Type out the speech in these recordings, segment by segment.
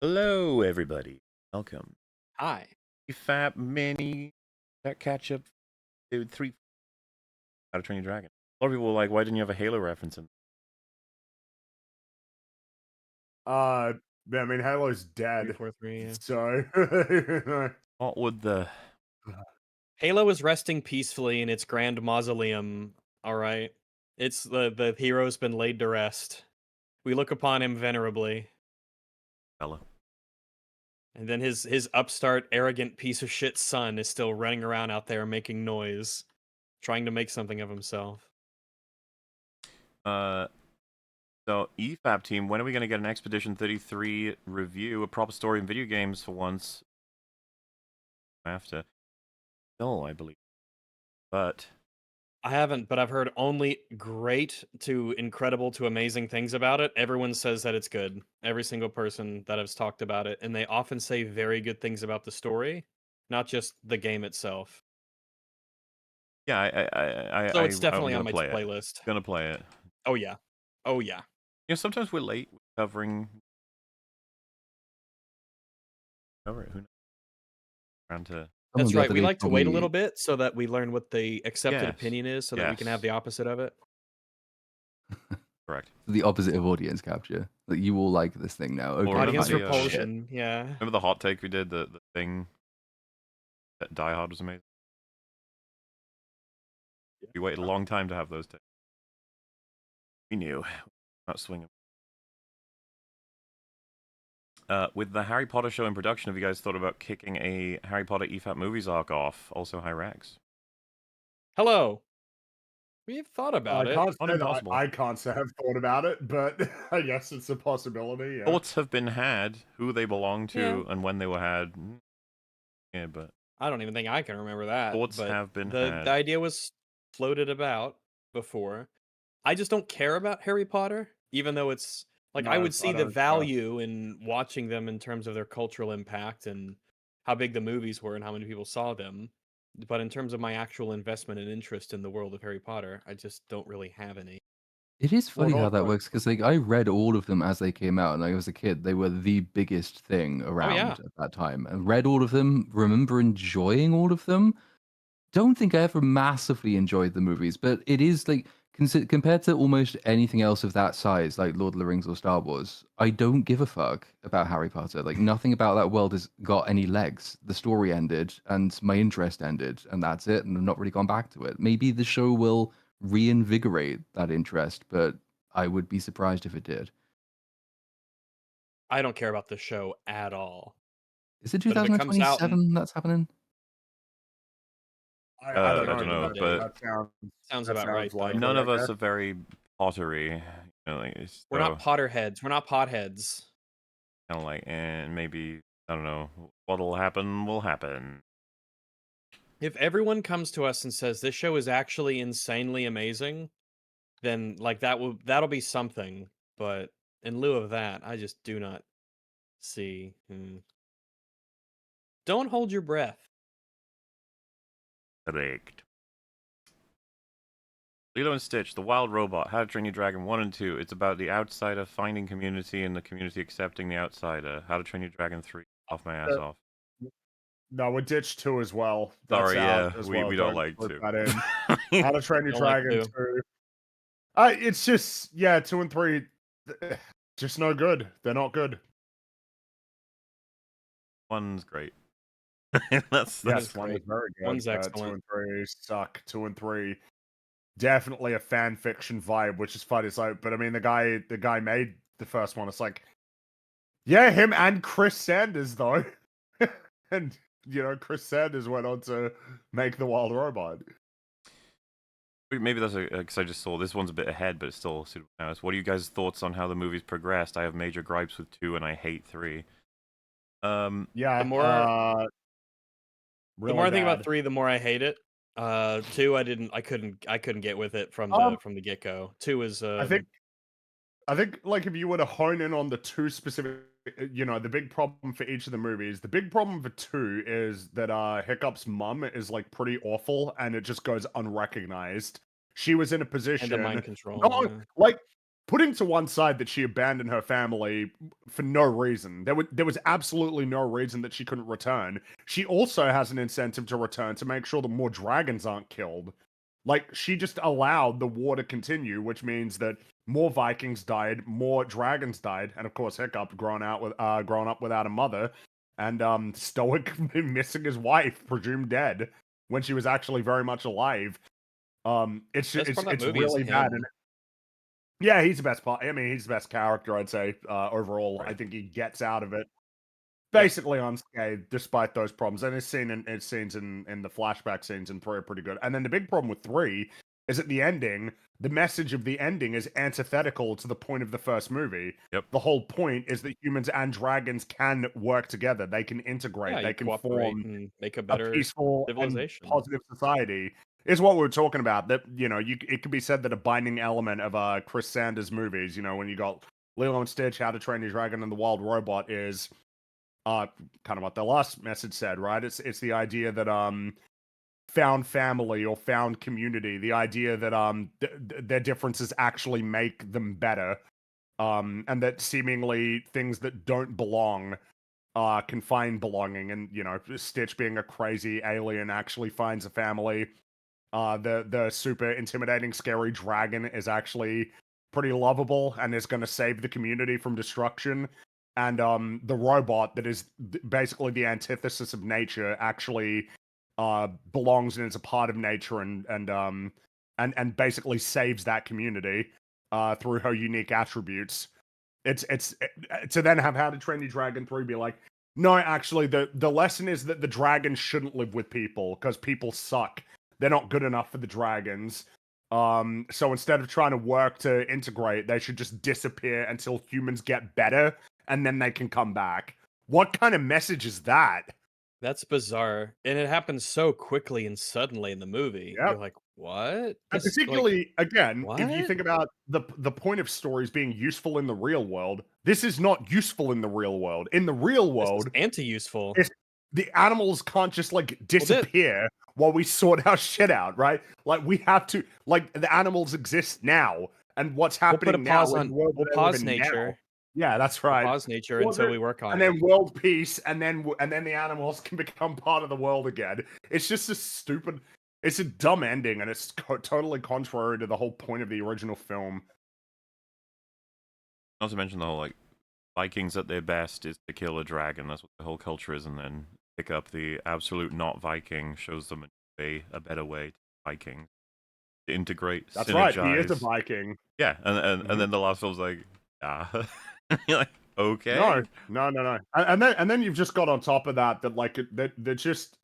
Hello, everybody. Welcome. Hi. EFAP mini that Catchup dude 3 How to Train Your Dragon. A lot of people were like, why didn't you have a Halo reference in? I mean, Halo's dead, 343, yeah. so What would the Halo is resting peacefully in its grand mausoleum, alright? It's the hero's been laid to rest. We look upon him venerably. fella? And then his upstart, arrogant piece of shit son is still running around out there making noise, trying to make something of himself. So EFAP team, when are we going to get an Expedition 33 review, a proper story in video games for once? After. No, I believe. But I haven't, but I've heard only great to incredible to amazing things about it. Everyone says that it's good. Every single person that has talked about it, and they often say very good things about the story, not just the game itself. yeah, So it's I'm definitely on gonna my play it. playlist. Gonna play it. Oh yeah. Oh yeah. You know, sometimes we're late with covering. Cover it. Who knows? Around to. That's The right. other We day like to wait a little probably bit so that we learn what the accepted Yes. opinion is so that we can have Yes. the opposite of it. Correct. the opposite of audience capture. Like you all like this thing now. Okay, remember Audience the, fine. repulsion, yeah. Remember the hot take we did? The thing that Die Hard was amazing. We waited a long time to have those takes. We knew. Not swinging. With the Harry Potter show in production, have you guys thought about kicking a Harry Potter EFAP movies arc off? Also, hi Rex. Hello. We've thought about I it. can't say Not that impossible. I can't say I've thought about it, but I guess it's a possibility. Yeah. Thoughts have been had, who they belong to, Yeah. and when they were had. Yeah, but I don't even think I can remember that. thoughts But have been the had. idea was floated about before. I just don't care about Harry Potter, even though it's like I No, would see I the don't. value in watching them in terms of their cultural impact and how big the movies were and how many people saw them. But in terms of my actual investment and interest in the world of Harry Potter, I just don't really have any. It is funny Well, how not that good. works because like I read all of them as they came out, and like, as a kid, they were the biggest thing Oh yeah. around at that time. And read all of them. Remember enjoying all of them. Don't think I ever massively enjoyed the movies, but it is like compared to almost anything else of that size, like Lord of the Rings or Star Wars. I don't give a fuck about Harry Potter. Like nothing about that world has got any legs. The story ended, and my interest ended, and that's it. And I've not really gone back to it. Maybe the show will reinvigorate that interest, but I would be surprised if it did. I don't care about the show at all. Is it But if it comes out and 2027 that's happening? I don't I don't know, know, but but sounds that about right, sounds though. likely. none of I us guess. are very pottery. You know, like, We're not Potterheads. We're not potheads. kind of like, and maybe I don't know what'll happen will happen. If everyone comes to us and says this show is actually insanely amazing, then like that'll be something. But in lieu of that, I just do not see. Don't hold your breath. Correct. Lilo and Stitch, The Wild Robot, How to Train Your Dragon 1 and 2. It's about the outsider finding community and the community accepting the outsider. How to Train Your Dragon 3. Off my ass off. No, we ditched 2 as well. That's Sorry, out yeah, as we well. don't like put 2. that in. How to Train Your Don't like Dragon 2. 2. It's just 2 and 3, just no good. They're not good. One's great. That's Yes, is one great. is very good. One's 2 excellent. and 3 suck. 2 and 3 definitely a fan fiction vibe, which is fun. It's like, but I mean, the guy made the first one. It's like, yeah, him and Chris Sanders though, and Chris Sanders went on to make The Wild Robot. Maybe that's because I just saw this one's a bit ahead, but it's still suitable now. What are you guys' thoughts on how the movie's progressed? I have major gripes with 2, and I hate 3. Yeah, The more really the more I think about bad. 3, the more I hate it. 2, I couldn't get with it from the get go. 2 is I think like if you were to hone in on the 2 specific, the big problem for each of the movies, the big problem for 2 is that Hiccup's mum is like pretty awful and it just goes unrecognized. She was in a position mind control. no, Yeah. like putting to one side that she abandoned her family for no reason. There was absolutely no reason that she couldn't return. She also has an incentive to return to make sure that more dragons aren't killed. Like, she just allowed the war to continue, which means that more Vikings died, more dragons died, and of course Hiccup grown up without a mother, and Stoic missing his wife, presumed dead, when she was actually very much alive. Best part of that It's movie is really bad, and him. yeah, he's the best part. I mean, he's the best character, I'd say, overall. I Right. think he gets out of it Yep. basically unscathed despite those problems. And his scenes in the flashback scenes in 3 are pretty good. And then the big problem with 3 is at the ending, the message of the ending is antithetical to the point of the first movie. Yep. The whole point is that humans and dragons can work together. They can integrate. Yeah, They you can cooperate form and make a a better peaceful and civilization. positive society. Is what we were talking about. That, you know, it could be said that a binding element of Chris Sanders movies, you know, when you got Lilo and Stitch, How to Train Your Dragon, and The Wild Robot, is kind of what the last message said, right? It's the idea that found family or found community, the idea that their differences actually make them better, and that seemingly things that don't belong can find belonging. And, you know, Stitch being a crazy alien actually finds a family. The super intimidating, scary dragon is actually pretty lovable and is going to save the community from destruction. And the robot that is basically the antithesis of nature actually belongs and is a part of nature and basically saves that community through her unique attributes. It's to then have How to Train Your Dragon 3 be like, no, actually the lesson is that the dragons shouldn't live with people because people suck. They're not good enough for the dragons. So instead of trying to work to integrate, they should just disappear until humans get better, and then they can come back. What kind of message is that? That's bizarre, and it happens so quickly and suddenly in the movie. Yep. You're like, "What?" And This like, particularly, again, if you what? think about the point of stories being useful in the real world, this is not useful in the real world. In the real This is world, anti-useful. it's, the animals can't just like Well, that disappear while we sort our shit out, right? Like, we have to, like, the animals exist now, and what's we'll put a happening now pause in on the world we'll that they live pause in now. nature. Yeah, that's We'll right. pause nature Well, until we work on and it. then world peace, and then the animals can become part of the world again. It's just a stupid, it's a dumb ending, and it's totally contrary to the whole point of the original film. Not to mention the whole, like, Vikings at their best is to kill a dragon. That's what the whole culture is, and then pick up the absolute not Viking, shows them a better way to Viking. To integrate, That's right. He is a synergize. Viking. Yeah, and then the last film's like, ah. You're like, okay. No. And then you've just got on top of that like that just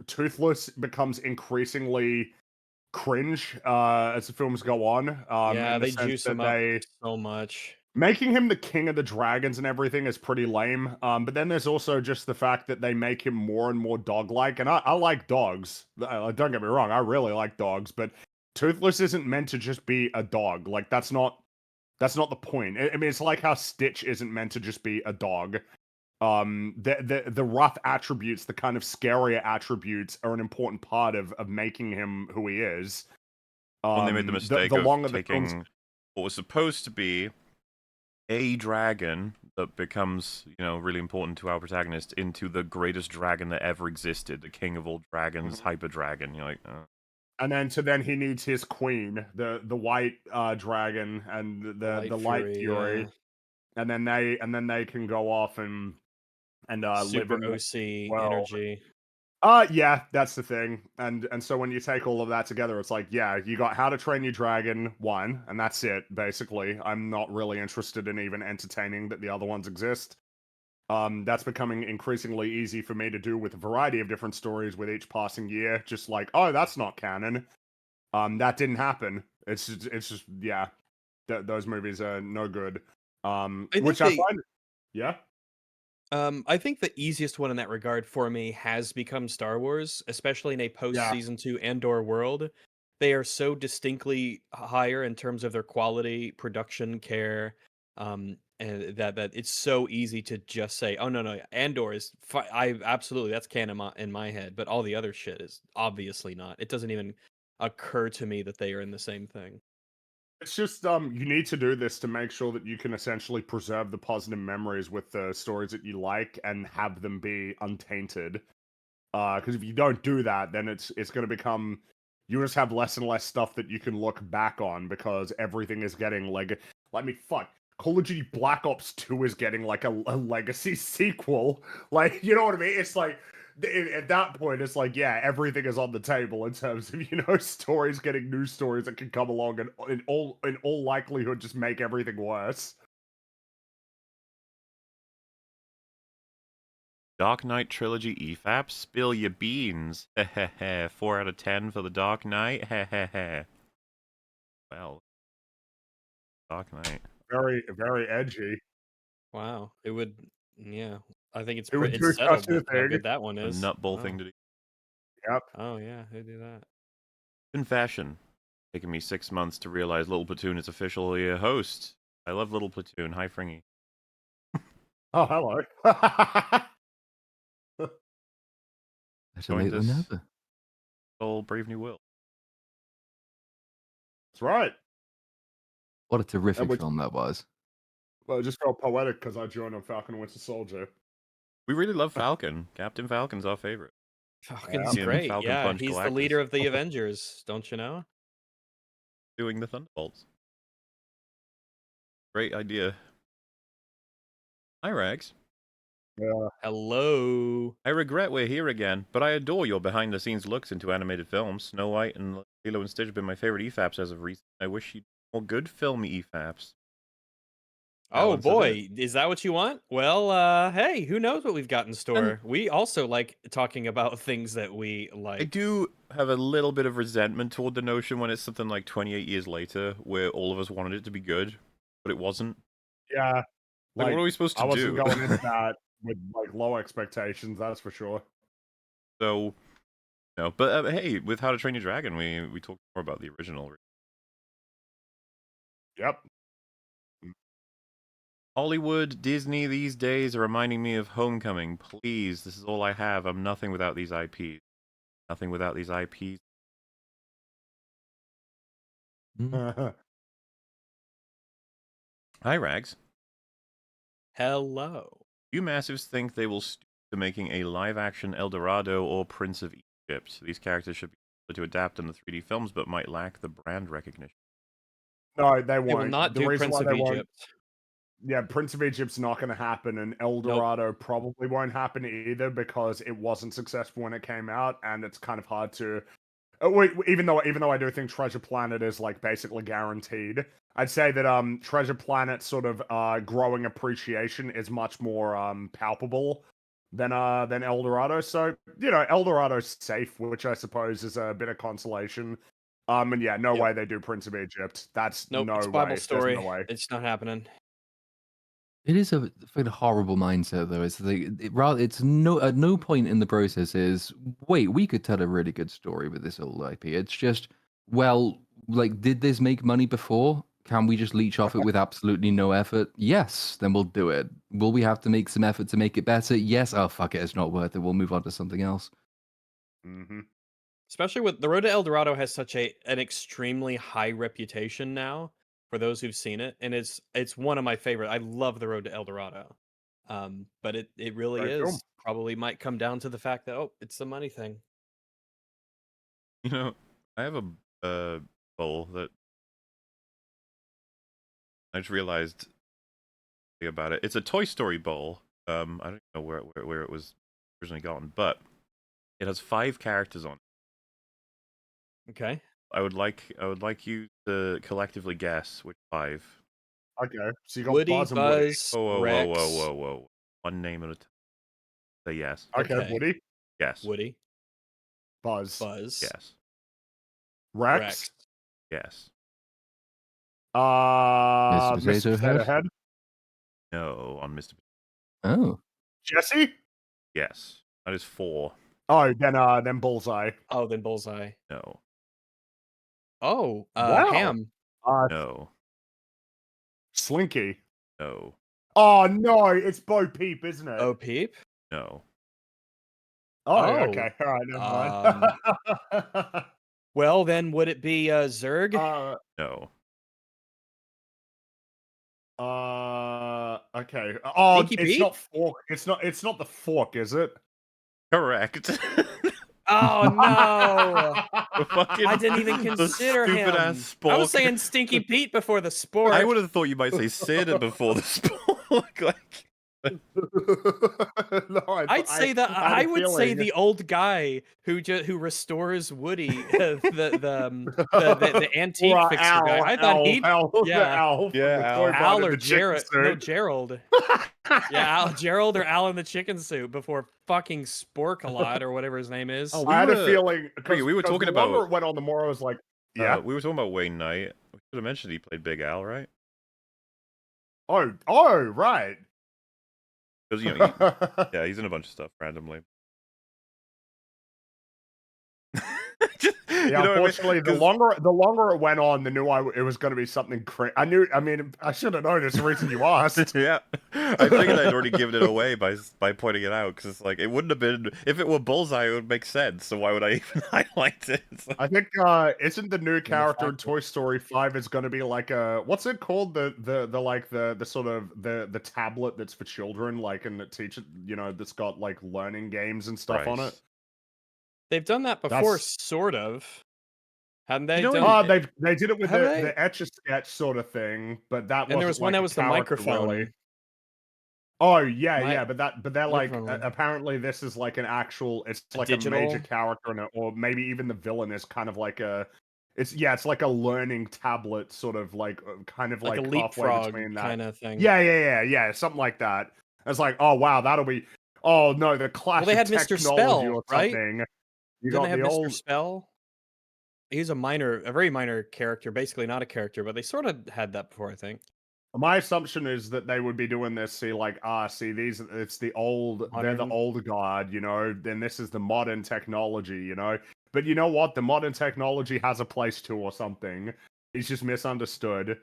Toothless becomes increasingly cringe as the films go on. Yeah, In the they sense juice him that up they so much. making him the king of the dragons and everything is pretty lame. But then there's also just the fact that they make him more and more dog-like. And I like dogs. Don't get me wrong, I really like dogs. But Toothless isn't meant to just be a dog. Like, that's not the point. I mean, it's like how Stitch isn't meant to just be a dog. The rough attributes, the kind of scarier attributes, are an important part of making him who he is. When they made the mistake The of longer the films, taking what was supposed to be a dragon that becomes, you know, really important to our protagonist into the greatest dragon that ever existed, the king of all dragons, Hyper Dragon. You're like, and then he needs his queen, the white dragon, and the light fury, yeah. and then they can go off and live Super in the OC world. energy. Yeah, that's the thing. And so when you take all of that together, it's like, yeah, you got How to Train Your Dragon 1, and that's it, basically. I'm not really interested in even entertaining that the other ones exist. That's becoming increasingly easy for me to do with a variety of different stories with each passing year. Just like, oh, that's not canon. That didn't happen. It's just yeah, those movies are no good. Which I find, yeah. I think the easiest one in that regard for me has become Star Wars, especially in a post Yeah, season 2 Andor world. They are so distinctly higher in terms of their quality, production care, and that it's so easy to just say, "Oh no, Andor is I absolutely that's canon in my head," but all the other shit is obviously not. It doesn't even occur to me that they are in the same thing. It's just you need to do this to make sure that you can essentially preserve the positive memories with the stories that you like and have them be untainted. Because if you don't do that, then it's going to become you just have less and less stuff that you can look back on because everything is getting fuck. Call of Duty Black Ops 2 is getting like a legacy sequel. Like, you know what I mean? It's like at that point, it's like, yeah, everything is on the table in terms of, stories getting new stories that can come along and in all likelihood just make everything worse. Dark Knight Trilogy EFAP, spill your beans. Hehehe. 4 out of 10 for the Dark Knight. Hehehe. Well, Dark Knight. Very, very edgy. Wow. It would, yeah. I think it's It would do it's such settled a how thing. good that one A is. nutball Wow. thing to do. Yep. Oh yeah, who do that? Confession. Taking me 6 months to realize Little Platoon is officially a host. I love Little Platoon. Hi, Fringy. Oh, hello. Better Joined late than us. never. Old Brave New World. That's right. What a terrific which- film that was. Well, it just felt poetic because I joined on Falcon and Winter Soldier. We really love Falcon. Captain Falcon's our favorite. Falcon's Yeah. great. Falcon Yeah, Punch he's the Galactus. leader of the Avengers, don't you know? Doing the Thunderbolts. Great idea. Hi, Rags. Yeah. Hello. I regret we're here again, but I adore your behind-the-scenes looks into animated films. Snow White and Lilo and Stitch have been my favorite EFAPs as of recent. I wish you'd more good film EFAPs. Oh Balance of boy, is that what you want? Well, hey, who knows what we've got in store? We also like talking about things that we I like. do have a little bit of resentment toward the notion when it's something like 28 years later, where all of us wanted it to be good, but it wasn't. Yeah. Like, what are we supposed to I wasn't do? going into that with low expectations, that's for sure. So, no. But hey, with How to Train Your Dragon, we talked more about the original. Yep. Hollywood, Disney these days are reminding me of Homecoming. Please, this is all I have. I'm nothing without these IPs. Nothing without these IPs. Hi, Rags. Hello. Do you massives think they will stoop to making a live-action El Dorado or Prince of Egypt? These characters should be able to adapt in the 3D films, but might lack the brand recognition. No, they They will won't. not The do reason Prince why of they won't. Egypt. Yeah, Prince of Egypt's not going to happen, and El Dorado probably won't happen either because it wasn't successful when it came out, and it's kind of hard to. Wait, even though I do think Treasure Planet is like basically guaranteed, I'd say that Treasure Planet's sort of growing appreciation is much more palpable than El Dorado. So El Dorado's safe, which I suppose is a bit of consolation. And yeah, no Yep. way they do Prince of Egypt. That's Nope, no it's a way. Bible There's story. no way. It's not happening. It is a fucking horrible mindset, though. It's no at no point in the process is wait, we could tell a really good story with this old IP. It's just well, like, did this make money before? Can we just leech off it with absolutely no effort? Yes, then we'll do it. Will we have to make some effort to make it better? Yes. Oh fuck it, it's not worth it. We'll move on to something else. Mm-hmm. Especially with the Road to El Dorado has such an extremely high reputation now for those who've seen it, and it's one of my favorite. I love the Road to El Dorado, but it really Great film. is probably might come down to the fact that it's the money thing. You know, I have a bowl that I just realized about it. It's a Toy Story bowl. I don't know where it was originally gotten, but it has 5 characters on it. Okay. I would like you to collectively guess which 5. Okay, so you got Woody, Buzz and Woody. Buzz, Whoa, Rex. whoa. One name at a time. Say yes. Okay, Okay. Woody, Yes. Woody, Buzz, Buzz, Yes. Rex, Rex. Yes. Mr. Mr. Potato Potato Head? Head, No, on Mr. Oh. Jesse. Yes. That is 4. Oh, then Bullseye. Oh, then Bullseye. No. Oh, Wow. Ham. No. Slinky. No. Oh no, it's Bo Peep, isn't it? Oh, Peep. No. Oh, Oh. okay. All right, never mind. Well, then would it be Zurg? No. Okay. Oh, Stinky it's Pete? not fork. It's not the fork, is it? Correct. Oh no! The fucking, I didn't even the consider stupid him. ass I was spork. saying Stinky Pete before the sport. I would have thought you might say Sid before the spork. Like, No, I'd say that I had I a would say feeling. the old guy who restores Woody, the antique Or, fixer guy. I thought he'd Al, the yeah, Al from Yeah, the Al. toy barn Al in or the chicken Jared. No, suit. Gerald. Yeah, Gerald or Al in the chicken suit before fucking Spork a lot or whatever his name is. Oh, I had a were- feeling we were talking the longer about- it went on, the more I was like, yeah. we were talking about Wayne Knight. We should have mentioned he played Big Al, right? Oh, right. Because you know, yeah, he's in a bunch of stuff randomly. Just, Yeah, you know what I mean? unfortunately, the 'Cause- longer it went on, the knew it was going to be something crazy. I mean, I should have known. It's the reason you asked. Yeah, I figured I'd already given it away by pointing it out, because it's like, it wouldn't have been, if it were Bullseye, it would make sense. So why would I even highlight it? It's like, I think isn't the new character in Toy Story 5 is going to be like a what's it called, the sort of the tablet that's for children, like, and that teaches, you know, that's got like learning games and stuff on it. Right. They've done that before, That's- sort of. Hadn't they? You know, done, They did it with Have the they? Etch-a-Sketch sort of thing, but that wasn't and there was one like that a was the character, microphone. really. Oh yeah, Mi- yeah, but they're like microphone one. apparently this is like an actual, it's like a major digital? character in it, or maybe even the villain is kind of like a, it's like a learning tablet, sort of like kind of Like like a halfway leapfrog between that. kind of thing. Yeah, something like that. It's like, oh wow, that'll be. Oh no, the clash they of had Mr. technology Spell, or right? something. You Didn't got they have the Mr. old. Spell? He's a very minor character, basically not a character, but they sort of had that before, I think. My assumption is that they would be doing this. See, like, these, it's the old, they're the Modern- old guard, you know, then this is the modern technology, you know. But you know what? The modern technology has a place too, or something. It's just misunderstood.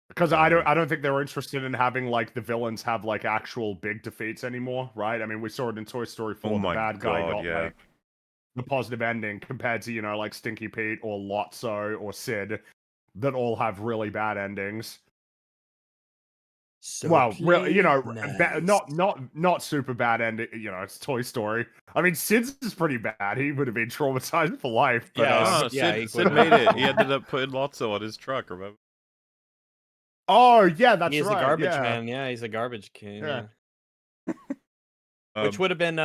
Because I don't think they're interested in having like the villains have like actual big defeats anymore, right? I mean, we saw it in Toy Story 4. oh The my bad guy god, got yeah. like the positive ending, compared to, you know, like Stinky Pete or Lotso or Sid, that all have really bad endings. So Well, really, you know, nice. not super bad ending. You know, it's Toy Story. I mean, Sid's is pretty bad. He would have been traumatized for life. But, Yeah, Oh, yeah, Sid, he Sid could've- made it. He ended up putting Lotso on his truck, remember? oh yeah, that's he's right. a garbage yeah. man. Yeah, he's a garbage can. Yeah. Which would have been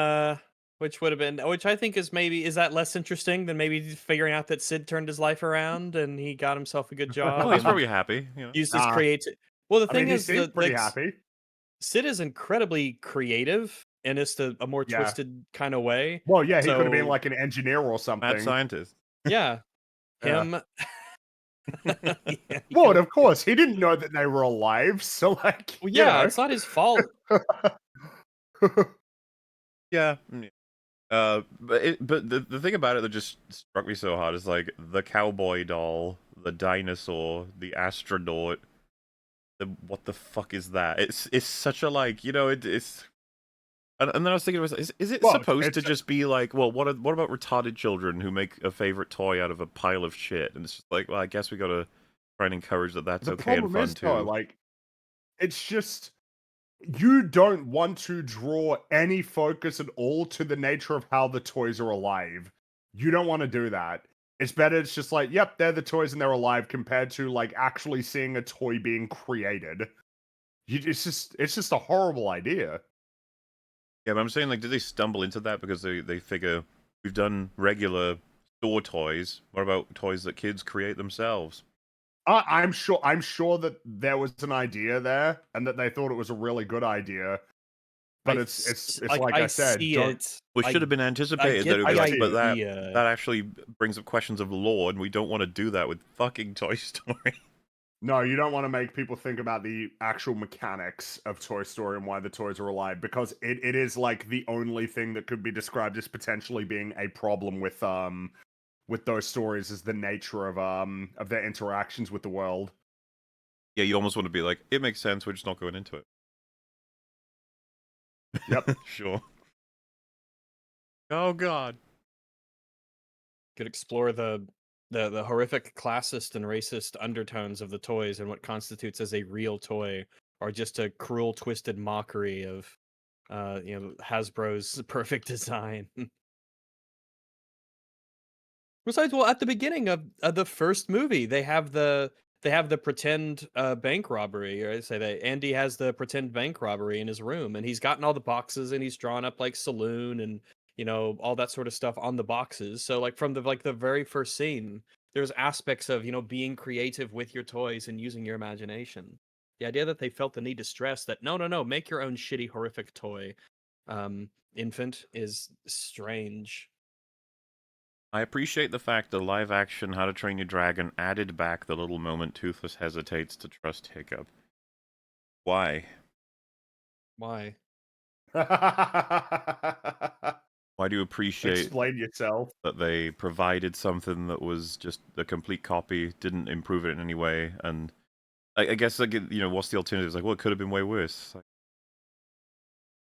which I think is that less interesting than maybe figuring out that Sid turned his life around and he got himself a good job. Oh, he's and probably happy. You know? used his Ah. creative. Well, the I mean, thing he is, seems pretty happy. Sid is incredibly creative in just a more Yeah. twisted kind of way. Well, yeah, he could have been So- like an engineer or Mad something. scientist. Yeah, Yeah. him. Yeah, he Well, could've- of course, he didn't know that they were alive. So, like, well, you yeah, know. it's not his fault. Yeah. But the thing about it that just struck me so hard is like the cowboy doll, the dinosaur, the astronaut. What the fuck is that? It's such a, like, you know, it's. And then I was thinking, is it Well, supposed to it's- just be like, well, what about retarded children who make a favorite toy out of a pile of shit? And it's just like, well, I guess we gotta try and encourage that's The okay and problem fun is, too. though, like, it's just you don't want to draw any focus at all to the nature of how the toys are alive. You don't want to do that. It's better. It's just like, yep, they're the toys and they're alive, compared to like actually seeing a toy being created. It's just a horrible idea. Yeah, but I'm saying, like, did they stumble into that because they figure we've done regular store toys? What about toys that kids create themselves? I'm sure that there was an idea there, and that they thought it was a really good idea. But it's like I said, see don't. it. Which should have been anticipated. get That it would be the like, but idea. that actually brings up questions of lore, and we don't want to do that with fucking Toy Story. No, you don't want to make people think about the actual mechanics of Toy Story and why the toys are alive, because it is like the only thing that could be described as potentially being a problem with those stories, is the nature of their interactions with the world. Yeah, you almost want to be like, it makes sense. We're just not going into it. Yep. Sure. Oh god. Could explore the the horrific classist and racist undertones of the toys and what constitutes as a real toy are just a cruel, twisted mockery of Hasbro's perfect design. Besides, well, at the beginning of the first movie, they have the pretend bank robbery. Or I say that Andy has the pretend bank robbery in his room, and he's gotten all the boxes, and he's drawn up like saloon and all that sort of stuff on the boxes. So like from the very first scene, there's aspects of being creative with your toys and using your imagination. The idea that they felt the need to stress that no, make your own shitty horrific toy, infant, is strange. I appreciate the fact that live action How to Train Your Dragon added back the little moment Toothless hesitates to trust Hiccup. Why? Why? Why do you appreciate Explain yourself. that they provided something that was just a complete copy, didn't improve it in any way, and I guess like what's the alternative? It's like, well, it could have been way worse. Like,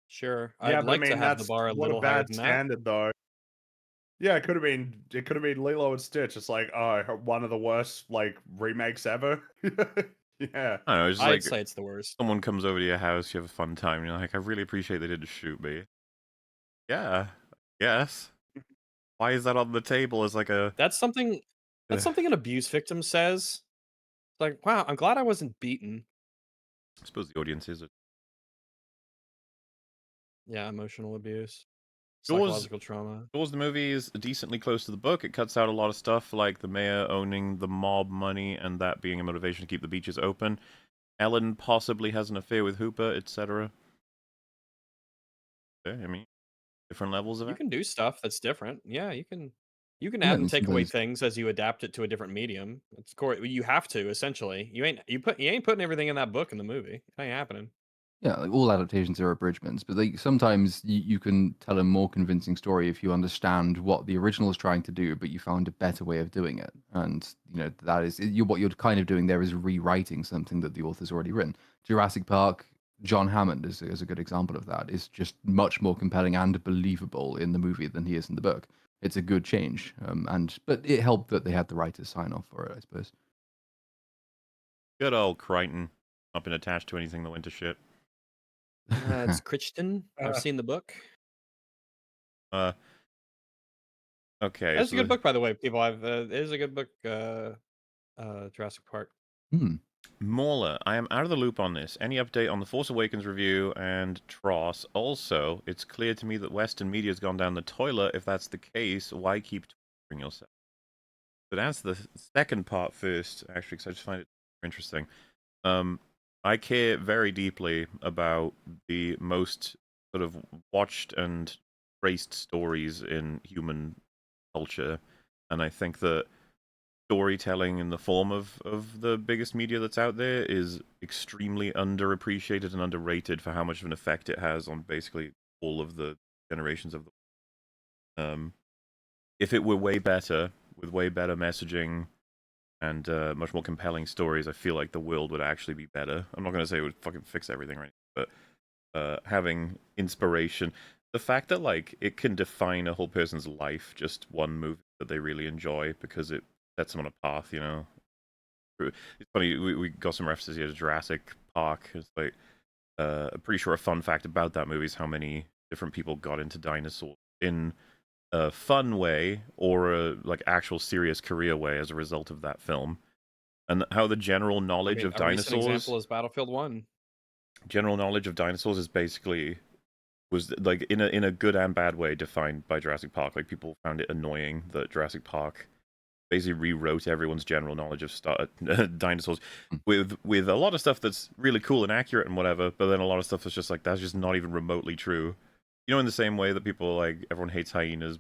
Sure, Yeah, I'd but I like to mean have the that's bar a what a little higher bad than that. standard though. Yeah, it could have been Lilo and Stitch. It's like, oh, one of the worst like remakes ever. Yeah. I don't know, it's just I'd like say it's the worst. someone comes over to your house, you have a fun time, and you're like, I really appreciate they didn't shoot me. Yeah, yes. Why is that on the table as like a... That's something an abuse victim says. It's like, wow, I'm glad I wasn't beaten. I suppose the audience is... Yeah, emotional abuse, Jaws- psychological trauma. Jaws the movie is decently close to the book. It cuts out a lot of stuff like the mayor owning the mob money and that being a motivation to keep the beaches open. Ellen possibly has an affair with Hooper, etc. I mean, different levels of You it. can do stuff that's different. Yeah, you can Yeah, add I and mean, take away sometimes- things as you adapt it to a different medium. It's you have to, essentially. You ain't putting everything in that book in the movie. It ain't happening. Yeah, like all adaptations are abridgments, but like sometimes you can tell a more convincing story if you understand what the original is trying to do, but you found a better way of doing it. And that is what you're kind of doing there is rewriting something that the author's already written. Jurassic Park, John Hammond is a good example of that. Is just much more compelling and believable in the movie than he is in the book. It's a good change, but it helped that they had the writers sign off for it, I suppose. Good old Crichton. Not been attached to anything that went to shit. It's Crichton. I've seen the book. Okay. That's so a good book, by the way, people. It is a good book. Jurassic Park. Mauler, I am out of the loop on this. Any update on the Force Awakens review and Tross? Also, it's clear to me that Western media has gone down the toilet. If that's the case, why keep torturing yourself? But answer the second part first, actually, because I just find it interesting. I care very deeply about the most sort of watched and traced stories in human culture, and I think that storytelling in the form of the biggest media that's out there is extremely underappreciated and underrated for how much of an effect it has on basically all of the generations of the... if it were way better, with way better messaging and much more compelling stories, I feel like the world would actually be better. I'm not going to say it would fucking fix everything, right? But having inspiration, the fact that like it can define a whole person's life, just one movie that they really enjoy because it sets them on a path, It's funny, we got some references here to Jurassic Park. It's like, I'm pretty sure a fun fact about that movie is how many different people got into dinosaurs in a fun way or a like actual serious career way as a result of that film, and how the general knowledge of a recent dinosaurs, example is Battlefield 1. general knowledge of dinosaurs is basically was like in a good and bad way defined by Jurassic Park. Like people found it annoying that Jurassic Park basically rewrote everyone's general knowledge of dinosaurs with a lot of stuff that's really cool and accurate and whatever, but then a lot of stuff that's just like that's just not even remotely true. In the same way that people like everyone hates hyenas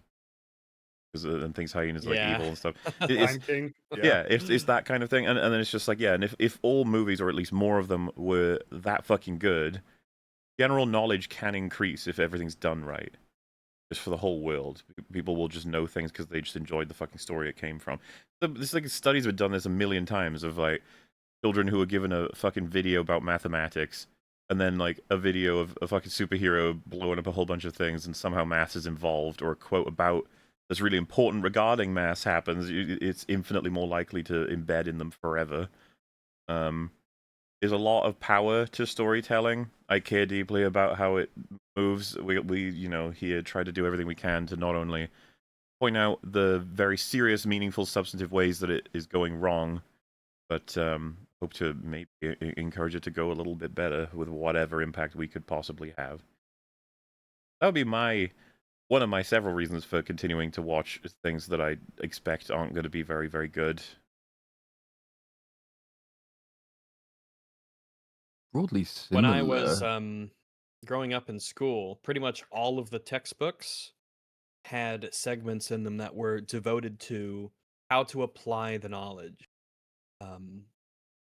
and thinks hyenas are like evil and stuff. It's that kind of thing, and then it's just like and if all movies or at least more of them were that fucking good, general knowledge can increase if everything's done right. Just for the whole world, people will just know things because they just enjoyed the fucking story it came from. This like studies have done this a million times of like children who are given a fucking video about mathematics and then like a video of a fucking superhero blowing up a whole bunch of things and somehow math is involved, or a quote about that's really important regarding mass happens, it's infinitely more likely to embed in them forever. There's a lot of power to storytelling. I care deeply about how it moves. We here try to do everything we can to not only point out the very serious, meaningful, substantive ways that it is going wrong, but hope to maybe encourage it to go a little bit better with whatever impact we could possibly have. That would be one of my several reasons for continuing to watch things that I expect aren't going to be very, very good. Broadly When I was similar. growing up in school, pretty much all of the textbooks had segments in them that were devoted to how to apply the knowledge. Um,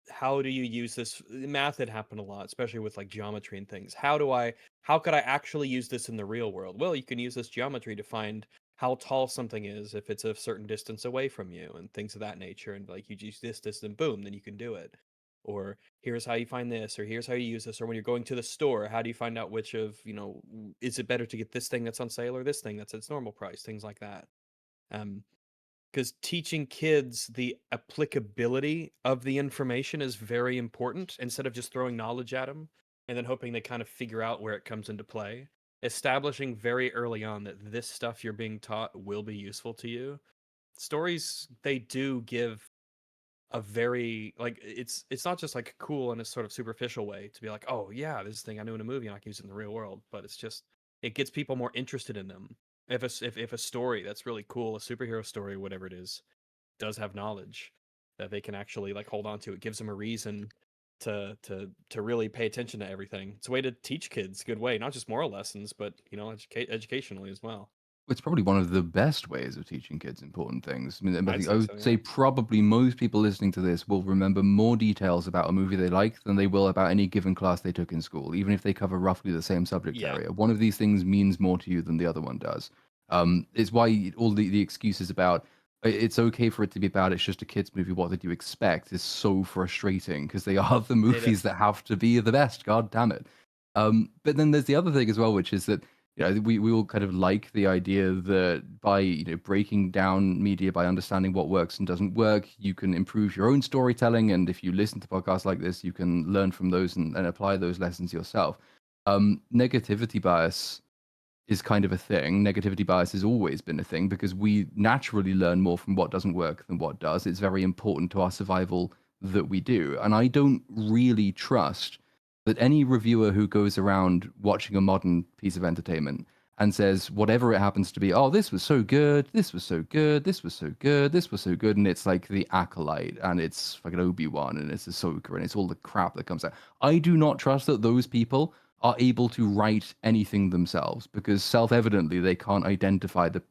how do you use this math? Had happened a lot, especially with like geometry and things. How could I actually use this in the real world? Well, you can use this geometry to find how tall something is if it's a certain distance away from you and things of that nature. And like you use this, and boom, then you can do it. Or here's how you find this, or here's how you use this, or when you're going to the store, how do you find out which of, is it better to get this thing that's on sale or this thing that's its normal price, things like that. Um, because teaching kids the applicability of the information is very important instead of just throwing knowledge at them and then hoping they kind of figure out where it comes into play. Establishing very early on that this stuff you're being taught will be useful to you. Stories, they do give a very, like, it's not just like cool in a sort of superficial way to be like, oh yeah, this thing I knew in a movie and I can use it in the real world, but it's just, it gets people more interested in them. If a story that's really cool, a superhero story, whatever it is, does have knowledge that they can actually like hold on to, it gives them a reason to really pay attention to everything. It's a way to teach kids, good way, not just moral lessons, but educationally as well. It's probably one of the best ways of teaching kids important things. I mean, I I'd think I say would so, say yeah. probably most people listening to this will remember more details about a movie they like than they will about any given class they took in school, even if they cover roughly the same subject Yeah. area. One of these things means more to you than the other one does. It's why all the excuses about it's okay for it to be bad, it's just a kids' movie, what did you expect, is so frustrating because they are the It movies is. that have to be the best, god damn it. But then there's the other thing as well, which is that we all kind of like the idea that by breaking down media, by understanding what works and doesn't work, you can improve your own storytelling. And if you listen to podcasts like this, you can learn from those and apply those lessons yourself. Negativity bias is kind of a thing. Negativity bias has always been a thing because we naturally learn more from what doesn't work than what does. It's very important to our survival that we do. And I don't really trust that any reviewer who goes around watching a modern piece of entertainment and says whatever it happens to be, oh, this was so good, this was so good, this was so good, this was so good, and it's like the Acolyte and it's fucking Obi-Wan and it's Ahsoka and it's all the crap that comes out. I do not trust that those people are able to write anything themselves because self-evidently they can't identify the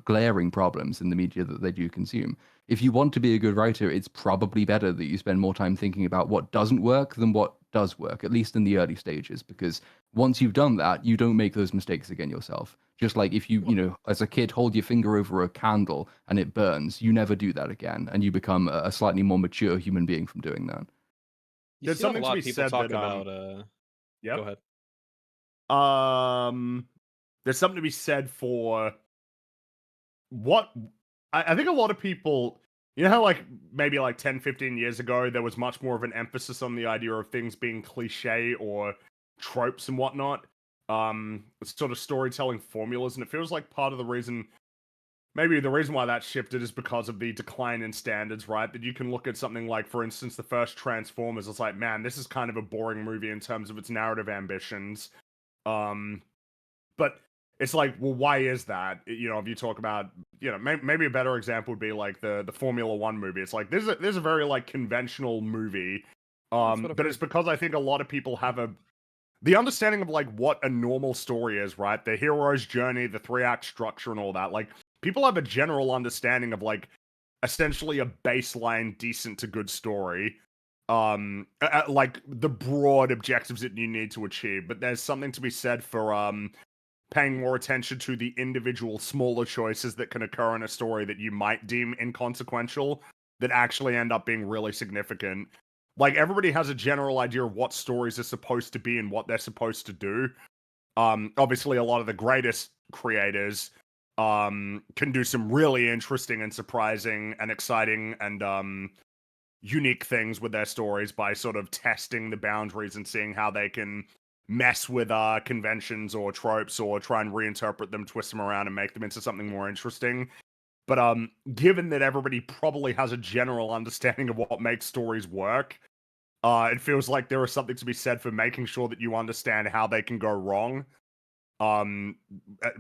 glaring problems in the media that they do consume. If you want to be a good writer, it's probably better that you spend more time thinking about what doesn't work than what does work, at least in the early stages, because once you've done that, you don't make those mistakes again yourself. Just like if you as a kid, hold your finger over a candle and it burns, you never do that again, and you become a slightly more mature human being from doing that. You There's see a something to lot be of people said talk that about yep. go ahead. There's something to be said for what I think a lot of people, you know how like maybe like 10, 15 years ago, there was much more of an emphasis on the idea of things being cliche or tropes and whatnot. Sort of storytelling formulas, and it feels like part of the reason, maybe the reason why that shifted is because of the decline in standards, right? That you can look at something like, for instance, the first Transformers, it's like, man, this is kind of a boring movie in terms of its narrative ambitions. But it's like, well, why is that? If you talk about, maybe a better example would be like the Formula One movie. It's like there's a very like conventional movie, That's what I've but it's heard. because I think a lot of people have the understanding of like what a normal story is, right? The hero's journey, the 3-act structure, and all that. Like people have a general understanding of like essentially a baseline decent to good story. Like the broad objectives that you need to achieve, but there's something to be said for paying more attention to the individual smaller choices that can occur in a story that you might deem inconsequential that actually end up being really significant. Like everybody has a general idea of what stories are supposed to be and what they're supposed to do. Obviously a lot of the greatest creators can do some really interesting and surprising and exciting and unique things with their stories by sort of testing the boundaries and seeing how they can mess with conventions or tropes or try and reinterpret them, twist them around, and make them into something more interesting. But given that everybody probably has a general understanding of what makes stories work, it feels like there is something to be said for making sure that you understand how they can go wrong.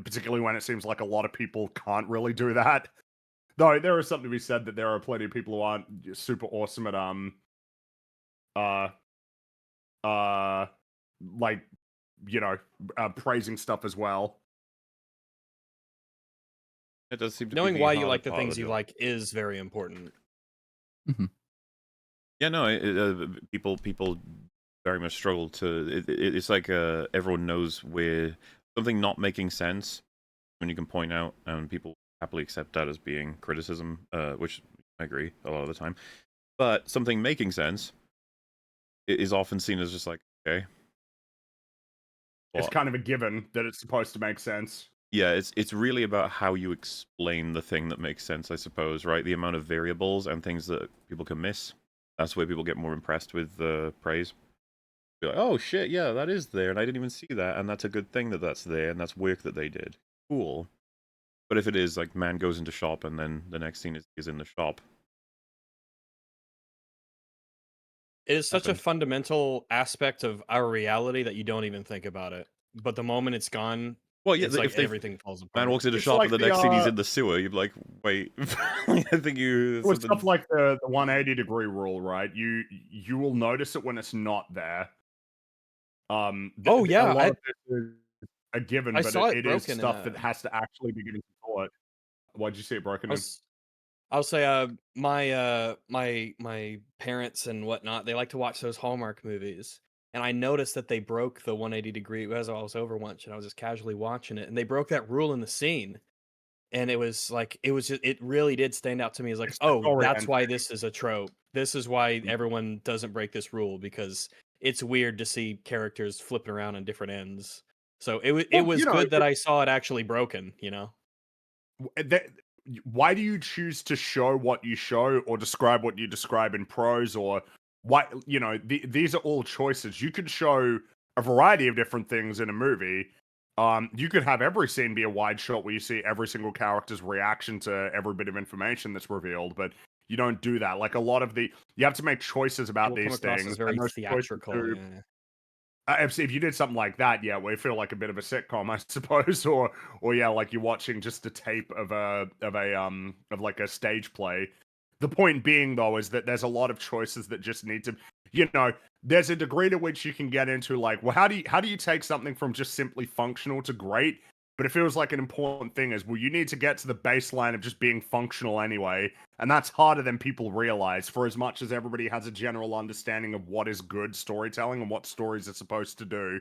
Particularly when it seems like a lot of people can't really do that. Though there is something to be said that there are plenty of people who aren't super awesome at uh uh like praising stuff as well. It does seem to Knowing be the why you harder like the part of things the you job. like is very important. Yeah, no, people very much struggle to. It's like everyone knows where something not making sense when you can point out, and people happily accept that as being criticism, which I agree a lot of the time. But something making sense is often seen as just like, okay, It's well, kind of a given that it's supposed to make sense. yeah, it's really about how you explain the thing that makes sense, I suppose, right? The amount of variables and things that people can miss. That's where people get more impressed with praise. Be like, oh shit, yeah, that is there, and I didn't even see that, and that's a good thing that that's there, and that's work that they did. Cool. But if it is like man goes into shop, and then the next scene is in the shop, It is such a happened. fundamental aspect of our reality that you don't even think about it. But the moment it's gone, Well, yeah, it's like if they everything falls man apart. walks into It's shop, and like the next scene he's in the sewer, you'd be like, wait, I think you with stuff something. like the 180-degree rule, right? You will notice it when it's not there. Oh A yeah, lot of this is a given, I but saw it it is broken in stuff that has to actually be given thought. Why'd you see it broken I in? was I'll say my parents and whatnot, they like to watch those Hallmark movies. And I noticed that they broke the 180-degree as I was over once and I was just casually watching it and they broke that rule in the scene. And it was like it really did stand out to me as like, It's "Oh, that's why disorienting. this is a trope. This is why everyone doesn't break this rule because it's weird to see characters flipping around on different ends." So it Well, was good that I saw it actually broken, you know? that, why do you choose to show what you show or describe what you describe in prose, or why these are all choices. You could show a variety of different things in a movie. You could have every scene be a wide shot where you see every single character's reaction to every bit of information that's revealed, but you don't do that. Like a lot of you have to make choices It about will come these across things, as and very those choices theatrical, do. yeah. If you did something like that, yeah, we feel like a bit of a sitcom, I suppose, or yeah, like you're watching just a tape of of like a stage play. The point being, though, is that there's a lot of choices that just need to, there's a degree to which you can get into like, well, how do you take something from just simply functional to great? But it feels like an important thing is, well, you need to get to the baseline of just being functional anyway, and that's harder than people realize, for as much as everybody has a general understanding of what is good storytelling and what stories are supposed to do.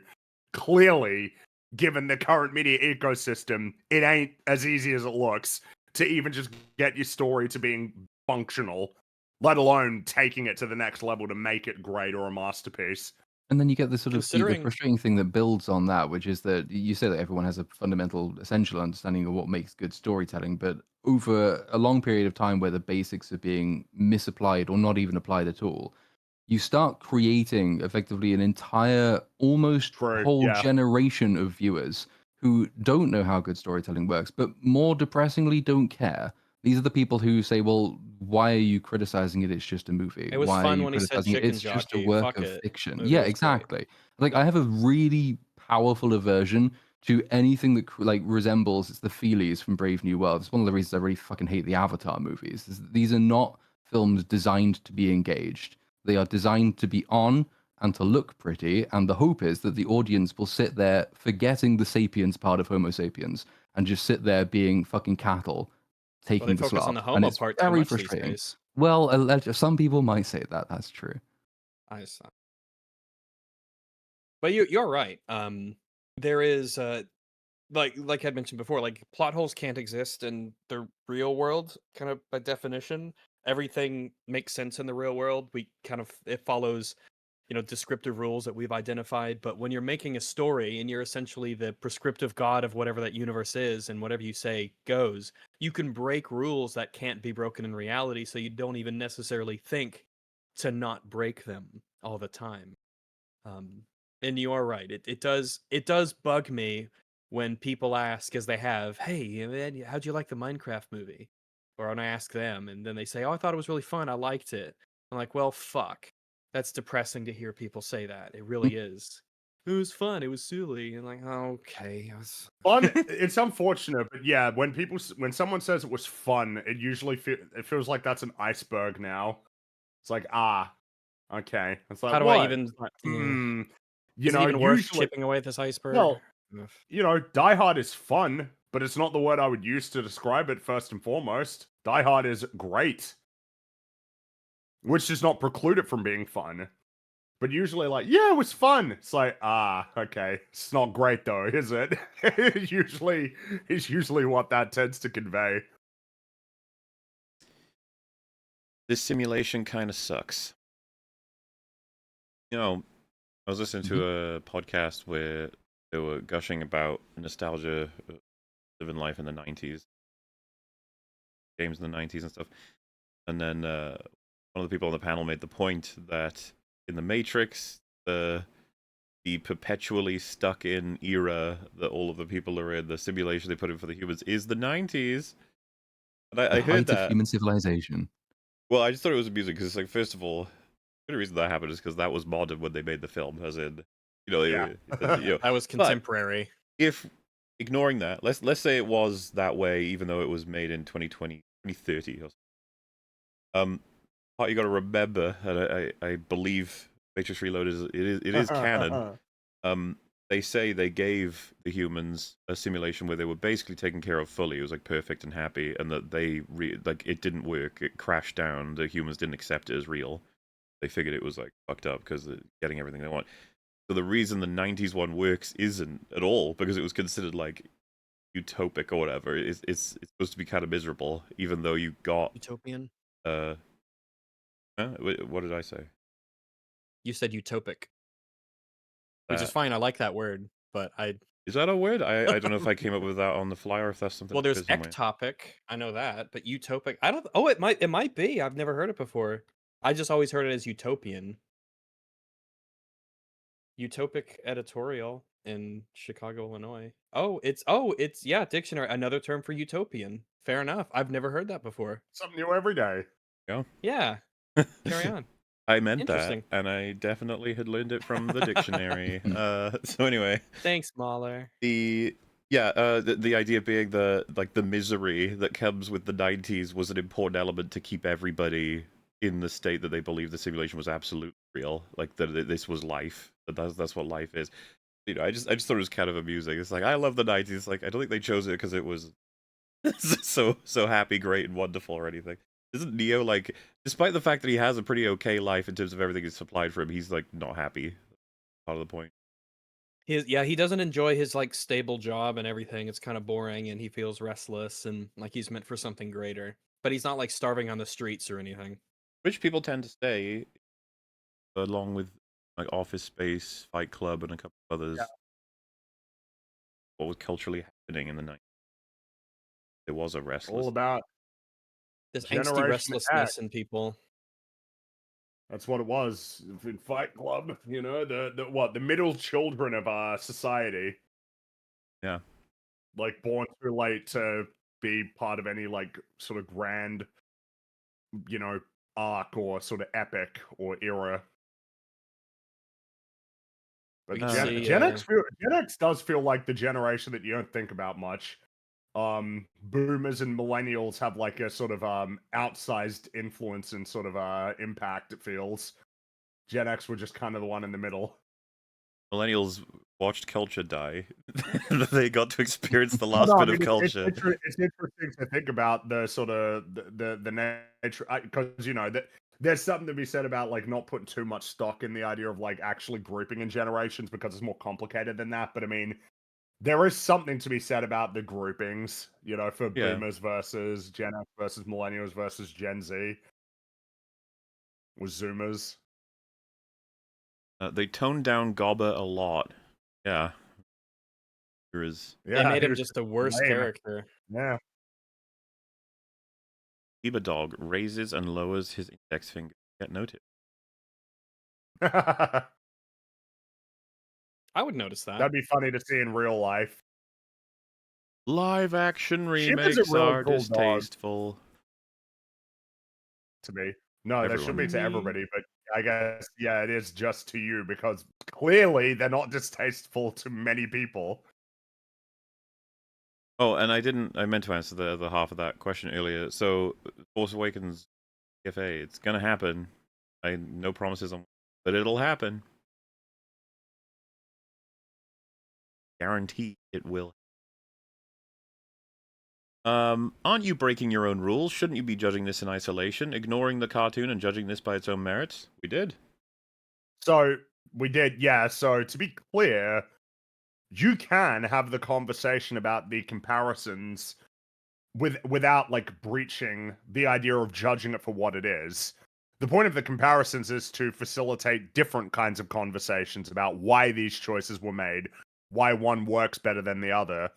Clearly, given the current media ecosystem, it ain't as easy as it looks to even just get your story to being functional, let alone taking it to the next level to make it great or a masterpiece. And then you get the sort of the Considering frustrating thing that builds on that, which is that you say that everyone has a fundamental, essential understanding of what makes good storytelling, but over a long period of time where the basics are being misapplied or not even applied at all, you start creating effectively an entire, almost True, whole yeah. generation of viewers who don't know how good storytelling works, but more depressingly don't care. These are the people who say, well, why are you criticizing it? It's just a movie. it was Why are fun you when he said criticizing it? chicken It's just a jockey, work fuck of it. fiction. Movie Yeah, was great. exactly. Like, I have a really powerful aversion to anything that like resembles it's the Feelies from Brave New World. It's one of the reasons I really fucking hate the Avatar movies. Is that these are not films designed to be engaged. They are designed to be on and to look pretty, and the hope is that the audience will sit there forgetting the sapiens part of Homo sapiens and just sit there being fucking cattle, Well, they taking the focus on slop. the And homo it's part too very much these frustrating. days. Well, some people might say that. That's true. I saw. But you're right. There is like I mentioned before, like plot holes can't exist in the real world, kind of by definition. Everything makes sense in the real world. We kind of it follows descriptive rules that we've identified. But when you're making a story and you're essentially the prescriptive god of whatever that universe is, and whatever you say goes, you can break rules that can't be broken in reality, so you don't even necessarily think to not break them all the time. And you are right. It does bug me when people ask, as they have, "Hey, man, how'd you like the Minecraft movie?" Or when I ask them, and then they say, "Oh, I thought it was really fun. I liked it." I'm like, "Well, fuck. That's depressing to hear people say that. It really is. It was fun. It was silly." And like, oh, okay. Fun. It's unfortunate, but yeah, when someone says it was fun, it usually it feels like that's an iceberg now. It's like, okay. It's How like, do I what? even? Yeah. You Is it know, even worth usually, chipping away at this iceberg? well, Die Hard is fun, but it's not the word I would use to describe it first and foremost. Die Hard is great, which does not preclude it from being fun. But usually, like, yeah, it was fun. It's like, okay. It's not great though, is it? It's usually what that tends to convey. This simulation kind of sucks. I was listening to a podcast where they were gushing about nostalgia, living life in the 90s, games in the 90s and stuff. And then one of the people on the panel made the point that in the Matrix, the perpetually stuck in era that all of the people are in, the simulation they put in for the humans, is the 90s. And I heard height of that. human civilization. Well, I just thought it was amusing because, like, first of all, the reason that happened is because that was modern when they made the film, as in, Yeah. That was contemporary. But if ignoring that, let's say it was that way, even though it was made in 2020, 2030 or something. What you got to remember, and I believe Matrix Reloaded it is canon. They say they gave the humans a simulation where they were basically taken care of fully. It was like perfect and happy, and that like it didn't work. It crashed down. The humans didn't accept it as real. They figured it was like fucked up because they're getting everything they want. So the reason the 90s one works isn't at all because it was considered like utopic or whatever. It's supposed to be kind of miserable, even though you got Utopian? what did I say? You said utopic. Which is fine. I like that word, but Is that a word? I don't know if I came up with that on the fly or if that's something. Well, there's ectopic. I know that, but utopic. I don't. Oh, it might be. I've never heard it before. I just always heard it as utopian. Utopic editorial in Chicago, Illinois. Oh, it's yeah, dictionary. Another term for utopian. Fair enough. I've never heard that before. Something new every day. Yeah. Carry on. I meant that, Interesting. and I definitely had learned it from the dictionary. So anyway, Thanks, Mahler. the idea being the misery that comes with the 90s was an important element to keep everybody in the state that they believed the simulation was absolutely real, like that this was life. That's what life is. I just thought it was kind of amusing. It's like I love the 90s. Like I don't think they chose it because it was so happy, great, and wonderful or anything. Isn't Neo like, despite the fact that he has a pretty okay life in terms of everything that's supplied for him, he's like not happy. Part of the point. He doesn't enjoy his like stable job and everything. It's kind of boring, and he feels restless and like he's meant for something greater. But he's not like starving on the streets or anything. Rich people tend to stay, along with like Office Space, Fight Club, and a couple of others. Yeah. What was culturally happening in the 90s? There was a restless. All about this Generation angsty restlessness in people. That's what it was in Fight Club. The middle children of society. Yeah. Like born too late to be part of any like sort of grand, arc or sort of epic or era. But Gen X does feel like the generation that you don't think about much. Boomers and millennials have like a sort of outsized influence and sort of impact, it feels. Gen X were just kind of the one in the middle. Millennials watched culture die. They got to experience the last bit of culture. It's interesting to think about the sort of the nature, because there's something to be said about like not putting too much stock in the idea of like actually grouping in generations because it's more complicated than that. But I mean, there is something to be said about the groupings, for boomers versus Gen X versus millennials versus Gen Z. Or Zoomers. They toned down Gobba a lot. Yeah. There is They made he him was just a worse lame. character. Yeah. Shiba Dog raises and lowers his index finger. Get noted. I would notice that. That'd be funny to see in real life. Live action Shiba's a remakes real are cool dog distasteful. to me. No, that should Everyone. be to everybody, but I guess, yeah, it is just to you because clearly they're not distasteful to many people. Oh, and I meant to answer the other half of that question earlier. So, Force Awakens EFA, it's gonna happen. No promises on, but it'll happen. Guarantee it will. Aren't you breaking your own rules? Shouldn't you be judging this in isolation, ignoring the cartoon and judging this by its own merits? We did. So we did, yeah. So to be clear, you can have the conversation about the comparisons without like breaching the idea of judging it for what it is. The point of the comparisons is to facilitate different kinds of conversations about why these choices were made, why one works better than the other.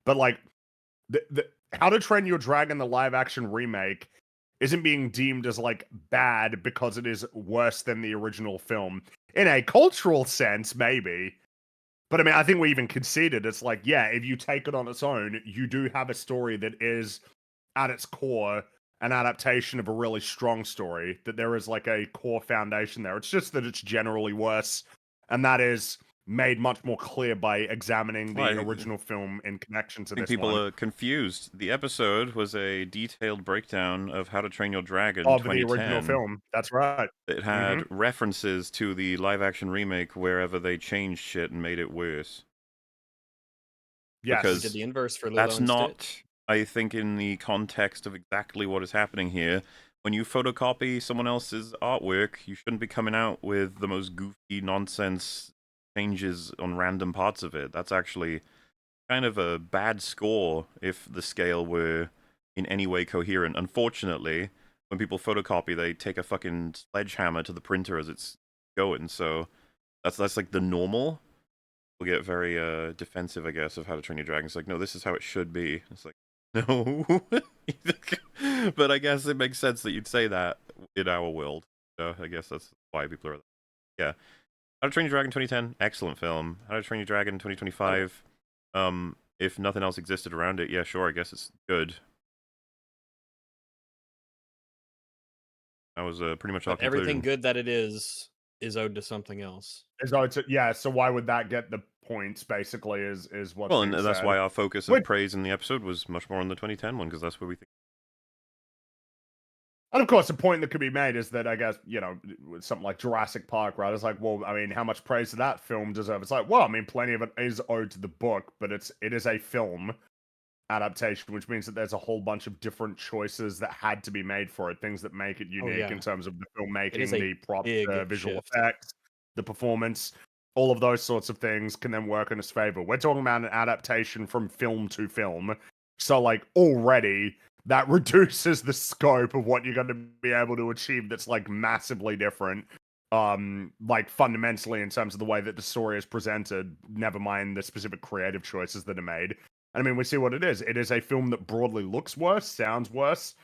But like the How to Train Your Dragon, the live action remake, isn't being deemed as like bad because it is worse than the original film. In a cultural sense, maybe. But I mean, I think we even conceded it's like, yeah, if you take it on its own, you do have a story that is at its core an adaptation of a really strong story, that there is like a core foundation there. It's just that it's generally worse, and that is made much more clear by examining the Well, original film in connection to I think this people one. are confused. The episode was a detailed breakdown of How to Train Your Dragon Of the original 2010. film. That's right. It had references to the live-action remake wherever they changed shit and made it worse. Yes. We Because did the inverse for Lilo that's and not, Stitch. I think, in the context of exactly what is happening here. When you photocopy someone else's artwork, you shouldn't be coming out with the most goofy nonsense changes on random parts of it. That's actually kind of a bad score if the scale were in any way coherent. Unfortunately, when people photocopy, they take a fucking sledgehammer to the printer as it's going. So that's like the normal. We'll get very defensive, I guess, of How to Train Your Dragon. It's like, no, this is how it should be. It's like, no. But I guess it makes sense that you'd say that in our world. So I guess that's why people are. Yeah. How to Train Your Dragon 2010, excellent film. How to Train Your Dragon 2025, if nothing else existed around it, yeah, sure, I guess it's good. That was pretty much our But everything conclusion. good that it is owed to something else. Yeah, so why would that get the points, basically, is what's Well, being and that's said. why our focus of praise in the episode was much more on the 2010 one, because that's where we think. And of course, the point that could be made is that, I guess, you know, with something like Jurassic Park, right? It's like, well, I mean, how much praise does that film deserve? It's like, well, I mean, plenty of it is owed to the book, but it is a film adaptation, which means that there's a whole bunch of different choices that had to be made for it, things that make it unique in terms of the filmmaking, the prop, the visual effects, the performance, all of those sorts of things can then work in its favor. We're talking about an adaptation from film to film, so like already that reduces the scope of what you're going to be able to achieve. That's like massively different, like fundamentally in terms of the way that the story is presented. Never mind the specific creative choices that are made. I mean, we see what it is. It is a film that broadly looks worse, sounds worse,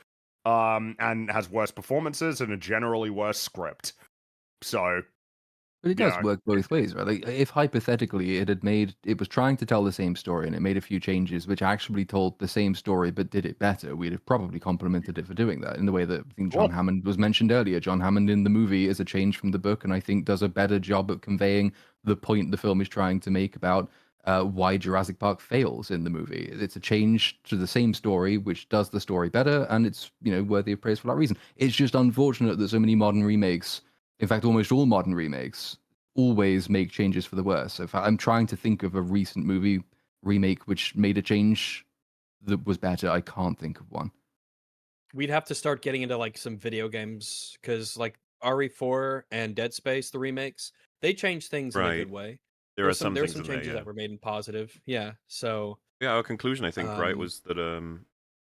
and has worse performances and a generally worse script. So, But it does work both ways, right? Like, if hypothetically it was trying to tell the same story and it made a few changes which actually told the same story but did it better, we'd have probably complimented it for doing that in the way that I think John Hammond was mentioned earlier. John Hammond in the movie is a change from the book and I think does a better job at conveying the point the film is trying to make about why Jurassic Park fails in the movie. It's a change to the same story, which does the story better, and it's worthy of praise for that reason. It's just unfortunate that so many modern remakes, in fact, almost all modern remakes, always make changes for the worse. So if I'm trying to think of a recent movie remake which made a change that was better, I can't think of one. We'd have to start getting into like some video games because like RE4 and Dead Space, the remakes, they change things in a good way. There's some changes that were made in positive. Yeah. So yeah, our conclusion, I think, right, was that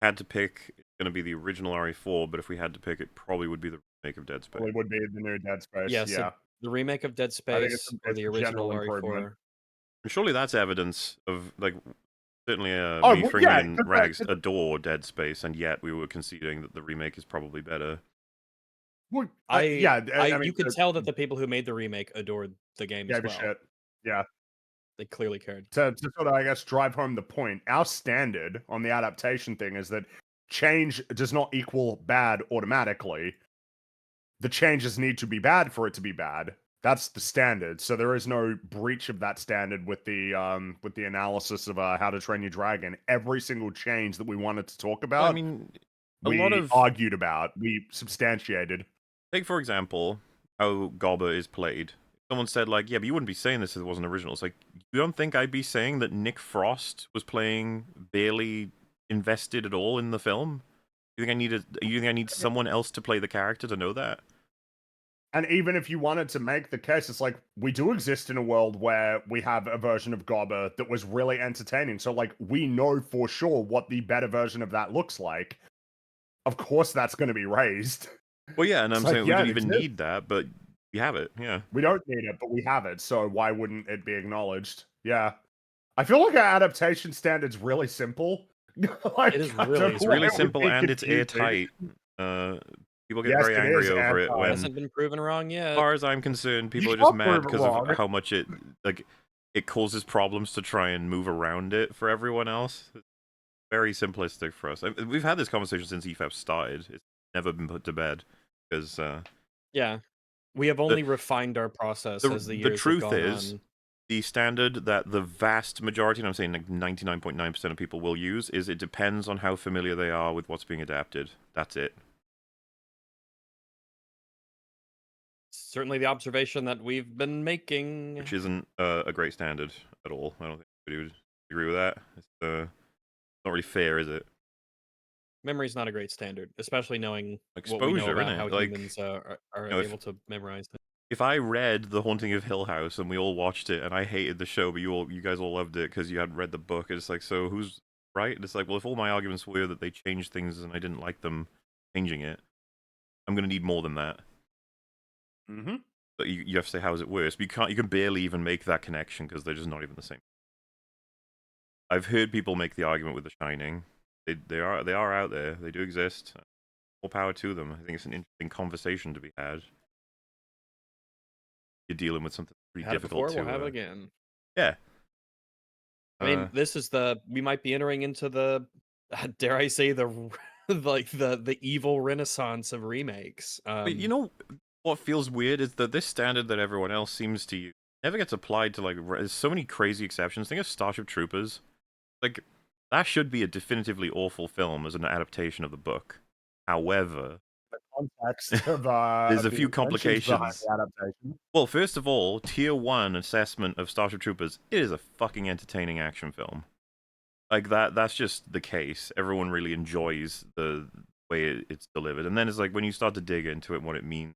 had to pick, it's going to be the original RE4, but if we had to pick, it probably would be the remake of Dead Space. Probably would be the new Dead Space. yeah. Yeah. The remake of Dead I think it's Space a, or it's the a original general improvement. RE4? Surely that's evidence of, like, certainly Oh, me, well, Fringy, yeah, and 'cause Rags adore Dead Space, and yet we were conceding that the remake is probably better. well, I yeah, I mean, you could tell that the people who made the remake adored the game as gave a well. shit. Yeah. They clearly cared. To sort of, I guess, drive home the point, our standard on the adaptation thing is that change does not equal bad automatically. The changes need to be bad for it to be bad. That's the standard. So there is no breach of that standard with the analysis of How to Train Your Dragon. Every single change that we wanted to talk Well, I about, mean, a we lot of argued about, we substantiated. take for example how Gobber is played. Someone said like, yeah, but you wouldn't be saying this if it wasn't original. It's like, you don't think I'd be saying that Nick Frost was playing barely invested at all in the film? You think I need someone else to play the character to know that? And even if you wanted to make the case, it's like, we do exist in a world where we have a version of Gobber that was really entertaining. So, like, we know for sure what the better version of that looks like. Of course, that's going to be raised. Well, yeah, and I'm It's like, saying we yeah, don't it even exists. need that, but we have it, yeah. We don't need it, but we have it. So why wouldn't it be acknowledged? Yeah. I feel like our adaptation standard's really simple. Like, It is I don't really know It's why really it would simple be and it's confusing. airtight. People get Yes, very it angry is over it airtight. when, Hasn't been proven wrong as yet. far as I'm concerned, people You are just can't mad prove it because of wrong. how much it, like, it causes problems to try and move around it for everyone else. It's very simplistic for us. We've had this conversation since EFAP started. It's never been put to bed because Yeah. We have only refined our process as the years have truth gone is, on. the standard that the vast majority, and I'm saying like 99.9% of people will use, is it depends on how familiar they are with what's being adapted. That's it. Certainly the observation that we've been making. Which isn't a great standard at all. I don't think anybody would agree with that. It's not really fair, is it? Memory's not a great standard, especially knowing what we know Exposure, about isn't how it? Like, humans are you know, able to memorize things. if I read The Haunting of Hill House and we all watched it and I hated the show, but you guys all loved it because you hadn't read the book, it's like, so who's right? And it's like, well, if all my arguments were that they changed things and I didn't like them changing it, I'm gonna need more than that. Mm-hmm. But you have to say, how is it worse? But you can barely even make that connection because they're just not even the same. I've heard people make the argument with The Shining. They are out there. They do exist. More power to them. I think it's an interesting conversation to be had. You're dealing with something pretty Had it difficult before, to. we'll have it again. Yeah. I mean, this is we might be entering into the, dare I say, the like the evil renaissance of remakes. But you know what feels weird is that this standard that everyone else seems to use never gets applied to, like, there's so many crazy exceptions. Think of Starship Troopers. Like, that should be a definitively awful film as an adaptation of the book. However, The context of there's of a the few intentions behind complications. the adaptation. Well, first of all, Tier 1 assessment of Starship Troopers, it is a fucking entertaining action film. Like, that's just the case. Everyone really enjoys the way it's delivered. And then it's like, when you start to dig into it and what it means,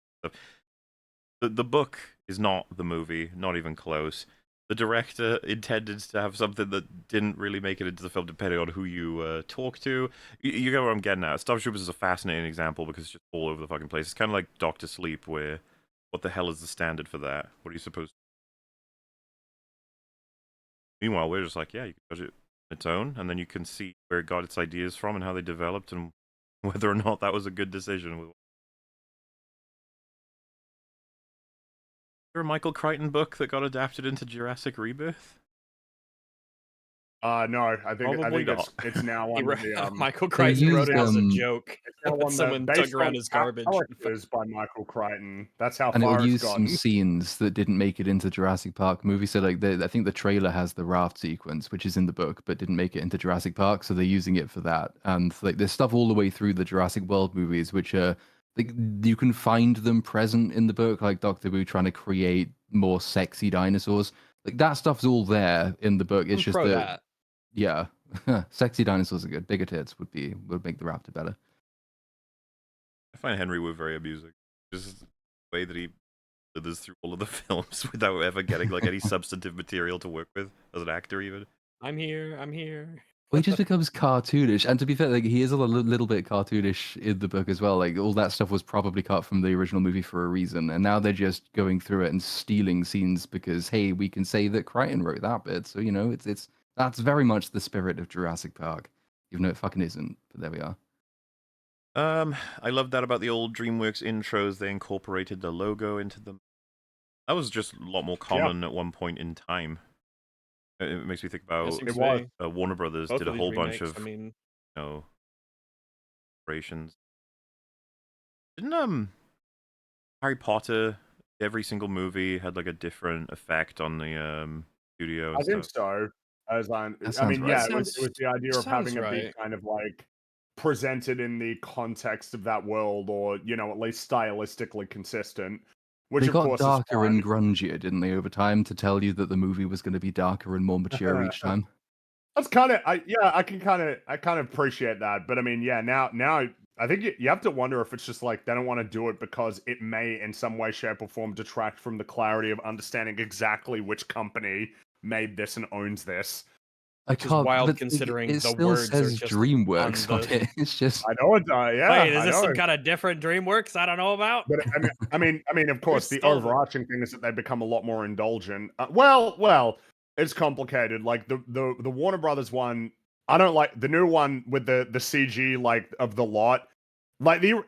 the book is not the movie, not even close. The director intended to have something that didn't really make it into the film, depending on who you talk to. You get what I'm getting at. Starship Troopers is a fascinating example because it's just all over the fucking place. It's kind of like Doctor Sleep, where what the hell is the standard for that? What are you supposed to... Meanwhile, we're just like, yeah, you can judge it on its own, and then you can see where it got its ideas from and how they developed and whether or not that was a good decision. Is there a Michael Crichton book that got adapted into Jurassic Rebirth? No, I think Probably it's now He one of the Michael Crichton wrote it as a joke. it's now one that Someone dug based around on his garbage. characters by Michael Crichton. That's how And it far will it's use some gotten. scenes that didn't make it into Jurassic Park movie. So, like, I think the trailer has the raft sequence, which is in the book, but didn't make it into Jurassic Park. So they're using it for that. And like, there's stuff all the way through the Jurassic World movies, which are like, you can find them present in the book, like Doctor Who trying to create more sexy dinosaurs. Like, that stuff's all there in the book. It's just that, yeah, sexy dinosaurs are good. Bigger tits would make the raptor better. I find Henry Wu very amusing. Just the way that he slithers through all of the films without ever getting like any substantive material to work with as an actor, even. I'm here. Well, he just becomes cartoonish, and to be fair, like he is a little bit cartoonish in the book as well. Like all that stuff was probably cut from the original movie for a reason, and now they're just going through it and stealing scenes because hey, we can say that Crichton wrote that bit, so you know it's that's very much the spirit of Jurassic Park, even though it fucking isn't. But there we are. I love that about the old DreamWorks intros. They incorporated the logo into them. That was just a lot more common at one point in time. It makes me think about It was. Warner Brothers Both did a of these whole bunch remakes, of I mean, operations. Didn't Harry Potter, every single movie had like a different effect on the studio and I think stuff. so. That I sounds mean, right. yeah, it was the idea of Sounds having it be right. kind of like presented in the context of that world, or you know, at least stylistically consistent. Which They of got course is darker and fine. grungier, didn't they, over time, to tell you that the movie was going to be darker and more mature each time? That's kind of, I can kind of appreciate that. But I mean, yeah, now I think you have to wonder if it's just like they don't want to do it because it may, in some way, shape, or form, detract from the clarity of understanding exactly which company made this and owns this. I Which is can't, wild but considering it the still words are says just DreamWorks on on the. it. It's just I know it. Yeah, Wait, is I this know. some kind of different DreamWorks I don't know about? But I mean, of course, the stole them? overarching thing is that they become a lot more indulgent. It's complicated. Like the Warner Brothers one, I don't like the new one with the CG like of the lot. Like the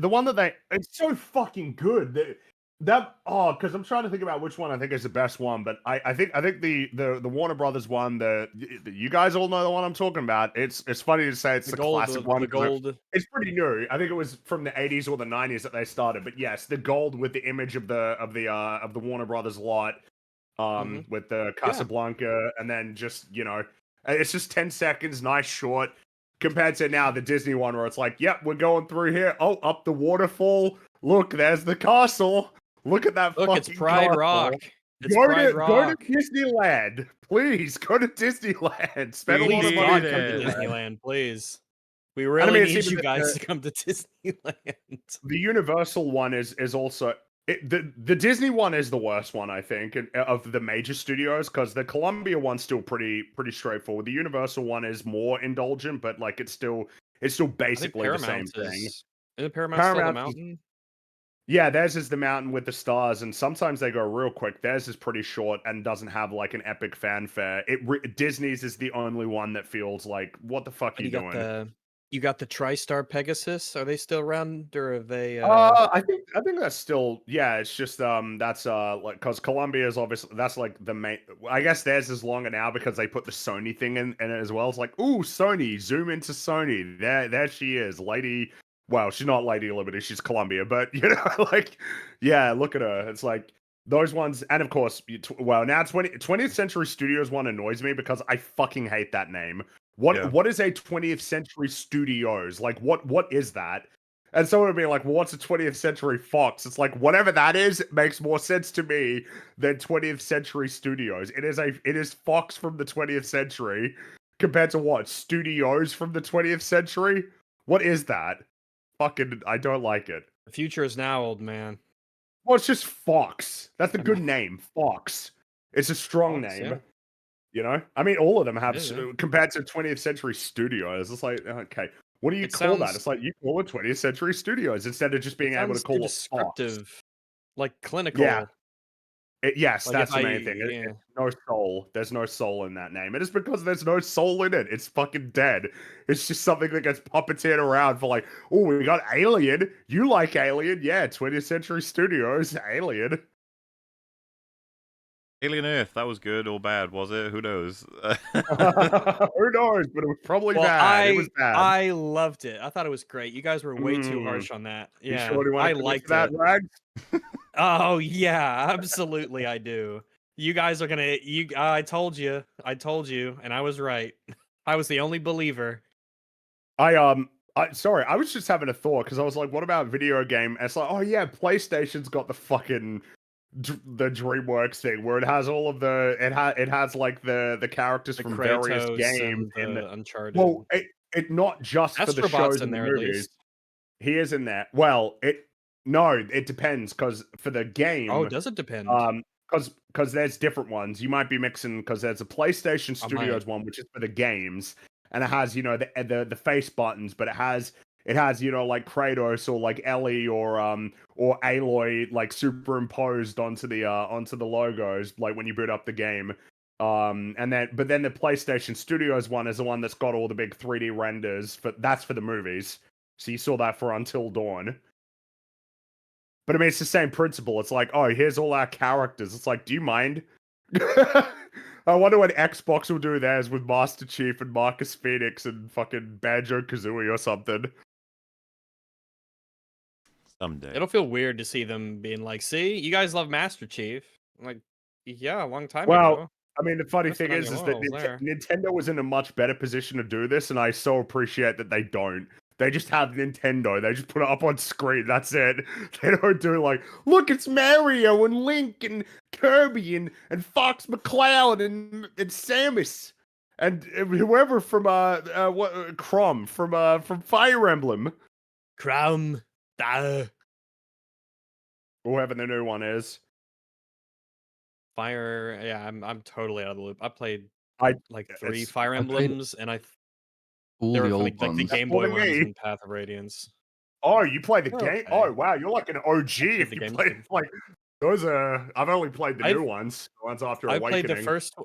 one that it's so fucking good. Because I'm trying to think about which one I think is the best one, but I think the Warner Brothers one, you guys all know the one I'm talking about. It's funny to say it's the classic one. The gold. It's pretty new. I think it was from the 80s or the 90s that they started. But yes, the gold with the image of the Warner Brothers lot, with the Casablanca, and then just it's just 10 seconds, nice short. Compared to now the Disney one where it's like, yep, we're going through here. Oh, up the waterfall. Look, there's the castle. Look at that Look, fucking it's Pride castle. Rock. It's Go Pride to Rock. Disneyland, please. Go to Disneyland. Spend a lot Please, of money. God, at come to Disneyland. Disneyland, please. We And really it's need even you guys to come to Disneyland. the Universal one is also the Disney one is the worst one, I think, of the major studios, because the Columbia one's still pretty straightforward. The Universal one is more indulgent, but like it's still I think basically the same Paramount thing. Isn't Paramount still the Paramount mountain? Yeah, theirs is the mountain with the stars, and sometimes they go real quick. Theirs is pretty short and doesn't have like an epic fanfare. Disney's is the only one that feels like, what the fuck are But you doing? you got the TriStar Pegasus. Are they still around, or have they? I think that's still, yeah. It's just that's like, because Columbia is obviously, that's like the main. I guess theirs is longer now because they put the Sony thing in it as well. It's like, ooh, Sony, zoom into Sony. There she is, Lady. Well, she's not Lady Liberty, she's Columbia, but like, yeah, look at her. It's like those ones, and of course, now 20th Century Studios one annoys me because I fucking hate that name. What is a 20th Century Studios? Like, what is that? And someone would be like, well, what's a 20th Century Fox? It's like, whatever that is, it makes more sense to me than 20th Century Studios. It is Fox from the 20th century compared to what? Studios from the 20th century? What is that? Fucking, I don't like it. The future is now, old man. Well, it's just Fox. That's a good name, Fox. It's a strong Fox, name. yeah. You know? I mean, all of them have, Yeah. compared to 20th Century Studios, it's like, okay, what do you call that? It's like, you call it 20th Century Studios instead of just being able to Sounds too call it Fox. descriptive, like clinical. Yeah. Yes, Like that's the main thing. It's no soul. There's no soul in that name. It is because there's no soul in it. It's fucking dead. It's just something that gets puppeteered around for like, oh, we got Alien. You like Alien? Yeah, 20th Century Studios, Alien. Alien Earth, that was good or bad, was it? Who knows? Who knows? But it was probably Well, bad. It was bad. I loved it. I thought it was great. You guys were way too harsh on that. You Yeah, sure you want I to commit liked to that, it. Rags? Oh yeah, absolutely, I do. You guys are gonna. I told you, and I was right. I was the only believer. Sorry, I was just having a thought because I was like, what about video game? And it's like, oh yeah, PlayStation's got the fucking the DreamWorks thing where it has all of the it has like the characters The from Kratos various games and in the Uncharted. well, it not just for the Astrobot's shows in and the there at movies. least. He is in there. Well, it depends because for the game, Oh, does it depend? because there's different ones. You might be mixing because there's a PlayStation I Studios one, which is for the games, and it has the face buttons, but it has like Kratos or like Ellie or Aloy like superimposed onto the logos like when you boot up the game. But then the PlayStation Studios one is the one that's got all the big 3D renders. That's for the movies. So you saw that for Until Dawn. But I mean, it's the same principle. It's like, oh, here's all our characters. It's like, do you mind? I wonder what Xbox will do theirs with Master Chief and Marcus Phoenix and fucking Banjo-Kazooie or something. Someday. It'll feel weird to see them being like, "See, you guys love Master Chief." I'm like, yeah, a long time Well, ago. I mean, the funny Rested thing on is your that laurels there. Nintendo was in a much better position to do this, and I so appreciate that they don't. They just have Nintendo. They just put it up on screen. That's it. They don't do like, look, it's Mario and Link and Kirby and Fox McCloud and Samus and whoever from Crom from Fire Emblem, Crom. Duh. whoever the new one is. Fire. Yeah, I'm totally out of the loop. I played I like 3 it's Fire I played Emblems, and all they the were old like the ones. Game more Boy than ones me. and Path of Radiance. Oh, you play the game? Okay. Oh, wow, you're like an OG played if the you games play too. like those. I've only played the new ones after I played the Awakening. first.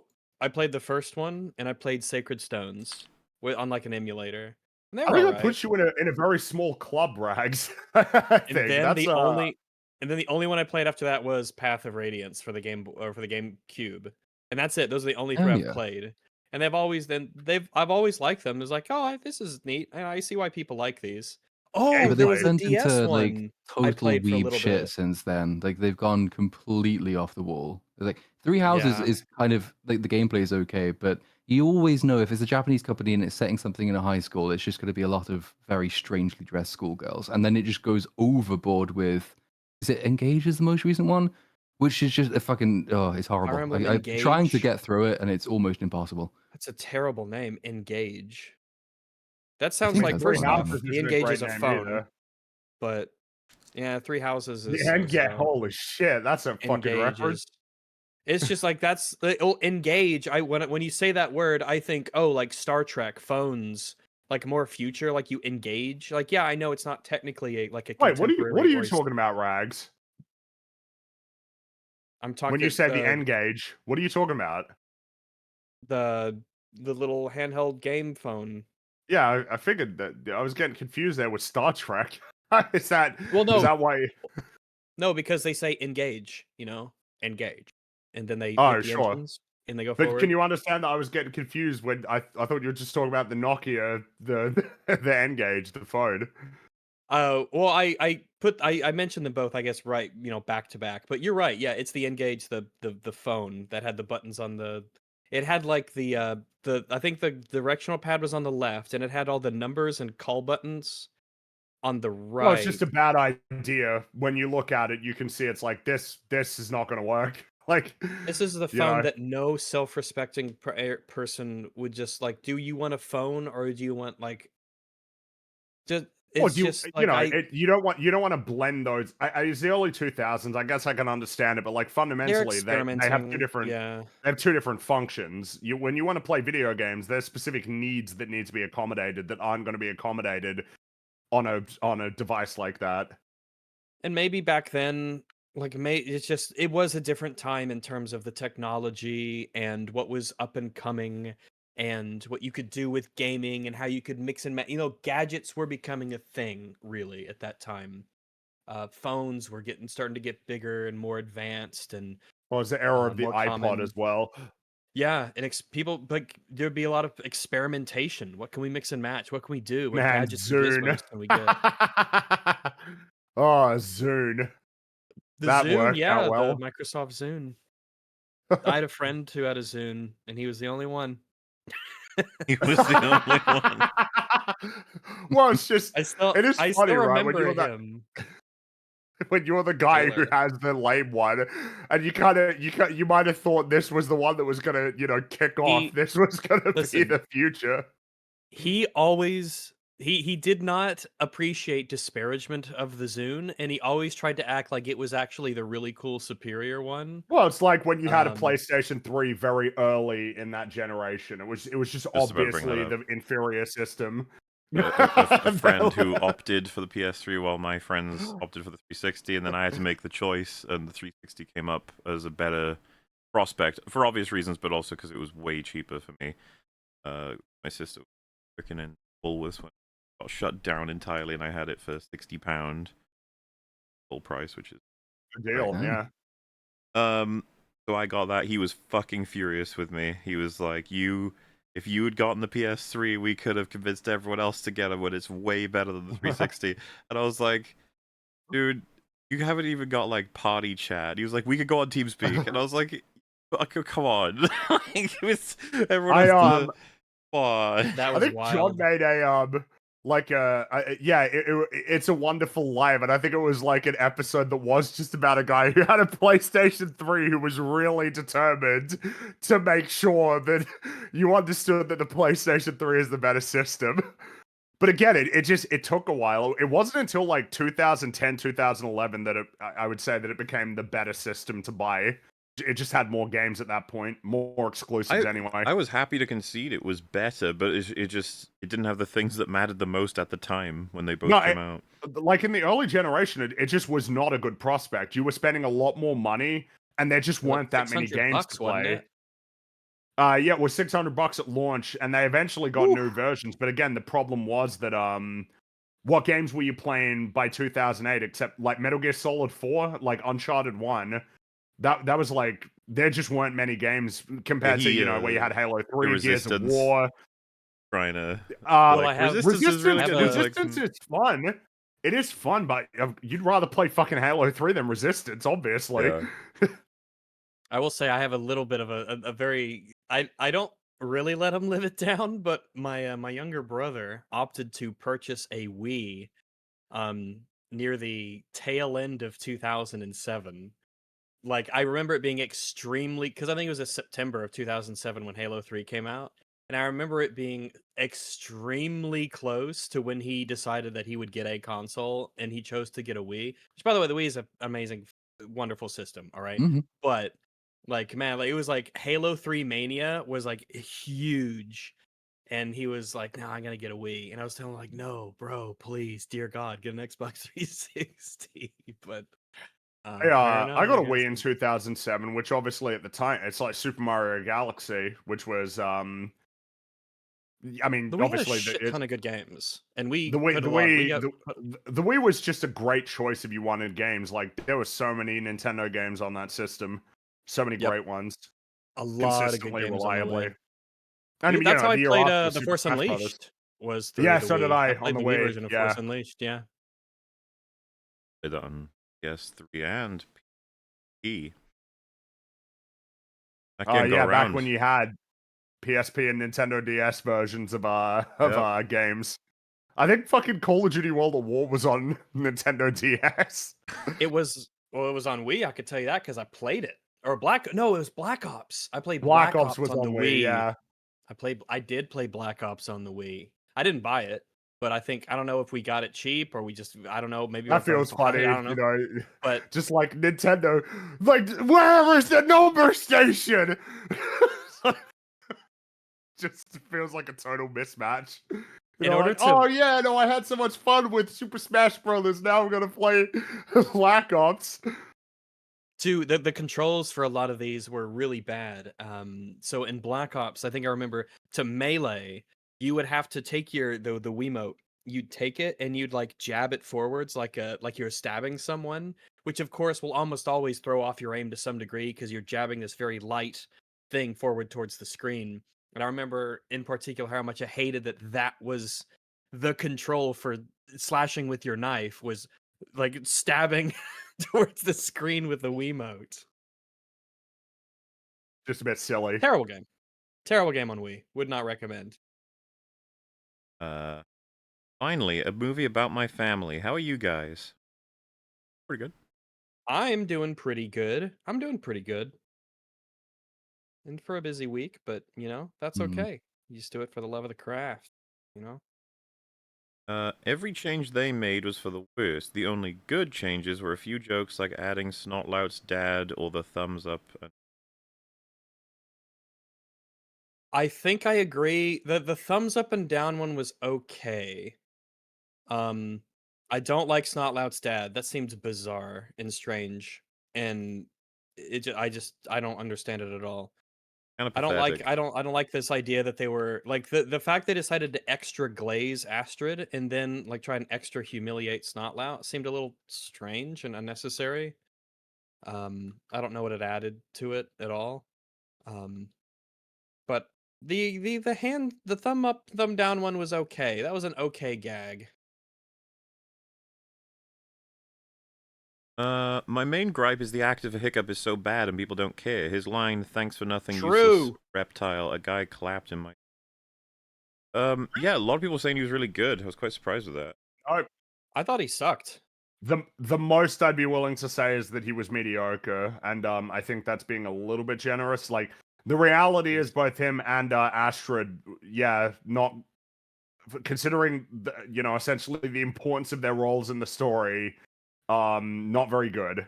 I played the first one, and I played Sacred Stones on like an emulator. And they I were think I alright. put you in a very small club, Rags. I And think then that's the only one I played after that was Path of Radiance for the GameCube, and that's it. Those are the only 3 Oh I've yeah. played, and I've always liked them. It's like, oh, this is neat. I see why people like these. Oh, But there they've was a gameplay. turned DS into like one I total played for a weeb little shit bit. since then. Like they've gone completely off the wall. Like Three Houses Yeah. is kind of like the gameplay is okay, but you always know if it's a Japanese company and it's setting something in a high school, it's just going to be a lot of very strangely dressed schoolgirls, and then it just goes overboard with. Is it Engage is the most recent one, which is just a fucking it's horrible. Fire Emblem I'm trying to Engage. get through it, and it's almost impossible. That's a terrible name. Engage. That I sounds think I mean, like, that's Three first one off, name. Houses the isn't a Engage great is a name phone, either. but yeah, 3 Houses is And get so. holy shit, that's a fucking Engage reference. is. It's just like that's engage. When you say that word, I think, oh, like Star Trek phones, like more future, like you engage. Like, yeah, I know it's not technically a Wait, contemporary. what are you talking about, Rags? I'm When you talking say the N-Gage, what are you talking about? the little handheld game phone. Yeah, I figured that I was getting confused there with Star Trek. Is that Well, no, is that why? no, because they say engage, engage, and then they Oh, hit the sure. engines and they go But forward. can you understand that I was getting confused when I thought you were just talking about the Nokia, the the N-Gage, the phone. Well, I mentioned them both, I guess, right, back to back. But you're right. Yeah, it's the Engage, the phone that had the buttons on the. It had like the I think the directional pad was on the left, and it had all the numbers and call buttons on the Well, it's just right. a bad idea. When you look at it, you can see it's like this is not going to work. Like, This is the you phone know, that no self-respecting person would just like. Do you want a phone or do you want like? Just well, it's just like you don't want to blend those. It's the early 2000s. I guess I can understand it, but like they're fundamentally, they have two experimenting. different Yeah. they have two different functions. When you want to play video games, there's specific needs that need to be accommodated that aren't going to be accommodated on a device like that. And maybe back then, like, it was a different time in terms of the technology and what was up and coming and what you could do with gaming and how you could mix and match. Gadgets were becoming a thing really at that time. Phones were starting to get bigger and more advanced and Well, it's the era of the more iPod as common. well. Yeah, and like there'd be a lot of experimentation. What can we mix and match? What can we do? What Man, gadgets and Zune. gizmos can we get? Oh, Zune. The That Zune, worked out yeah, the well. Microsoft Zune. I had a friend who had a Zune, and he was the only one. He was the only one. Well, it's just it is I funny, still right? When remember you're that him. when you're the guy who Taylor. has the lame one, and you might have thought this was the one that was gonna kick off. This was gonna be Listen. the future. He always he did not appreciate disparagement of the Zune, and he always tried to act like it was actually the really cool superior one. Well, it's like when you had a Um, PlayStation 3 very early in that generation. It was just Just about to bring that obviously up. the inferior system. A friend who opted for the PS3 while my friends opted for the 360, and then I had to make the choice, and the 360 came up as a better prospect for obvious reasons, but also because it was way cheaper for me. My sister was working in Woolworths when it got shut down entirely, and I had it for £60 full price, which is Good great. deal, Yeah. yeah. So I got that. He was fucking furious with me. He was like, if you had gotten the PS3, we could have convinced everyone else to get it, but it's way better than the 360." And I was like, dude, you haven't even got like party chat. He was like, we could go on TeamSpeak. And I was like, come on. Like, everyone has to, come on. that I was think John wild. made it's a wonderful live, and I think it was like an episode that was just about a guy who had a PlayStation 3 who was really determined to make sure that you understood that the PlayStation 3 is the better system. But again, it took a while. It wasn't until like 2010, 2011 that I would say that it became the better system to buy. It just had more games at that point, more exclusives anyway. I was happy to concede it was better, but it didn't have the things that mattered the most at the time when they both No, came out. like in the early generation, it just was not a good prospect. You were spending a lot more money, and there just What, weren't that many games to $600, wasn't play. it? Yeah, it was $600 at launch, and they eventually got new versions. But again, the problem was that what games were you playing by 2008? Except like Metal Gear Solid 4, like Uncharted 1. That was like there just weren't many games compared to where you had Halo 3, Gears of Resistance War. trying to Well, like I have Resistance is really I have good. a- It's like Resistance is fun. It is fun, but you'd rather play fucking Halo 3 than Resistance, obviously. yeah. I will say I have a little bit of a very I don't really let him live it down, but my younger brother opted to purchase a Wii um near the tail end of 2007. Like, I remember it being extremely, because I think it was a September of 2007 when Halo 3 came out, and I remember it being extremely close to when he decided that he would get a console, and he chose to get a Wii. Which, by the way, the Wii is an amazing, wonderful system. All right, Hmm. but like, man, like, it was like Halo 3 Mania was like huge. And he was like, "No, I'm gonna get a Wii," and I was telling him like, "No, bro, please, dear God, get an Xbox 360." But fair enough, I got I a guess. Wii in 2007, which obviously at the time it's like Super Mario Galaxy, which was I mean The Wii had a obviously shit ton of good games, and the we Wii put a the lot. We Wii got the Wii was just a great choice if you wanted games. Like there were so many Nintendo games on that system, so many yep, great ones, a lot of good consistently, games on the reliably. Wii. And That's how I the year played after was the Super Force Smash Brothers. Unleashed was through Yeah, the so did Wii. I I on played the the Wii Wii. version of Force Yeah. Unleashed. Yeah, Played that on PS3 and P. That game got Yeah, back when around. you had PSP and Nintendo DS versions of Yep. games. I think fucking Call of Duty World at War was on Nintendo DS. it was. Well, it was on Wii. I could tell you that because I played it. Or Black. No, it was Black Ops. I played Black Black Ops Ops was on the on Wii, Wii. yeah. I did play Black Ops on the Wii. I didn't buy it, but I don't know if we got it cheap or we just, I don't know, maybe our That friends feels bought it. I funny, don't know. But just like Nintendo, like, where is the number station? Just feels like a total mismatch. in order Like, to oh yeah, no, I had so much fun with Super Smash Brothers. Now I'm gonna play Black Ops. the controls for a lot of these were really bad. So in Black Ops, I think I remember to melee, you would have to take the Wiimote. You'd take it and you'd like jab it forwards like you're stabbing someone, which of course will almost always throw off your aim to some degree because you're jabbing this very light thing forward towards the screen. And I remember in particular how much I hated that was the control for slashing with your knife was like stabbing towards the screen with the Wiimote. Just a bit silly. Terrible game. Terrible game on Wii. Would not recommend. Finally, a movie about my family. How are you guys? Pretty good. I'm doing pretty good. I'm doing pretty good. And for a busy week, but that's Mm. okay. You just do it for the love of the craft, you know? Every change they made was for the worst. The only good changes were a few jokes like adding Snotlout's dad or the thumbs up. I think I agree. The thumbs up and down one was okay. Um, I don't like Snotlout's dad. That seems bizarre and strange, and I don't understand it at all. Kind of I don't like pathetic. I don't like this idea that they were like the fact they decided to extra glaze Astrid and then like try and extra humiliate Snotlout seemed a little strange and unnecessary. I don't know what it added to it at all. Um, but the thumb up thumb down one was okay. That was an okay gag. My main gripe is the actor for Hiccup is so bad and people don't care. His line, "Thanks for nothing, useless True. reptile," a guy clapped in my... yeah, a lot of people saying he was really good. I was quite surprised with that. Oh, I thought he sucked. the most I'd be willing to say is that he was mediocre, and I think that's being a little bit generous. Like the reality is, both him and Astrid, yeah, not considering essentially the importance of their roles in the story, not very good.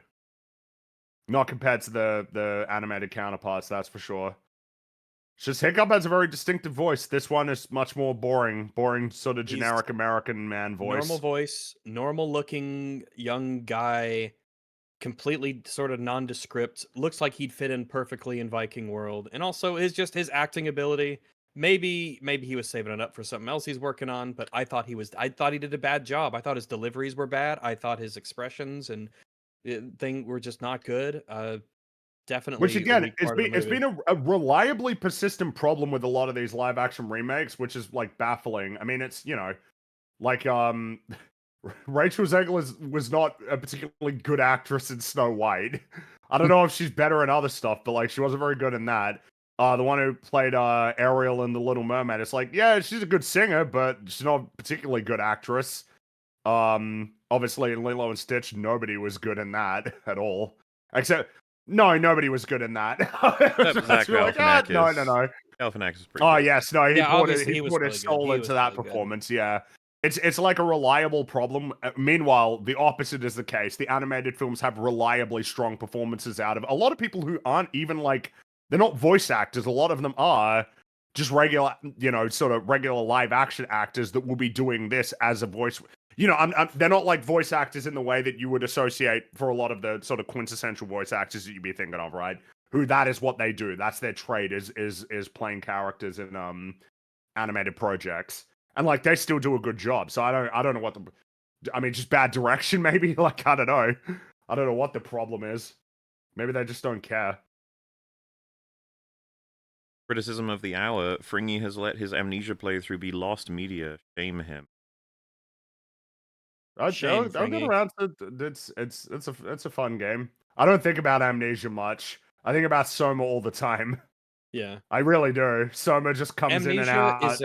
Not compared to the animated counterparts, that's for sure. It's just Hiccup has a very distinctive voice. This one is much more boring, sort of He's generic American man normal voice. voice, normal looking young guy, completely sort of nondescript. Looks like he'd fit in perfectly in Viking world, and also is just his acting ability. Maybe he was saving it up for something else he's working on, but I thought he did a bad job. I thought his deliveries were bad. I thought his expressions and thing were just not good. Which Definitely a again, weak part of the it's movie. been a reliably persistent problem with a lot of these live action remakes, which is like baffling. I mean, it's like Rachel Zegler was not a particularly good actress in Snow White. I don't know if she's better in other stuff, but like she wasn't very good in that. The one who played Ariel in The Little Mermaid, it's like, yeah, she's a good singer, but she's not a particularly good actress. Obviously in Lilo and Stitch, nobody was good in that at all. Except no, nobody was good in that. I was Except about Zach to be like, ah, no, no, Galifianakis. no. Galifianakis is pretty Oh good. yes, no, Yeah, obviously he he was poured really his good. soul He into was that really good. performance. Yeah, it's like a reliable problem. Meanwhile, the opposite is the case. The animated films have reliably strong performances out of a lot of people who aren't even like they're not voice actors. A lot of them are just regular, sort of regular live action actors that will be doing this as a voice. They're not like voice actors in the way that you would associate for a lot of the sort of quintessential voice actors that you'd be thinking of, right? Who that is what they do. That's their trade is playing characters in animated projects. And like they still do a good job. So I don't know what just bad direction maybe. Like I don't know. I don't know what the problem is. Maybe they just don't care. Criticism of the hour, Fringy has let his Amnesia playthrough be lost media. Shame him. Shame, I'll get Fringy. around to it's a fun game. I don't think about Amnesia much. I think about Soma all the time. Yeah. I really do. Soma just comes in and Amnesia is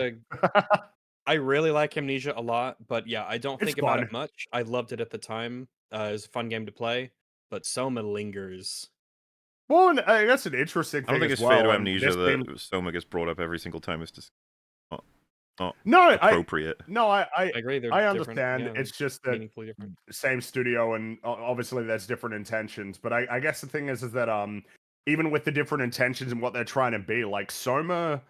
out. I really like Amnesia a lot, but yeah, I don't It's think about fun. it much. I loved it at the time. It was a fun game to play, but Soma lingers. Well, and that's an interesting I don't thing think as it's fair to well. And Amnesia this being that Soma gets brought up every single time. It's just not no, appropriate. I agree, they're I different. understand. Yeah, It's just that meaningfully different. same studio, and obviously there's different intentions. But I guess the thing is that even with the different intentions and what they're trying to be, like Soma,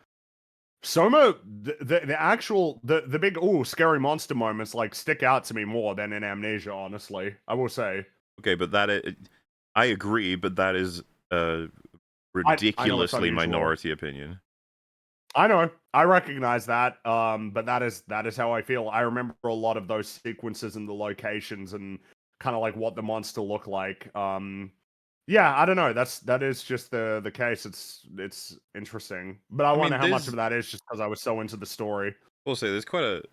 the actual the big scary monster moments like stick out to me more than in Amnesia. Honestly, I will say. Okay, but I agree, but that is a I know it's ridiculously unusual. minority opinion. I know. I recognize that. But that is how I feel. I remember a lot of those sequences and the locations and kind of like what the monster looked like. Yeah, I don't know. That is just the case. It's interesting, but I I wonder mean, how much of that is just because I was so into the story. We'll say there's quite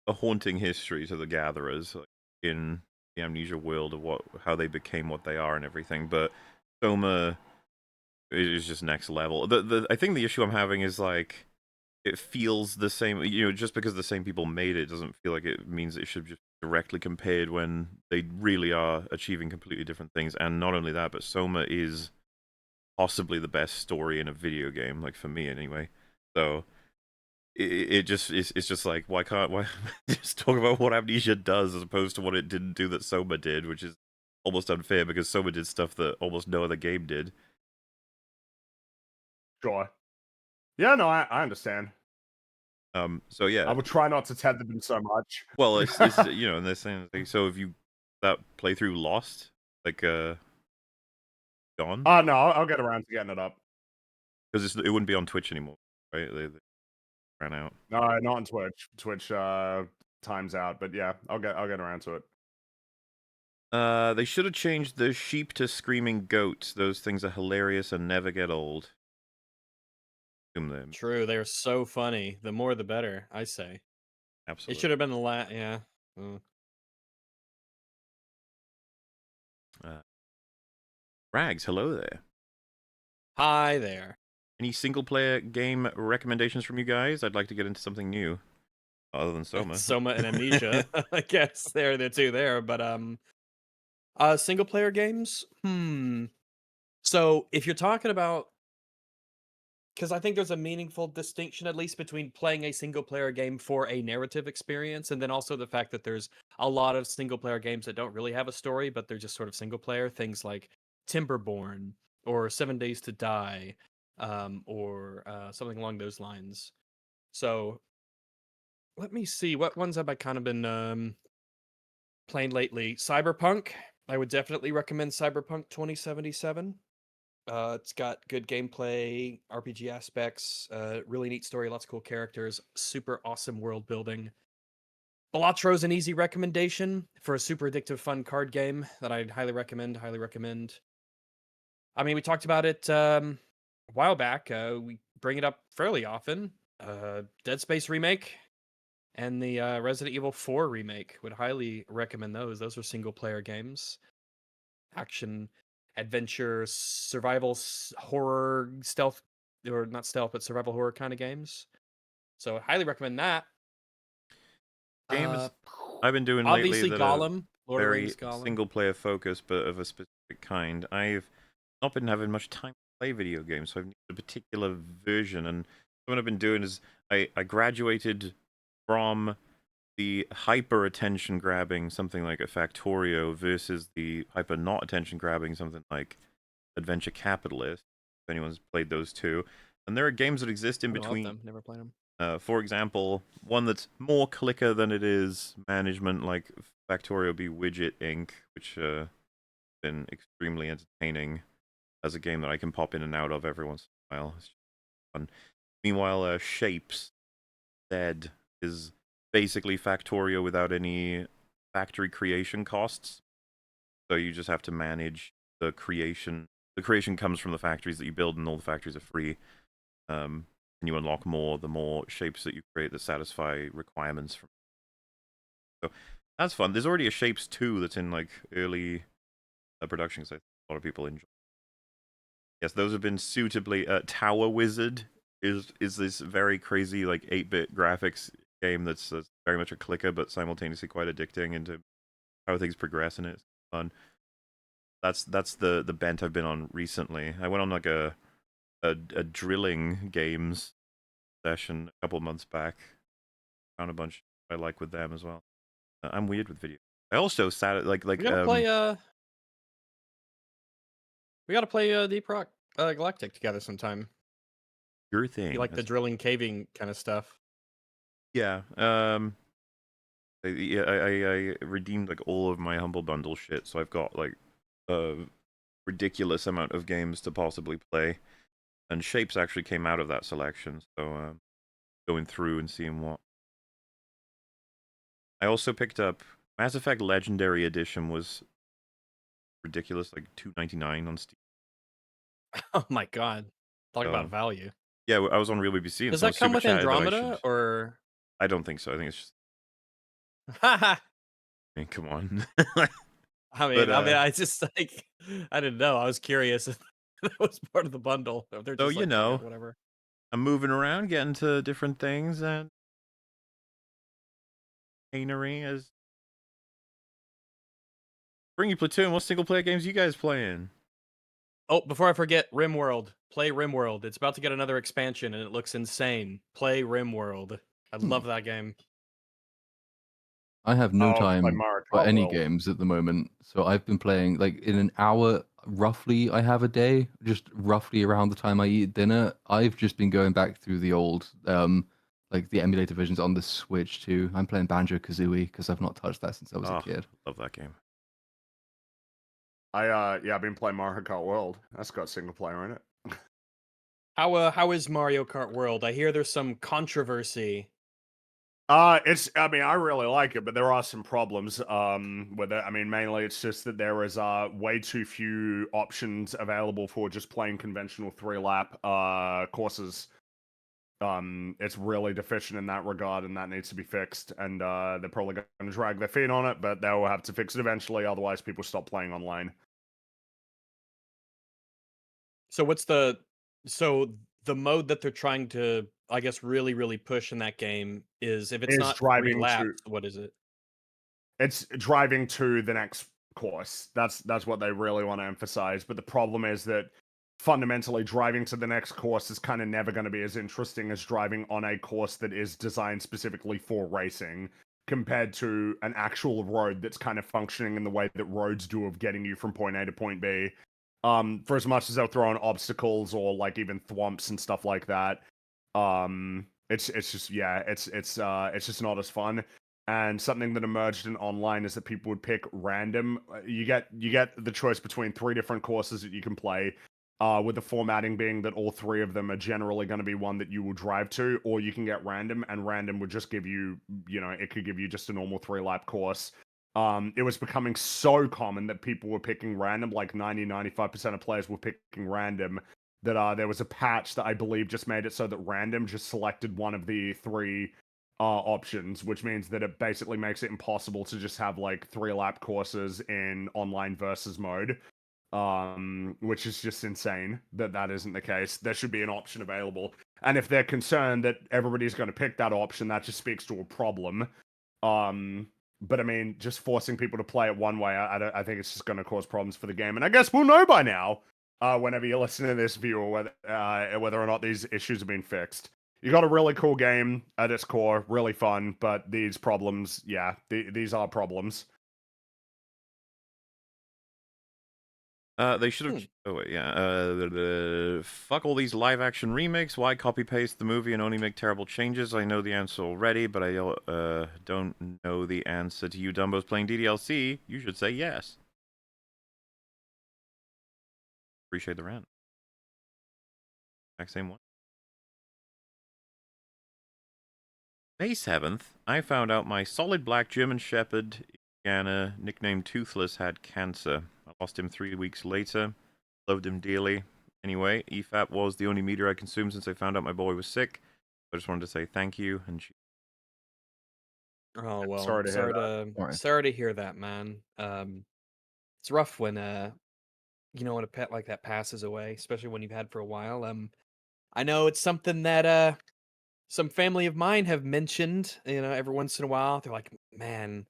a haunting history to the Gatherers, like, in the Amnesia world of how they became what they are and everything. But Soma is just next level. I think the issue I'm having is like it feels the same. Just because the same people made it doesn't feel like it means it should just be directly compared when they really are achieving completely different things. And not only that, but Soma is possibly the best story in a video game, like for me anyway. So it just it's just like why just talk about what Amnesia does as opposed to what it didn't do that Soma did, which is almost unfair because Soma did stuff that almost no other game did. Sure. Yeah, no, I understand. So yeah, I would try not to tether them so much. well, it's you know, and they're saying like, so if you that playthrough lost, like gone Oh no, I'll get around to getting it up. because it wouldn't be on Twitch anymore, right? They ran out. No, not on Twitch. Twitch times out, but yeah, I'll get around to it. They should have changed the sheep to screaming goats. Those things are hilarious and never get old. Them. True, they are so funny. The more, the better. I say. It Absolutely. should have been the last. Yeah. Mm. Rags, hello there. Hi there. Any single-player game recommendations from you guys? I'd like to get into something new, other than Soma. Soma and Amnesia. I guess they're the two there, but single player games. So if you're talking about, because I think there's a meaningful distinction, at least between playing a single player game for a narrative experience, and then also the fact that there's a lot of single player games that don't really have a story, but they're just sort of single player. Things like Timberborn or 7 Days to Die, or something along those lines. So let me see, what ones have I kind of been playing lately? Cyberpunk. I would definitely recommend Cyberpunk 2077. It's got good gameplay, RPG aspects, really neat story, lots of cool characters, super awesome world building. Balattro's an easy recommendation for a super addictive, fun card game that I'd highly recommend. Highly recommend. I mean, we talked about it a while back. We bring it up fairly often. Dead Space remake and the Resident Evil 4 remake. Would highly recommend those. Those are single player games. Action, adventure, survival, horror, stealth, or not stealth, but survival horror kind of games. So I highly recommend that. Games I've been doing lately Obviously, that Gollum, are Lord of the very Rings, Gollum. single-player focused, but of a specific kind. I've not been having much time to play video games, so I've needed a particular version. And what I've been doing is I graduated from the hyper attention grabbing something like a Factorio versus the hyper not attention grabbing something like Adventure Capitalist. If anyone's played those two, and there are games that exist in I love between. them. Never played them. For example, one that's more clicker than it is management, like Factorio B Widget Inc., which has been extremely entertaining as a game that I can pop in and out of every once in a while. It's just fun. Meanwhile, Shapes Dead is basically Factorio without any factory creation costs. So you just have to manage the creation. The creation comes from the factories that you build, and all the factories are free. And you unlock more the more shapes that you create that satisfy requirements from. So that's fun. There's already a Shapes 2 that's in like early production, so a lot of people enjoy. Yes, those have been suitably. Tower Wizard is this very crazy like 8-bit graphics game that's very much a clicker but simultaneously quite addicting into how things progress, and it's fun. That's the bent I've been on recently. I went on like a drilling games session a couple months back. Found a bunch I like with them as well. I'm weird with video. I also sat at We gotta play. We gotta play Deep Rock Galactic together sometime. your thing. You like the drilling, caving kind of stuff? Yeah. I redeemed like all of my Humble Bundle shit, so I've got like a ridiculous amount of games to possibly play. And Shapes actually came out of that selection, so going through and seeing what. I also picked up Mass Effect Legendary Edition was ridiculous, like $2.99 on Steam. Oh my god! Talk about So, value. yeah, I was on Real BBC and Does someone that come super with chatted that I Andromeda should. or? I don't think so. I think it's just. I I mean, come on. mean, But I just like I didn't know. I was curious if that was part of the bundle. If they're so just you like fuck it, know, whatever. I'm moving around, getting to different things, and Tannery as Bring You Platoon. What single player games you guys playing? Oh, before I forget, RimWorld. Play RimWorld. It's about to get another expansion, and it looks insane. Play RimWorld. I love that game. I have no Oh, play time Mario for Kart any World. games at the moment, so I've been playing like in an hour roughly. I have a day, just roughly around the time I eat dinner. I've just been going back through the old, like the emulator versions on the Switch too. I'm playing Banjo Kazooie because I've not touched that since I was a Oh, kid. love that game. I've been playing Mario Kart World. That's got single player in it. How is Mario Kart World? I hear there's some controversy. I mean, I really like it, but there are some problems with it. I mean, mainly it's just that there is way too few options available for just playing conventional 3-lap courses. It's really deficient in that regard, and that needs to be fixed. And they're probably going to drag their feet on it, but they will have to fix it eventually. Otherwise, people stop playing online. So the mode that they're trying to, I guess, really, really push in that game is if it's Is not 3 driving to laps, what is it? It's driving to the next course. That's what they really want to emphasize. But the problem is that fundamentally driving to the next course is kind of never going to be as interesting as driving on a course that is designed specifically for racing compared to an actual road that's kind of functioning in the way that roads do of getting you from point A to point B. For as much as they'll throw in obstacles or like even thwomps and stuff like that, it's just it's just not as fun. And something that emerged in online is that people would pick random. You get the choice between 3 different courses that you can play, with the formatting being that all 3 of them are generally going to be one that you will drive to, or you can get random, and random would just give you, it could give you just a normal 3-lap course. It was becoming so common that people were picking random, like 95% of players were picking random, that there was a patch that I believe just made it so that random just selected one of the 3 options, which means that it basically makes it impossible to just have like 3-lap courses in online versus mode, which is just insane that isn't the case. There should be an option available, and if they're concerned that everybody's going to pick that option, that just speaks to a problem. But I mean, just forcing people to play it one way, I think it's just going to cause problems for the game. And I guess we'll know by now, whenever you listen to this view, whether or not these issues have been fixed. You got a really cool game at its core, really fun, but these problems, these are problems. They should have. Oh wait, yeah. Fuck all these live-action remakes. Why copy-paste the movie and only make terrible changes? I know the answer already, but I don't know the answer to you dumbos playing DDLC. You should say yes. Appreciate the rant. Exact same one. May 7th, I found out my solid black German Shepherd, Indiana, nicknamed Toothless, had cancer. I lost him 3 weeks later. Loved him dearly. Anyway, EFAP was the only media I consumed since I found out my boy was sick. I just wanted to say thank you. And Oh well, Sorry to hear that. Sorry. sorry to hear that, man. It's rough when when a pet like that passes away, especially when you've had for a while. I know it's something that some family of mine have mentioned, every once in a while. They're like, man,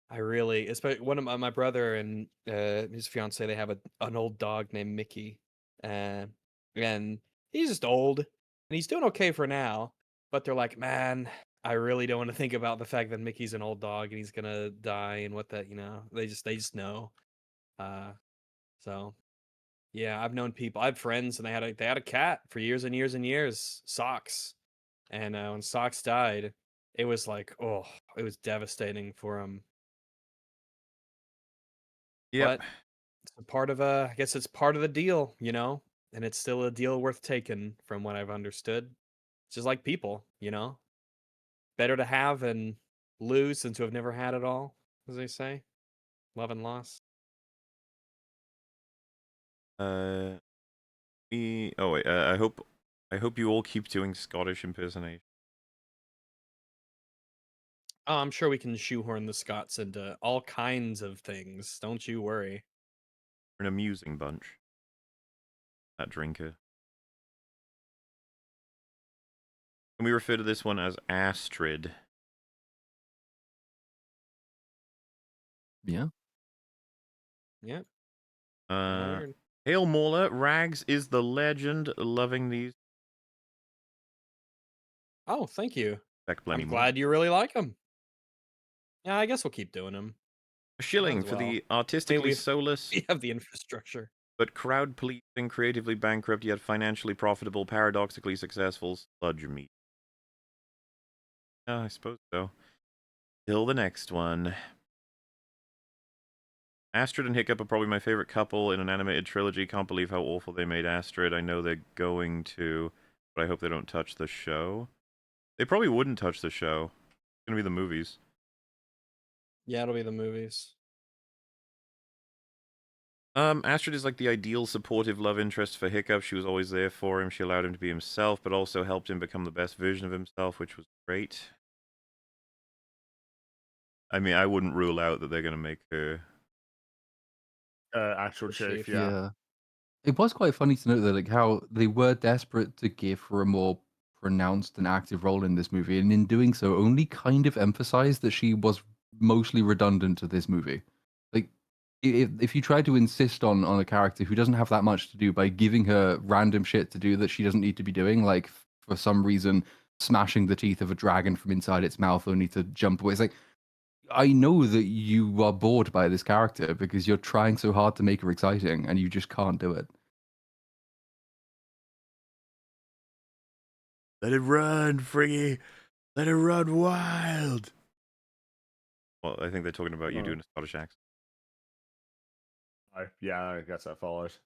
I really, especially one of my brother and his fiance, they have an old dog named Mickey, uh, and he's just old and he's doing okay for now. But they're like, man, I really don't want to think about the fact that Mickey's an old dog and he's gonna die and what that, they just know. Uh, so yeah, I've known people, I have friends, and they had a cat for years and years and years, Socks, and when Socks died, it was like, oh, it was devastating for him. yep. But it's a part of I guess it's part of the deal, and it's still a deal worth taking from what I've understood. It's just like people. Better to have and lose than to have never had it all, as they say. Love and loss. Oh wait. I hope you all keep doing Scottish impersonation. Oh, I'm sure we can shoehorn the Scots into all kinds of things. Don't you worry. We're an amusing bunch. That drinker. Can we refer to this one as Astrid? Yeah. Yeah. Uh, Weird. Hail Mauler, Rags is the legend. Loving these. Oh, thank you. Expect plenty I'm more. glad you really like them. Yeah, I guess we'll keep doing them. A shilling as for well. the artistically we've- soulless We have the infrastructure. but crowd pleasing, creatively bankrupt yet financially profitable, paradoxically successful sludge meat. I suppose so. Till the next one. Astrid and Hiccup are probably my favorite couple in an animated trilogy. Can't believe how awful they made Astrid. I know they're going to, but I hope they don't touch the show. They probably wouldn't touch the show. It's gonna be the movies. Yeah, it'll be the movies. Astrid is like the ideal supportive love interest for Hiccup. She was always there for him. She allowed him to be himself, but also helped him become the best version of himself, which was great. I mean, I wouldn't rule out that they're gonna make her Actual The chief, chief. yeah. It was quite funny to note that like how they were desperate to give her a more pronounced and active role in this movie, and in doing so, only kind of emphasized that she was mostly redundant to this movie. Like, if you try to insist on a character who doesn't have that much to do by giving her random shit to do that she doesn't need to be doing, like for some reason smashing the teeth of a dragon from inside its mouth only to jump away, it's like I know that you are bored by this character because you're trying so hard to make her exciting and you just can't do it. Let it run, Friggy! Let it run wild! Well, I think they're talking about you doing a Scottish accent. Yeah, I guess that follows.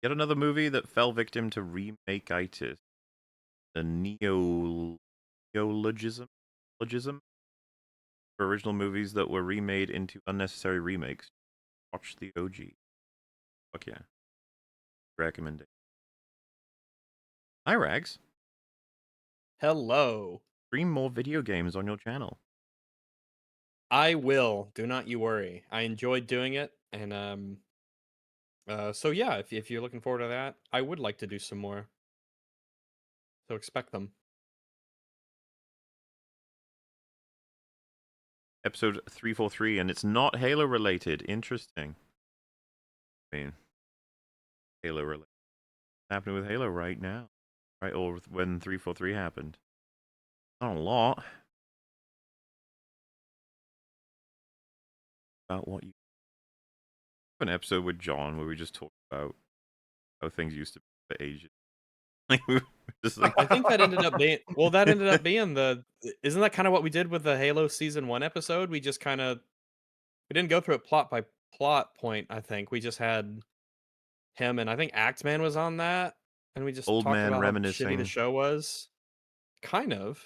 Yet another movie that fell victim to remake-itis. The neologism for original movies that were remade into unnecessary remakes. Watch the OG. Fuck yeah. Recommendation. Hi, Rags. Hello. Stream more video games on your channel. I will. Do not you worry. I enjoyed doing it, and so yeah, if you're looking forward to that, I would like to do some more. So expect them. Episode 343, and it's not Halo related. Interesting. I mean, Halo related. What's happening with Halo right now? Right, or when 343 happened. Not a lot. About what you... An episode with John where we just talked about how things used to be for ages. Like, we were just like... I think that ended up being that ended up being isn't that kind of what we did with the Halo season 1 episode? We just kind of we didn't go through it plot by plot point, I think. We just had him, and I think Axeman was on that, and we just Old talked man about how shitty the reminiscing. show was. Kind of.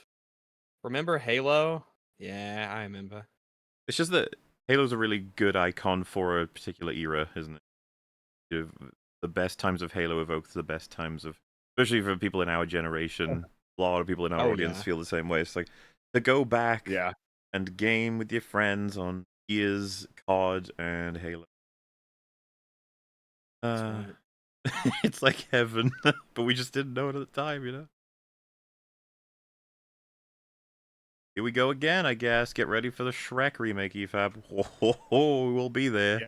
Remember Halo? Yeah, I remember. It's just that Halo's a really good icon for a particular era, isn't it? The best times of Halo evokes the best times of, especially for people in our generation. A lot of people in our Oh, audience yeah. feel the same way. It's like to go back Yeah. and game with your friends on Gears, COD, and Halo. That's right. It's like heaven, but we just didn't know it at the time, you know? Here we go again, I guess. Get ready for the Shrek remake, EFAP. Ho, we'll be there. Yeah.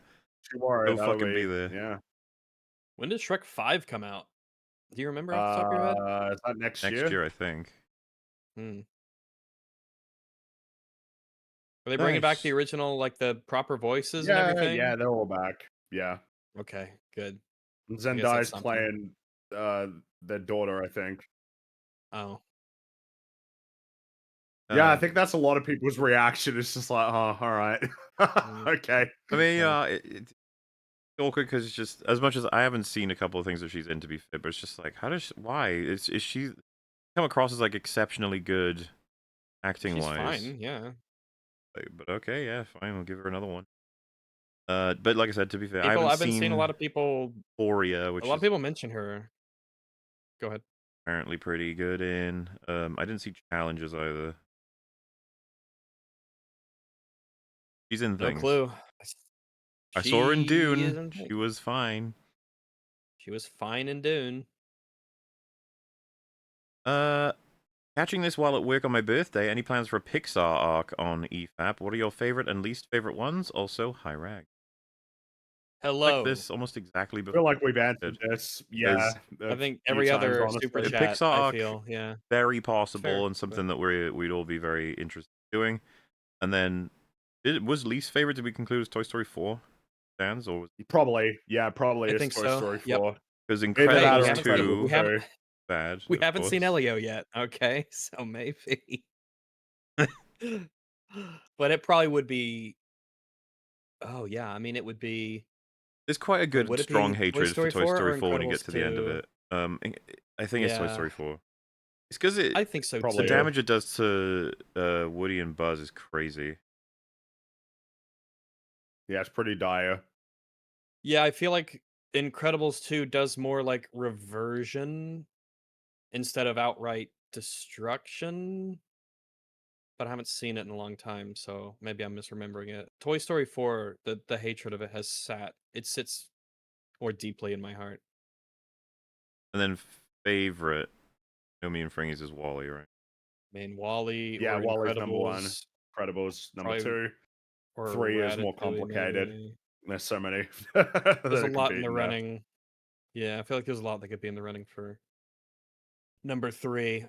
Sure, We'll that'll fucking be there. Yeah. When did Shrek 5 come out? Do you remember off the top of your head? Is that next Next year, I think. Hmm. Are they bringing back the Nice. original, like the proper voices and Yeah, everything? yeah, they're all back. Yeah. Okay, good. And I guess that's Zendaya's something. playing their daughter, I think. Oh, Yeah, I think that's a lot of people's reaction. It's just like, oh, all right. Okay. I mean, okay. it's awkward because it's just, as much as I haven't seen a couple of things that she's in, to be fair, but it's just like, how does she, why? Is she come across as like exceptionally good acting She's wise? fine. Yeah. Like, but okay, yeah, fine, we'll give her another one. But like I said, to be fair, I People, haven't I've been seeing a seen lot of people. Euphoria, which A lot is of people mention her. Go ahead. apparently pretty good in. I didn't see Challenges either. She's in No things. clue. I saw her in She Dune. isn't- She was fine. She was fine in Dune. Catching this while at work on my birthday. Any plans for a Pixar arc on EFAP? What are your favorite and least favorite ones? Also, hi Rag. Hello. this almost exactly I before. feel like we've answered this. Yeah, I a think few every times, other honestly. super The chat, Pixar I arc, feel, yeah. very possible Fair, and something that we'd all be very interested in doing. And then, was least favorite to be concluded as Toy Story 4 stands, or Probably I is think Toy so. Story Yep. 4. because Either Hey, that Incredibles or haven't seen Incredibles we 2 haven't 2. bad? we of haven't seen course. Elio yet. Okay, so maybe. But it probably would be. Oh yeah, I mean it would be. There's quite a Wait, good would it strong be Toy hatred for Story Toy 4 Story or 4 when you get Incredibles to the end of 2? it. I think it's Toy Yeah, Story 4. It's because I think so Probably the too. is. damage it does to Woody and Buzz is crazy. Yeah, it's pretty dire. Yeah, I feel like Incredibles 2 does more like reversion instead of outright destruction. But I haven't seen it in a long time, so maybe I'm misremembering it. Toy Story 4, the hatred of it sits more deeply in my heart. And then favorite, me and Fringies is Wally, right? I mean, Wall-E Yeah, or Wally's number 1. Incredibles, Incredibles number probably, 2. or 3 is more Ratatouille, complicated. maybe. There's so many that There's a it could lot be in the in there. running. Yeah, I feel like there's a lot that could be in the running for number 3.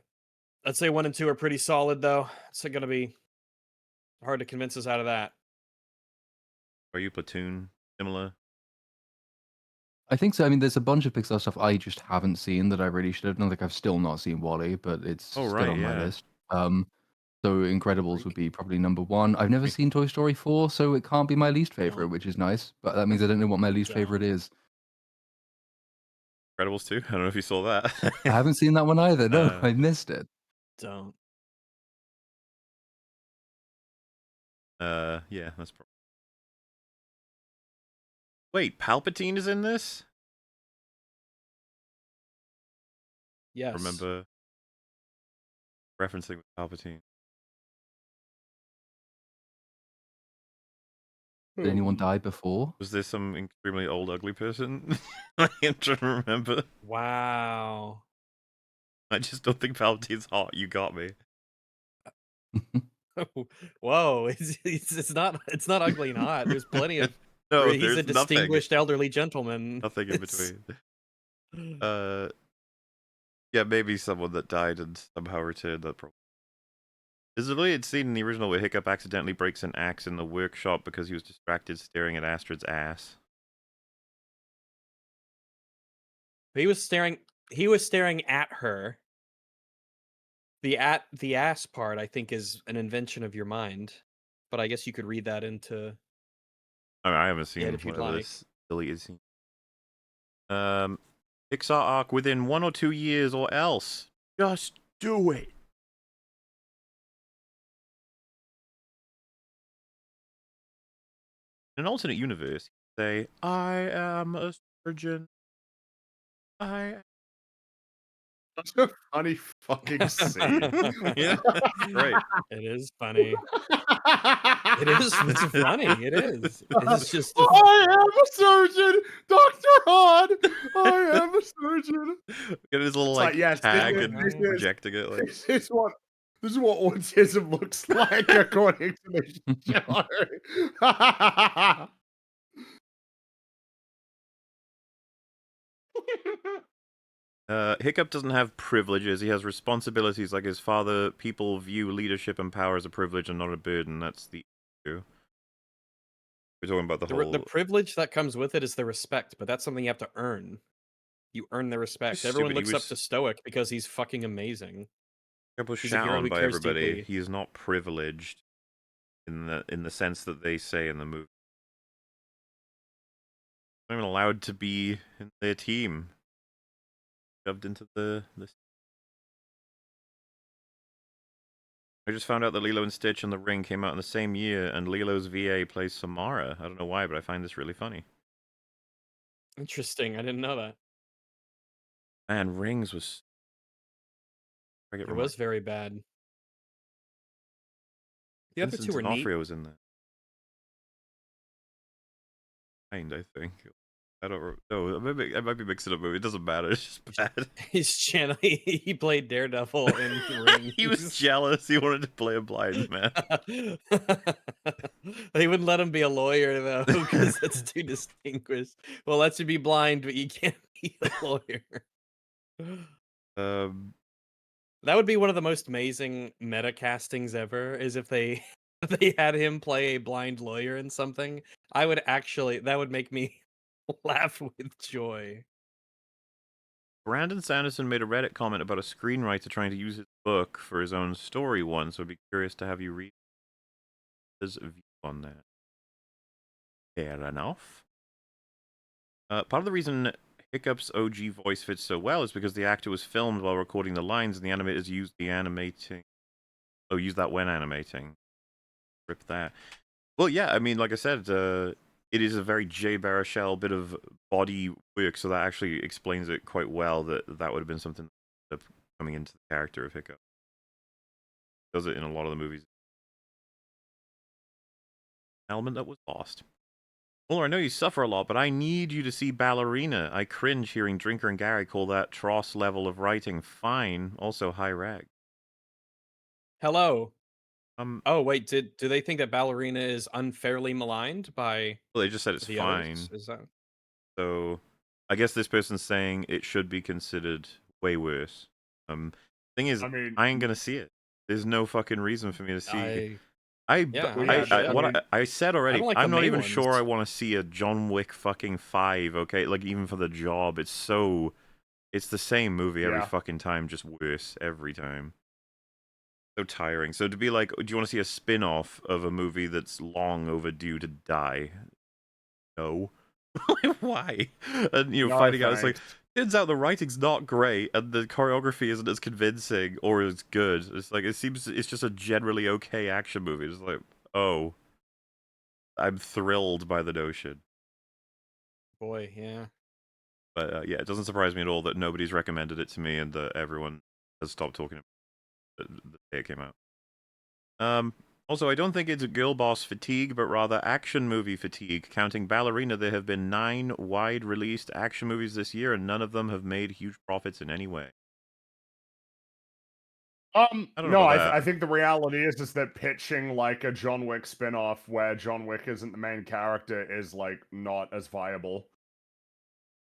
I'd say 1 and 2 are pretty solid, though. It's going to be hard to convince us out of that. Are you Platoon similar? I think so. I mean, there's a bunch of Pixar stuff I just haven't seen that I really should have known. Like, I've still not seen Wall-E, but it's Oh still right, on my yeah. list. So Incredibles would be probably number 1. I've never seen Toy Story 4, so it can't be my least favorite, Don't. which is nice. But that means I don't know what my least favorite Don't. is. Incredibles 2? I don't know if you saw that. I haven't seen that one either. No, I missed it. Don't. Yeah, that's probably. Wait, Palpatine is in this? Yes. Remember referencing with Palpatine. Did anyone die before? Was there some extremely old, ugly person? I'm trying to remember. Wow. I just don't think Palpatine's hot. You got me. Whoa, it's not ugly and hot. There's plenty of No, he's a there's nothing. distinguished elderly gentleman. Nothing in between. Yeah, maybe someone that died and somehow returned. That problem. There's a deleted scene in the original where Hiccup accidentally breaks an axe in the workshop because he was distracted staring at Astrid's ass. He was staring at her. The ass part, I think, is an invention of your mind. But I guess you could read that into I mean, I haven't seen if you'd whatever like. this deleted scene. Pixar arc within 1 or 2 years or else. Just do it. In an alternate universe, say, I am a surgeon. That's a funny fucking scene. Yeah, right. It is funny. It's funny. It is. It's just I am a surgeon, Dr. Hahn. I am a surgeon. Get his little It's like yes, tag this and is- projecting it like. This is what autism looks like according to the show. Hiccup doesn't have privileges. He has responsibilities like his father. People view leadership and power as a privilege and not a burden. That's the issue. We're talking about the whole. the privilege that comes with it is the respect, but that's something you have to earn. You earn the respect. Everyone Stupid, he looks up was- to Stoic because he's fucking amazing. Hiccup was He's a shat hero on who by cares everybody. deeply. He is not privileged in the sense that they say in the movie. Not even allowed to be in their team. Shoved into the. I just found out that Lilo and Stitch and The Ring came out in the same year, and Lilo's VA plays Samara. I don't know why, but I find this really funny. Interesting. I didn't know that. Man, Rings was. It was very bad. The other Vincent two were neat. D'Onofrio was in there. I think. I don't know. I might be mixing up movie. It doesn't matter. It's just bad. He's channel. He played Daredevil in Rings. He was jealous. He wanted to play a blind man. They wouldn't let him be a lawyer though, because that's too distinguished. Well, lets you be blind, but you can't be a lawyer. That would be one of the most amazing meta castings ever. Is if they they had him play a blind lawyer in something. I would actually. That would make me laugh with joy. Brandon Sanderson made a Reddit comment about a screenwriter trying to use his book for his own story once, so I'd be curious to have you read his view on that. Fair enough. Part of the reason Hiccup's OG voice fits so well is because the actor was filmed while recording the lines, and the animators used the animating. Oh, use that when animating. Rip that. Well, yeah, I mean, like I said, it is a very Jay Baruchel bit of body work, so that actually explains it quite well. That would have been something coming into the character of Hiccup. Does it in a lot of the movies. Element that was lost. Well, I know you suffer a lot, but I need you to see Ballerina. I cringe hearing Drinker and Gary call that Tross level of writing fine. Also, high rag. Hello. Oh wait, do they think that Ballerina is unfairly maligned by Well, they just said it's the fine. others? Is that So, I guess this person's saying it should be considered way worse. Thing is, I mean, I ain't gonna see it. There's no fucking reason for me to see. yeah, I said already, like I'm the not main even sure I ones. want to see a John Wick fucking 5, okay? Like, even for the job, it's the same movie every Yeah. fucking time, just worse every time. So tiring. So to be like, do you want to see a spin-off of a movie that's long overdue to die? No. Why? And, you know, No, finding out, it's like, thanks. turns out the writing's not great, and the choreography isn't as convincing or as good. It's like, it seems it's just a generally okay action movie. It's like, oh, I'm thrilled by the notion. Boy, yeah. But yeah, it doesn't surprise me at all that nobody's recommended it to me and that everyone has stopped talking about it the day it came out. Also, I don't think it's girl boss fatigue, but rather action movie fatigue. Counting Ballerina, there have been 9 wide-released action movies this year, and none of them have made huge profits in any way. I don't know No, about that. I think the reality is that pitching like a John Wick spin-off where John Wick isn't the main character is like not as viable.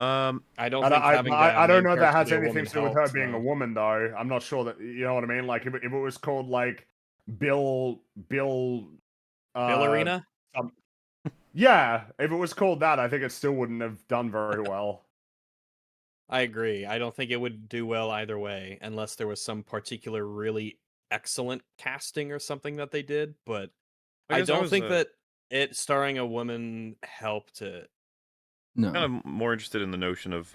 I don't And think having that I don't main know that character has be a anything woman to do with her helps, being a though. woman, though. I'm not sure that you know what I mean. Like if it was called like Bill, Ballerina? yeah, if it was called that, I think it still wouldn't have done very well. I agree. I don't think it would do well either way, unless there was some particular really excellent casting or something that they did. But I don't think that it starring a woman helped it. No. Kind of more interested in the notion of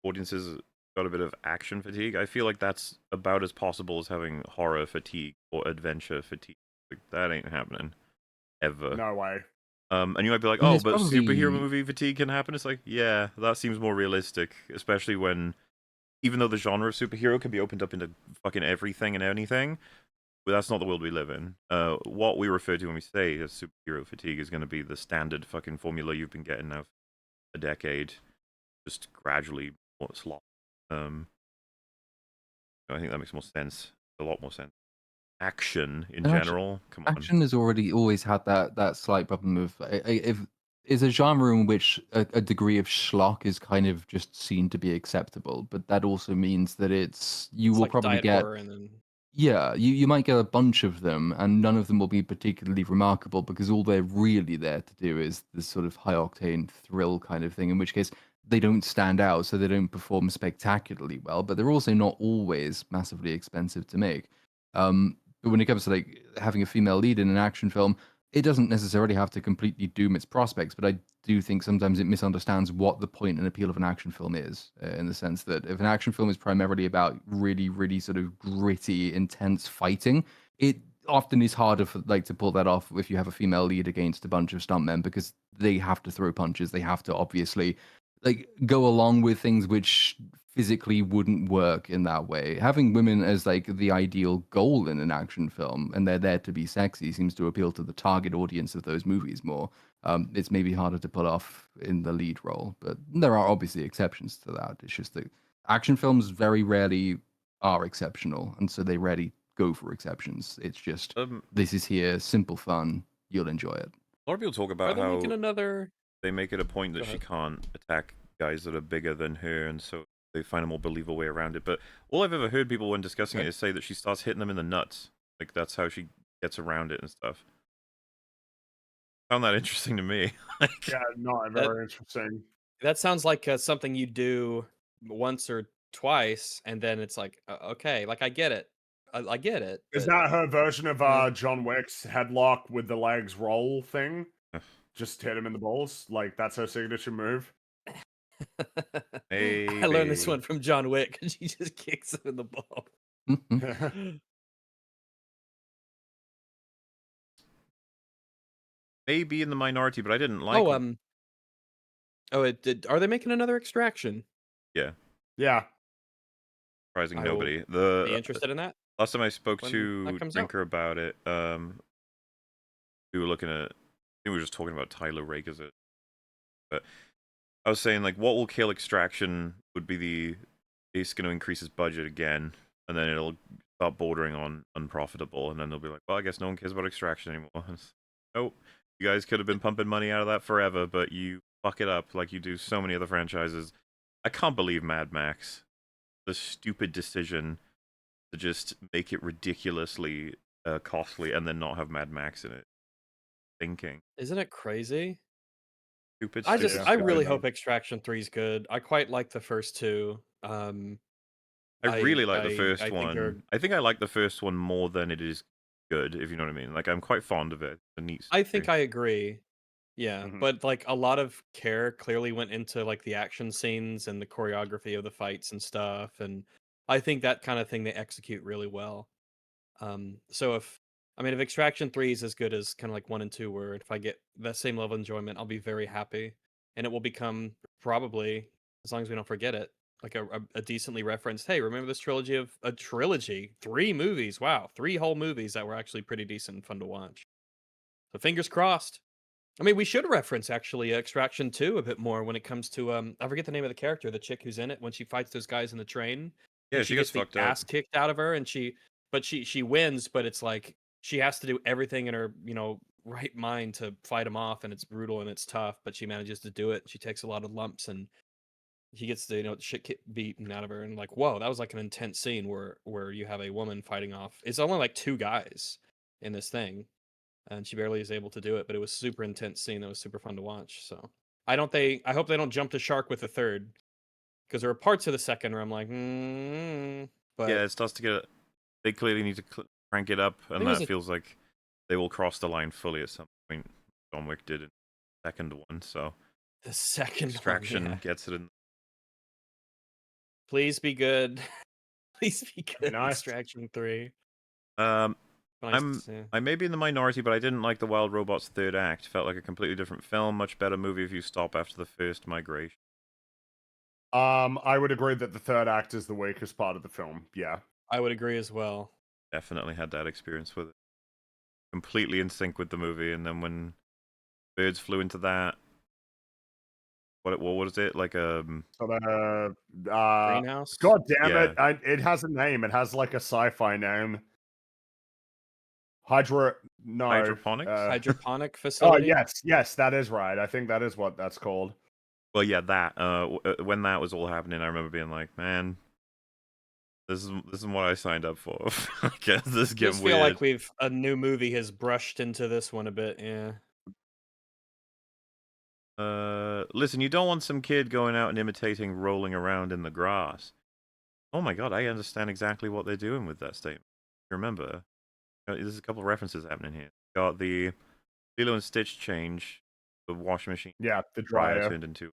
audiences got a bit of action fatigue. I feel like that's about as possible as having horror fatigue or adventure fatigue. Like, that ain't happening ever. No way. And you might be like, And oh, there's but probably- superhero movie fatigue can happen. It's like, yeah, that seems more realistic, especially when, even though the genre of superhero can be opened up into fucking everything and anything, but that's not the world we live in. What we refer to when we say superhero fatigue is going to be the standard fucking formula you've been getting now for a decade, just gradually slop. I think that makes more sense. A lot more sense. Action in general, come on. Action has always had that slight problem of if is a genre in which a degree of schlock is kind of just seen to be acceptable, but that also means that you will like probably diet get horror and then yeah, you might get a bunch of them, and none of them will be particularly remarkable because all they're really there to do is this sort of high octane thrill kind of thing, in which case they don't stand out, so they don't perform spectacularly well, but they're also not always massively expensive to make. But when it comes to like having a female lead in an action film, it doesn't necessarily have to completely doom its prospects, but I do think sometimes it misunderstands what the point and appeal of an action film is, in the sense that if an action film is primarily about really, really sort of gritty, intense fighting, it often is harder for like to pull that off if you have a female lead against a bunch of stuntmen because they have to throw punches, they have to obviously like go along with things which physically wouldn't work in that way. Having women as like the ideal goal in an action film, and they're there to be sexy, seems to appeal to the target audience of those movies more. It's maybe harder to pull off in the lead role, but there are obviously exceptions to that. It's just that action films very rarely are exceptional, and so they rarely go for exceptions. It's just this is here, simple fun. You'll enjoy it. A lot of people talk Are about they how making another? they make it a point Go that she ahead. can't attack guys that are bigger than her, and so they find a more believable way around it. But all I've ever heard people when discussing it is say that she starts hitting them in the nuts. Like, that's how she gets around it and stuff. Found that interesting to me. Like, Yeah, not That very interesting. that sounds like something you do once or twice, and then it's like, okay, like I get it, I get it. Is But that her version of yeah. John Wick's headlock with the legs roll thing? Just hit him in the balls? Like, that's her signature move? I learned this maybe. one from John Wick because he just kicks him in the ball. Maybe in the minority, but I didn't like Oh, it. it did. Are they making another Extraction? Yeah, Yeah. surprising I will nobody. be The interested in that last time I spoke when that to comes out. Drinker about it, we were looking at, I think we were just talking about Tyler Rake as it, but I was saying, like, what will kill Extraction would be it's going to increase his budget again, and then it'll start bordering on unprofitable, and then they'll be like, well, I guess no one cares about Extraction anymore. Nope, you guys could have been pumping money out of that forever, but you fuck it up like you do so many other franchises. I can't believe Mad Max, the stupid decision to just make it ridiculously costly and then not have Mad Max in it. Thinking. Isn't it crazy? Stupid, I stupid, I Yeah, really stupid. hope Extraction 3 is good. I quite like the first two. I really like the I first think they're. one. I think I like the first one more than it is good, if you know what I mean. Like, I'm quite fond of it. It's a neat I think story. I agree. Yeah, Mhm. but like a lot of care clearly went into like the action scenes and the choreography of the fights and stuff, and I think that kind of thing they execute really well. So if Extraction 3 is as good as kind of like 1 and 2 were, if I get that same level of enjoyment, I'll be very happy, and it will become probably, as long as we don't forget it, like a decently referenced. Hey, remember this trilogy of a trilogy, 3 movies? Wow, 3 whole movies that were actually pretty decent and fun to watch. So fingers crossed. I mean, we should reference actually Extraction 2 a bit more when it comes to I forget the name of the character, the chick who's in it when she fights those guys in the train Yeah, and she she gets gets the fucked up. ass kicked out of her and she wins, but it's like she has to do everything in her, right mind to fight him off, and it's brutal and it's tough, but she manages to do it. She takes a lot of lumps and he gets the shit beaten out of her, and like, whoa, that was like an intense scene where you have a woman fighting off. It's only like 2 guys in this thing, and she barely is able to do it. But it was super intense scene that was super fun to watch. So I hope they don't jump the shark with the third, because there are parts of the second where I'm like, Yeah, but it starts to get. They clearly need to crank it up, I and think it was that feels like they will cross the line fully at some point. John Wick did in the second one, so the second one. Extraction Yeah, gets it in. please be good. Please be good. nice. Extraction 3. Um, Nice. Yeah. I may be in the minority, but I didn't like the Wild Robots third act. Felt like a completely different film. Much better movie if you stop after the first migration. I would agree that the third act is the weakest part of the film. Yeah. I would agree as well. Definitely had that experience with it. Completely in sync with the movie, and then when birds flew into that, what was it like? So the Greenhouse. God damn Yeah. it! It has a name. It has like a sci-fi name. Hydroponics. Hydroponic Oh facility. yes, that is right. I think that is what that's called. Well, yeah, that. When that was all happening, I remember being like, man, this is what I signed up for. I guess this is getting Just feel weird. like a new movie has brushed into this one a bit. Yeah. Listen, you don't want some kid going out and imitating rolling around in the grass. Oh my god, I understand exactly what they're doing with that statement. Remember, there's a couple of references happening here. Got the Lilo and Stitch change, the washing machine Yeah, the dryer dryer. turned into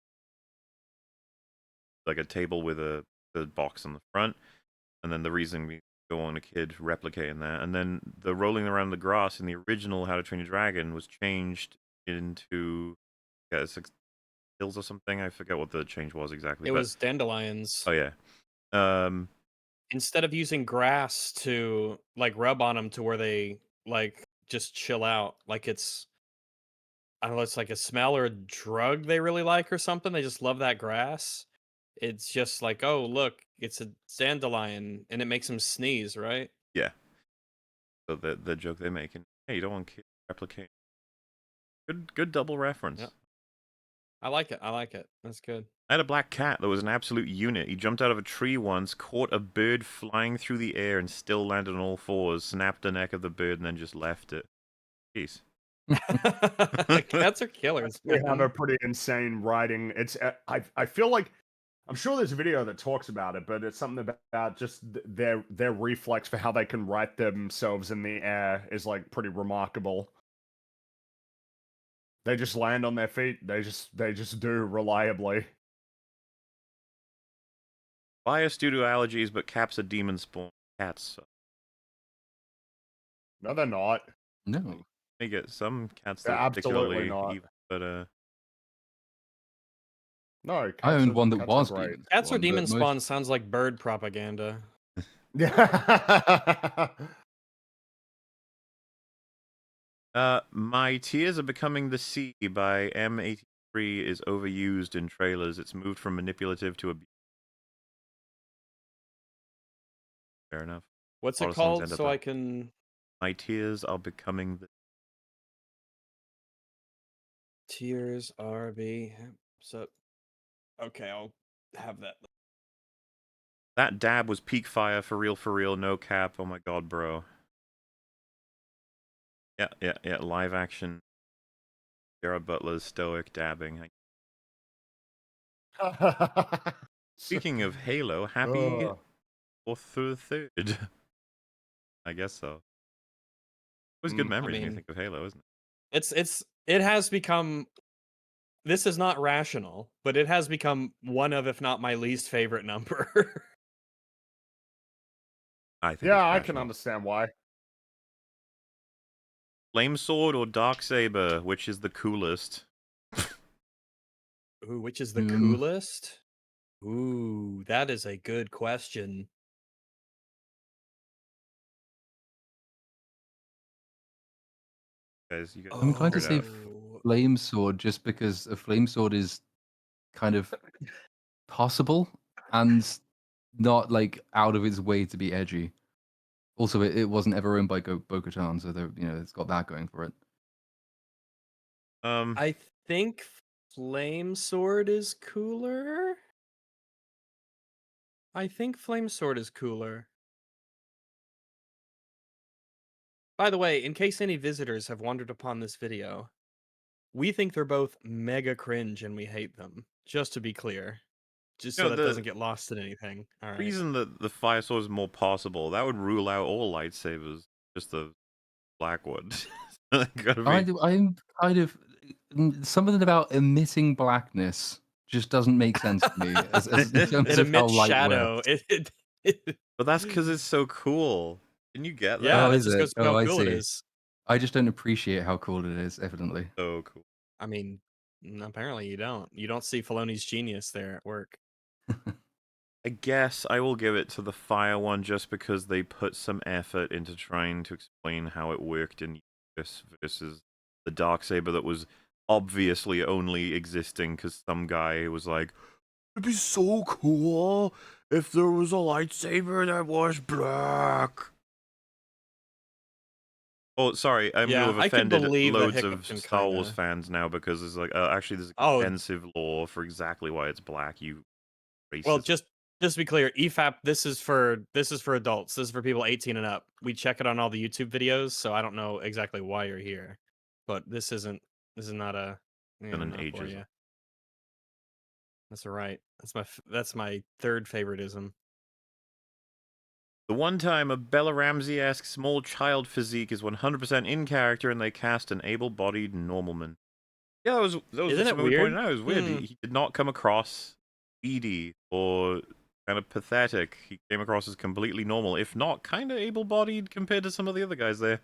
like a table with a box on the front, and then the reason we go on a kid replicating that, and then the rolling around the grass in the original How to Train Your Dragon was changed into, yeah, it's hills or something. I forget what the change was exactly. It but... was dandelions. Oh yeah. Instead of using grass to like rub on them to where they like just chill out, like it's I don't know, it's like a smell or a drug they really like or something. They just love that grass. It's just like, oh look, it's a dandelion, and it makes them sneeze, right? Yeah. So the joke they're making. Hey, you don't want kids replicating. Good double reference. Yeah. I like it. I like it. That's good. I had a black cat that was an absolute unit. He jumped out of a tree once, caught a bird flying through the air, and still landed on all fours, snapped the neck of the bird, and then just left it. Jeez. Cats are killers. They have man. a pretty insane writing. It's I feel like I'm sure there's a video that talks about it, but it's something about just their reflex for how they can right themselves in the air is like pretty remarkable. They just land on their feet. They just do reliably. Bias due to allergies, but cats are demon spawn. Cats. So. No, they're not. No. They get some cats They're that are absolutely particularly not. evil, but No, cats I owned are, one that cats was are great. demon Cats or spawn, but demon most- spawn sounds like bird propaganda. My Tears Are Becoming the Sea by M83 is overused in trailers. It's moved from manipulative to abuse. Fair enough. What's A lot it of songs called end up so that I way. can My Tears Are Becoming the... Tears RB so okay, I'll have that. That dab was peak fire, for real, no cap. Oh my god, bro. Yeah, live action. Sarah Butler's stoic dabbing. Speaking of Halo, happy Ugh. 4th through the 3rd. I guess so. It was good memories when you mean, think of Halo, isn't it? It has become, this is not rational, but it has become one of, if not my least favorite number. I think Yeah, it's I can rational. understand why. Flame Sword or Dark Saber, which is the coolest? Ooh, which is the Mm. coolest? Ooh, that is a good question. Guys, you guys I'm inclined to figure it say out. flame sword just because a flame sword is kind of possible and not like out of its way to be edgy. Also, it wasn't ever owned by Bo-Katan, so it's got that going for it. I think Flame Sword is cooler. I think Flame Sword is cooler. By the way, in case any visitors have wandered upon this video, we think they're both mega cringe and we hate them. Just to be clear. Just so No, that the- doesn't get lost in anything. All right. reason that the fire sword is more possible, that would rule out all lightsabers. Just the black one. Gotta be. I'm kind of something about emitting blackness just doesn't make sense to me as in terms It of how emits light shadow. works. But that's because it's so cool. Can you get that? Yeah, Oh, that is just it? goes to Oh, how I cool it see. is. I just don't appreciate how cool it is, evidently. So cool. I mean, apparently you don't. You don't see Filoni's genius there at work. I guess I will give it to the fire one just because they put some effort into trying to explain how it worked in this versus the Darksaber that was obviously only existing because some guy was like, it'd be so cool if there was a lightsaber that was black. Oh, sorry, I'm Yeah, going to have I can offended believe that loads of Hickman Star Wars kinda- fans now because it's like, actually, there's Oh. extensive lore for exactly why it's black, you racist. Well, just to be clear, EFAP, this is for adults. This is for people 18 and up. We check it on all the YouTube videos, so I don't know exactly why you're here. But this is not a an not for ageism. you. That's all right. That's my third favoritism. The one time a Bella Ramsey-esque small child physique is 100% in character and they cast an able-bodied normal man. Yeah, that was Isn't it something we pointed weird? out. It was weird. He did not come across weedy or kind of pathetic. He came across as completely normal, if not kind of able-bodied compared to some of the other guys there.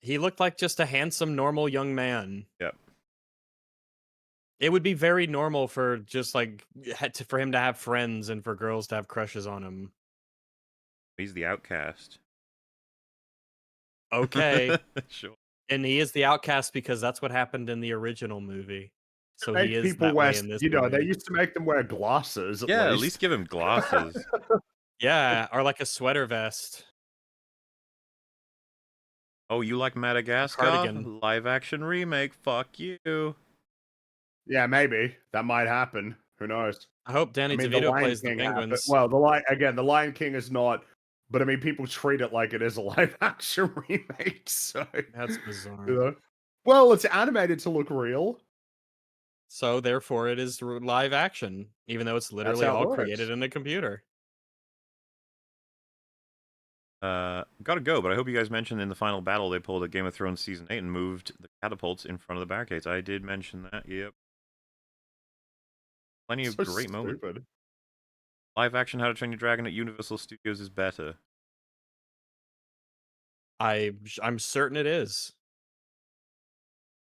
He looked like just a handsome, normal young man. Yep. It would be very normal for just like for him to have friends and for girls to have crushes on him. He's the outcast. Okay. Sure. And he is the outcast because that's what happened in the original movie. So he Make is people that wear, way in this they movie. used to make them wear glasses Yeah, at least. least give him glasses. Yeah, or like a sweater vest. Oh, you like Madagascar? Cardigan. Live action remake. Fuck you. Yeah, maybe that might happen. Who knows? I hope Danny I mean, the DeVito Lion plays the King happened. penguins. Well, the Lion King is not, but I mean, people treat it like it is a live action remake. So That's bizarre. you know? Well, it's animated to look real. So therefore, it is live action, even though it's literally how it all works. created in a computer. Gotta go, but I hope you guys mentioned in the final battle they pulled a Game of Thrones Season 8 and moved the catapults in front of the barricades. I did mention that, yep. Plenty of So great moments. stupid. Live action How to Train Your Dragon at Universal Studios is better. I'm certain it is.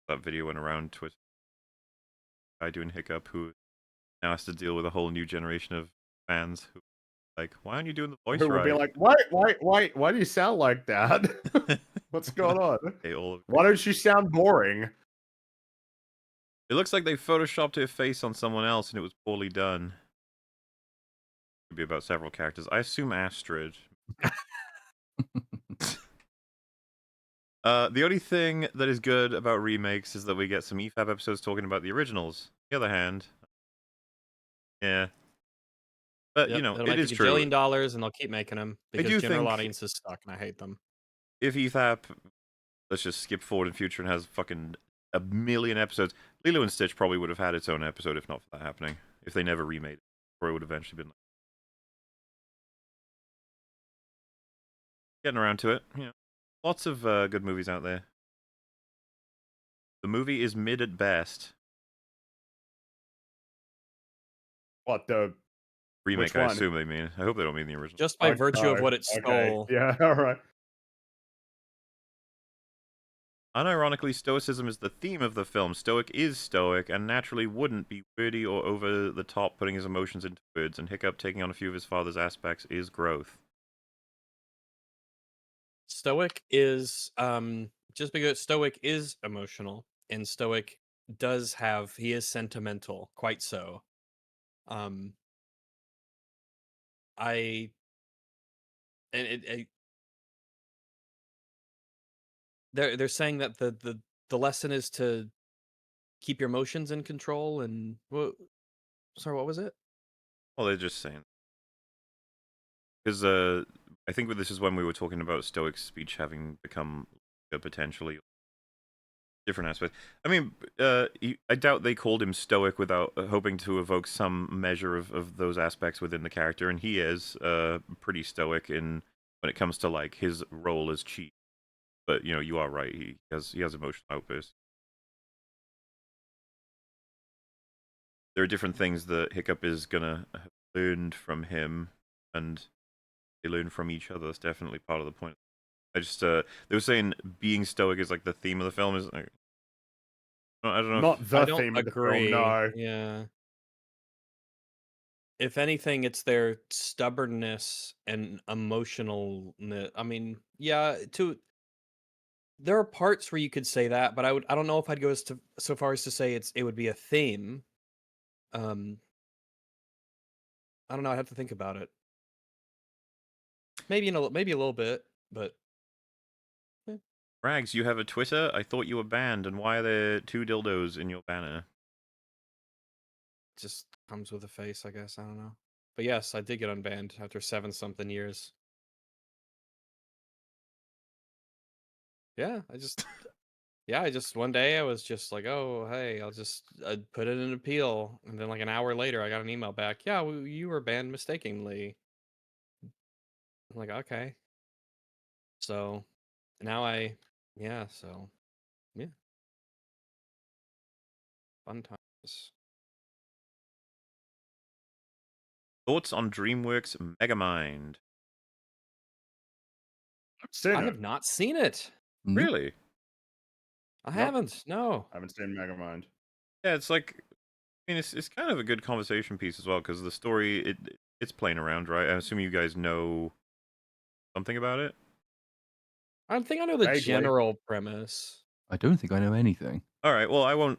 That video went around Twitter. Guy doing Hiccup who now has to deal with a whole new generation of fans who like, why aren't you doing the voice Who will right? be like, why do you sound like that? What's going on? Okay, Why don't you sound boring? It looks like they photoshopped her face on someone else and it was poorly done. Could be about several characters. I assume Astrid. The only thing that is good about remakes is that we get some EFAP episodes talking about the originals. On the other hand, yeah. But, you know, it'll it make is $1 true. gajillion dollars, and they'll keep making them because do general think- audiences suck, and I hate them. If EFAP, let's just skip forward in future and has fucking a million episodes, Lilo and Stitch probably would have had its own episode if not for that happening. If they never remade it, or it would have eventually been getting around to it. Yeah, lots of good movies out there. The movie is mid at best. What the Remake, Which I one? assume they mean. I hope they don't mean the original. Just by virtue of what it stole. Okay. Yeah, all right. Unironically, stoicism is the theme of the film. Stoic is stoic, and naturally wouldn't be wordy or over the top putting his emotions into words, and Hiccup taking on a few of his father's aspects is growth. Stoic is just because Stoic is emotional, and Stoic he is sentimental, quite so. I and they're saying that the lesson is to keep your emotions in control, and sorry, what was it? Well, they're just saying. Because I think this is when we were talking about Stoic speech having become a potentially different aspect. I mean, I doubt they called him Stoic without hoping to evoke some measure of those aspects within the character, and he is pretty stoic when it comes to like his role as chief. But you know, you are right. He has emotional outbursts. There are different things that Hiccup is gonna have learned from him, and they learn from each other. That's definitely part of the point. I just they were saying being stoic is like the theme of the film. Is like, I don't know. Not the I don't theme of the agree. film, no. Yeah. If anything, it's their stubbornness and emotionalness. I mean, yeah, there are parts where you could say that, but I don't know if I'd go so far as to say it would be a theme. I don't know. I'd have to think about it. Maybe maybe a little bit, but Rags, you have a Twitter? I thought you were banned, and why are there 2 dildos in your banner? just comes with a face, I guess. I don't know. But yes, I did get unbanned after 7-something years. Yeah, I just one day I was just like, oh, hey, I'd put in an appeal, and then like an hour later, I got an email back. Yeah, you were banned mistakenly. I'm like, okay. So now yeah, fun times. Thoughts on DreamWorks Megamind? I've seen I it. have not seen it. Nope. Really? I Nope. haven't. No. I haven't seen Megamind. Yeah, it's like I mean, it's kind of a good conversation piece as well because the story it's playing around, right? I assume you guys know something about it. I think I know the Vaguely. general premise. I don't think I know anything. All right, well, I won't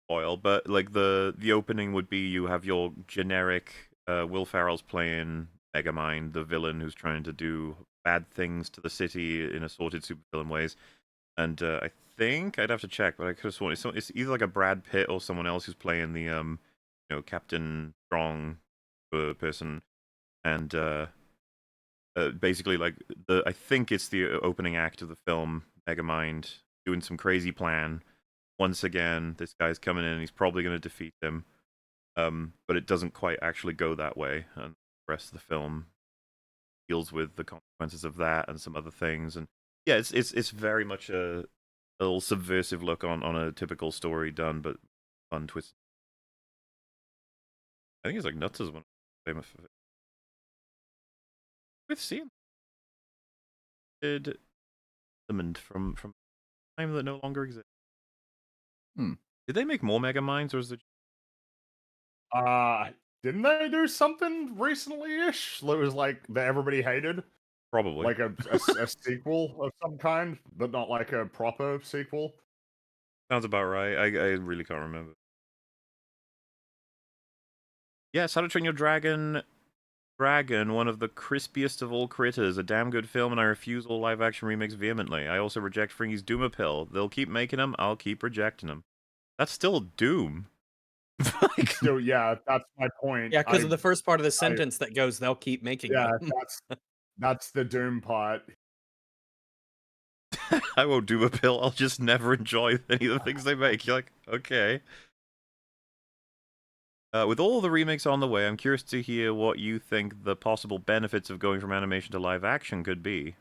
spoil, but like the opening would be you have your generic Will Ferrell's playing Megamind, the villain who's trying to do bad things to the city in assorted supervillain ways. And I think I'd have to check, but I could have sworn it's either like a Brad Pitt or someone else who's playing the Captain Strong person, and basically like I think it's the opening act of the film, Megamind doing some crazy plan. Once again, this guy's coming in and he's probably going to defeat him, but it doesn't quite actually go that way, and the rest of the film deals with the consequences of that and some other things. And yeah, it's very much a little subversive look on a typical story done, but fun twist. I think it's like Nuts is one of the famous with seeing element from time that no longer exists. Hmm. Did they make more Mega Minds, or is it Didn't they do something recently-ish? That was like that everybody hated, probably? like a sequel of some kind, but not like a proper sequel. Sounds about right. I really can't remember. Yes, How to Train Your Dragon. Dragon, one of the crispiest of all critters, a damn good film, and I refuse all live-action remakes vehemently. I also reject Fringy's Doom Appeal. They'll keep making them, I'll keep rejecting them. That's still Doom. Like, Still, yeah, that's my point. Yeah, because of the first part of the I- sentence that goes, "They'll keep making Yeah, them." that's the Doom part. I won't Doom Appeal, I'll just never enjoy any of the things they make. You're like, okay. With all the remakes on the way, I'm curious to hear what you think the possible benefits of going from animation to live action could be.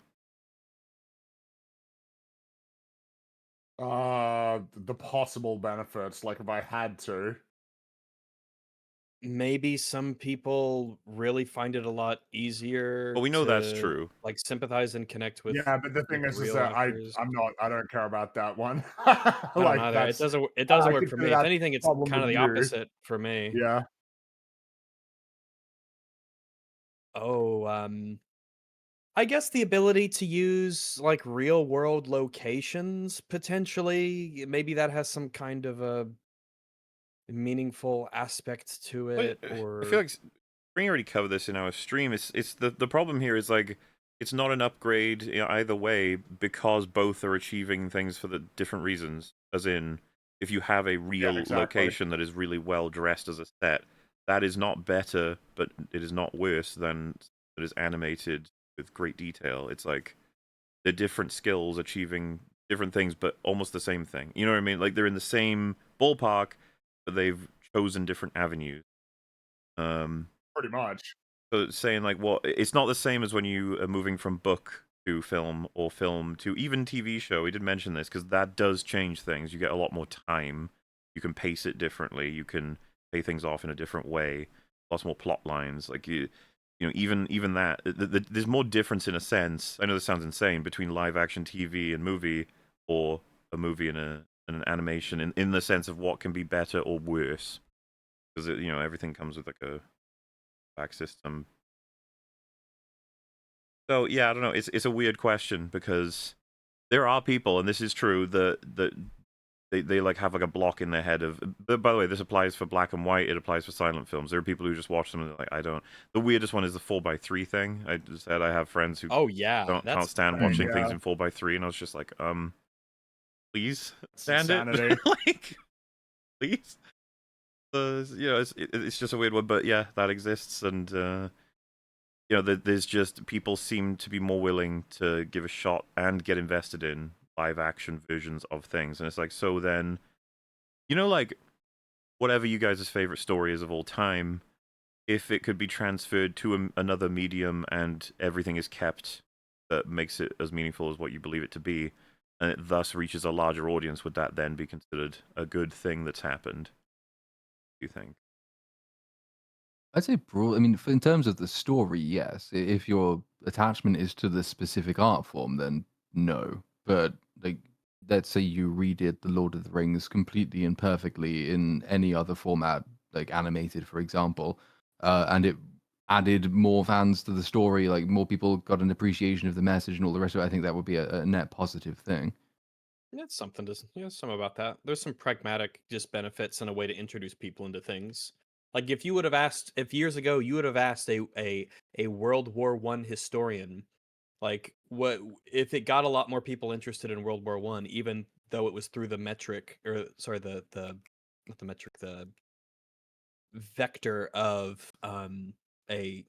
The possible benefits, like if I had to. Maybe some people really find it a lot easier Well, we know that's to, true. like, sympathize and connect with Yeah, but the thing is real that actors. I don't care about that one. I don't Like either. It that's doesn't I work for consider me. If that anything, it's problem kind of with the you. opposite for me. Yeah. Oh, I guess the ability to use, like, real world locations, potentially, maybe that has some kind of a meaningful aspect to But it, I feel or like we already covered this in our stream. It's the problem here is like it's not an upgrade either way because both are achieving things for the different reasons. As in, if you have a Yeah, real exactly. location that is really well dressed as a set, that is not better, but it is not worse than that is animated with great detail. It's like they're different skills achieving different things, but almost the same thing. You know what I mean? Like they're in the same ballpark, but they've chosen different avenues. Pretty much. So it's saying like, well, it's not the same as when you are moving from book to film or film to even TV show. We did mention this because that does change things. You get a lot more time. You can pace it differently. You can pay things off in a different way. Lots more plot lines. Like you know, even that. There's more difference in a sense. I know this sounds insane between live action TV and movie, or a movie and an animation in the sense of what can be better or worse. Because everything comes with like a back system. So yeah, I don't know. It's a weird question because there are people, and this is true, that they like have like a block in their head of. By the way, this applies for black and white. It applies for silent films. There are people who just watch them and they're like, I don't. The weirdest one is the 4:3 thing. I just said I have friends who oh yeah, can't that's stand watching things Yeah. in 4:3, and I was just like, please It's stand it, insanity. like, please. It's just a weird one, but yeah, that exists, and there's just people seem to be more willing to give a shot and get invested in live action versions of things, and it's like, so then, like whatever you guys' favorite story is of all time, if it could be transferred to another medium and everything is kept that makes it as meaningful as what you believe it to be, and it thus reaches a larger audience, would that then be considered a good thing that's happened? Do you think? I'd say broad. I mean, in terms of the story, yes. If your attachment is to the specific art form, then no. But like, let's say you redid the Lord of the Rings completely and perfectly in any other format, like animated, for example, and it added more fans to the story, like more people got an appreciation of the message and all the rest of it, I think that would be a net positive thing. It's something to some about that. There's some pragmatic just benefits and a way to introduce people into things. Like if you would have asked, if years ago you would have asked a World War I historian, like what if it got a lot more people interested in World War I, even though it was through the metric, or sorry, the not the metric, the vector of a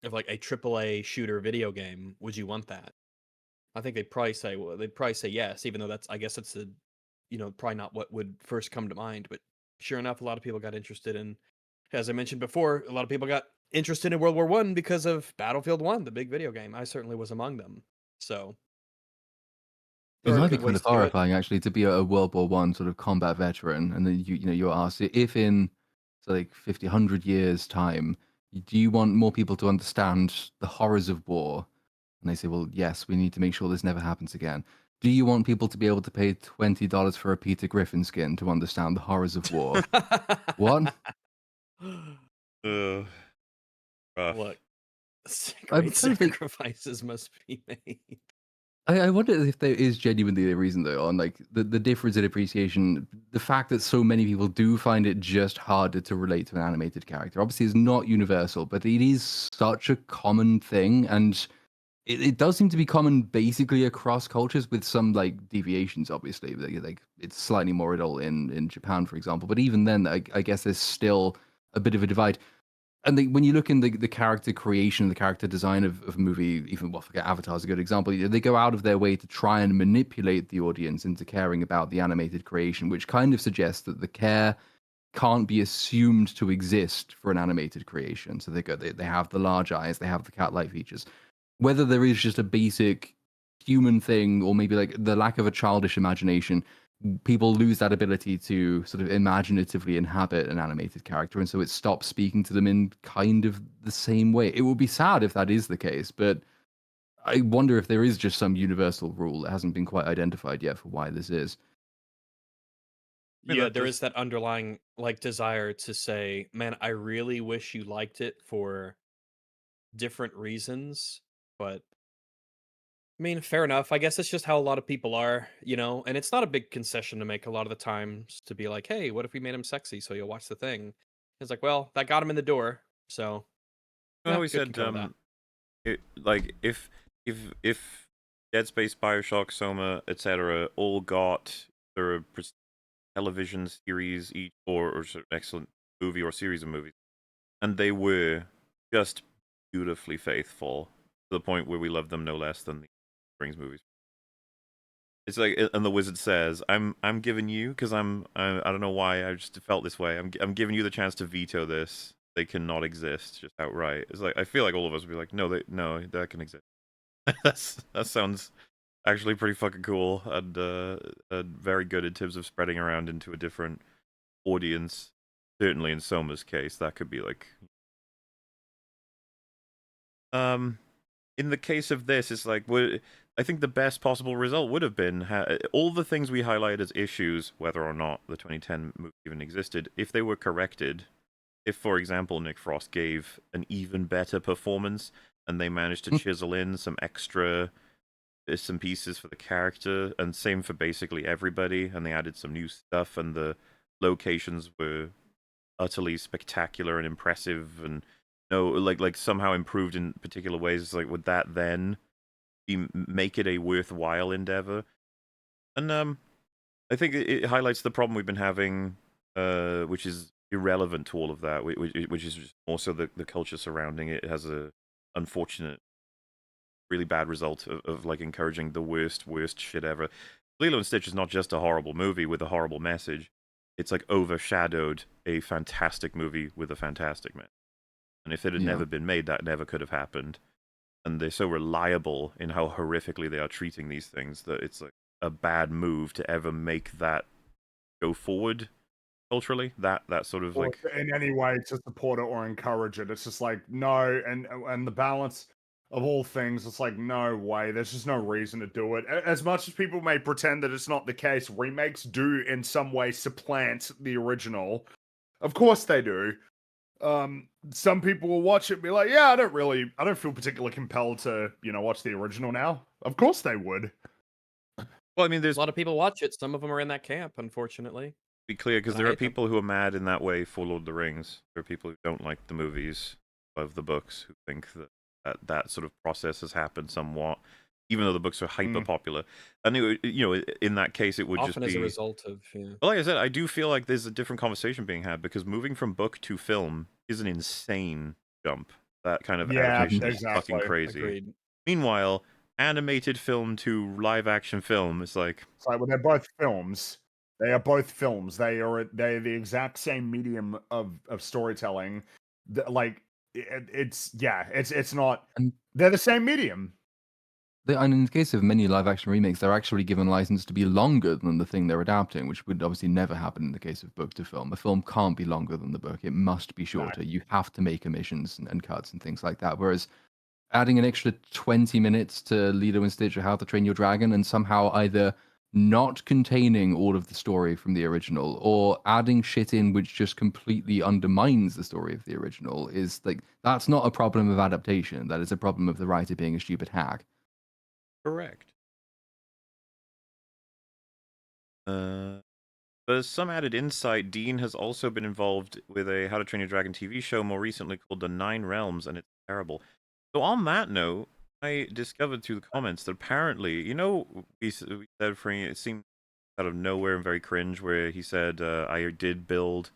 like a AAA shooter video game, would you want that? I think they'd probably say, well, they'd probably say yes, even though that's, I guess it's probably not what would first come to mind. But sure enough, a lot of people got interested in, as I mentioned before, a lot of people got interested in World War I because of Battlefield 1, the big video game. I certainly was among them. So It there are might be good kind ways of to do it. horrifying actually to be a World War One sort of combat veteran, and then you're asked if in so like 50, 100 years time, do you want more people to understand the horrors of war? And they say, well, yes, we need to make sure this never happens again. Do you want people to be able to pay $20 for a Peter Griffin skin to understand the horrors of war? What? Ugh, rough. Look, I'm great trying to think. sacrifices must be made. I wonder if there is genuinely a reason though on like the difference in appreciation, the fact that so many people do find it just harder to relate to an animated character. Obviously, it's not universal, but it is such a common thing, and it does seem to be common basically across cultures, with some like deviations. Obviously, like it's slightly more adult in Japan, for example. But even then, I guess there's still a bit of a divide. And when you look in the character creation, the character design of a movie, even well, forget Avatar is a good example. They go out of their way to try and manipulate the audience into caring about the animated creation, which kind of suggests that the care can't be assumed to exist for an animated creation. So they have the large eyes, they have the cat-like features. Whether there is just a basic human thing, or maybe like the lack of a childish imagination, people lose that ability to sort of imaginatively inhabit an animated character, and so it stops speaking to them in kind of the same way. It would be sad if that is the case, but I wonder if there is just some universal rule that hasn't been quite identified yet for why this is. mean, Yeah, that there does- is that underlying like desire to say, man, I really wish you liked it for different reasons, but I mean, fair enough. I guess it's just how a lot of people are, and it's not a big concession to make a lot of the times to be like, hey, what if we made him sexy so you'll watch the thing? It's like, well, that got him in the door. So, I yeah, always good said, can come with like if Dead Space, Bioshock, Soma, etc., all got their television series each, or sort of excellent movie or series of movies, and they were just beautifully faithful to the point where we love them no less than the Springs movies. It's like, and the wizard says, "I'm giving you, because I don't know why, I just felt this way. I'm giving you the chance to veto this. They cannot exist just outright." It's like, I feel like all of us would be like, no, that can exist. That sounds actually pretty fucking cool, and very good in terms of spreading around into a different audience. Certainly in Soma's case, that could be like, in the case of this, it's like, I think the best possible result would have been all the things we highlight as issues, whether or not the 2010 movie even existed, if they were corrected. If, for example, Nick Frost gave an even better performance, and they managed to chisel in some extra bits and pieces for the character, and same for basically everybody, and they added some new stuff, and the locations were utterly spectacular and impressive, and like somehow improved in particular ways. It's like, would that then make it a worthwhile endeavor? And I think it highlights the problem we've been having, which is irrelevant to all of that, which is just also the culture surrounding it. It has a unfortunate, really bad result of like encouraging the worst shit ever. Lilo and Stitch is not just a horrible movie with a horrible message. It's like overshadowed a fantastic movie with a fantastic message. And if it had never been made, that never could have happened. And they're so reliable in how horrifically they are treating these things that it's like a bad move to ever make that go forward culturally. That sort of Or like, in any way to support it or encourage it. It's just like no, and the balance of all things, it's like no way. There's just no reason to do it. As much as people may pretend that it's not the case, remakes do in some way supplant the original. Of course they do. Some people will watch it and be like, yeah, I don't feel particularly compelled to, watch the original now. Of course they would. Well, I mean, there's A lot of people watch it. Some of them are in that camp, unfortunately. be clear, because And I there are hate them. people who are mad in that way for Lord of the Rings. There are people who don't like the movies, love the books, who think that sort of process has happened somewhat, even though the books are hyper popular. And in that case, it would Often just as a be. result of, yeah. Well, like I said, I do feel like there's a different conversation being had, because moving from book to film is an insane jump. That kind of Yeah, adaptation is exactly. fucking crazy. Agreed. Meanwhile, animated film to live action film is like, It's like, well, they're both films. They are both films. They're the exact same medium of storytelling. Like it's not. And They're the same medium. and in the case of many live action remakes, they're actually given license to be longer than the thing they're adapting, which would obviously never happen in the case of book to film. A film can't be longer than the book, it must be shorter. You have to make omissions and cuts and things like that. Whereas adding an extra 20 minutes to Lilo and Stitch or How to Train Your Dragon and somehow either not containing all of the story from the original or adding shit in which just completely undermines the story of the original is like, that's not a problem of adaptation. That is a problem of the writer being a stupid hack. correct. For some added insight, Dean has also been involved with a How to Train Your Dragon TV show more recently called The Nine Realms, and it's terrible. So on that note, I discovered through the comments that apparently, we said for it seemed out of nowhere and very cringe, where he said, I did build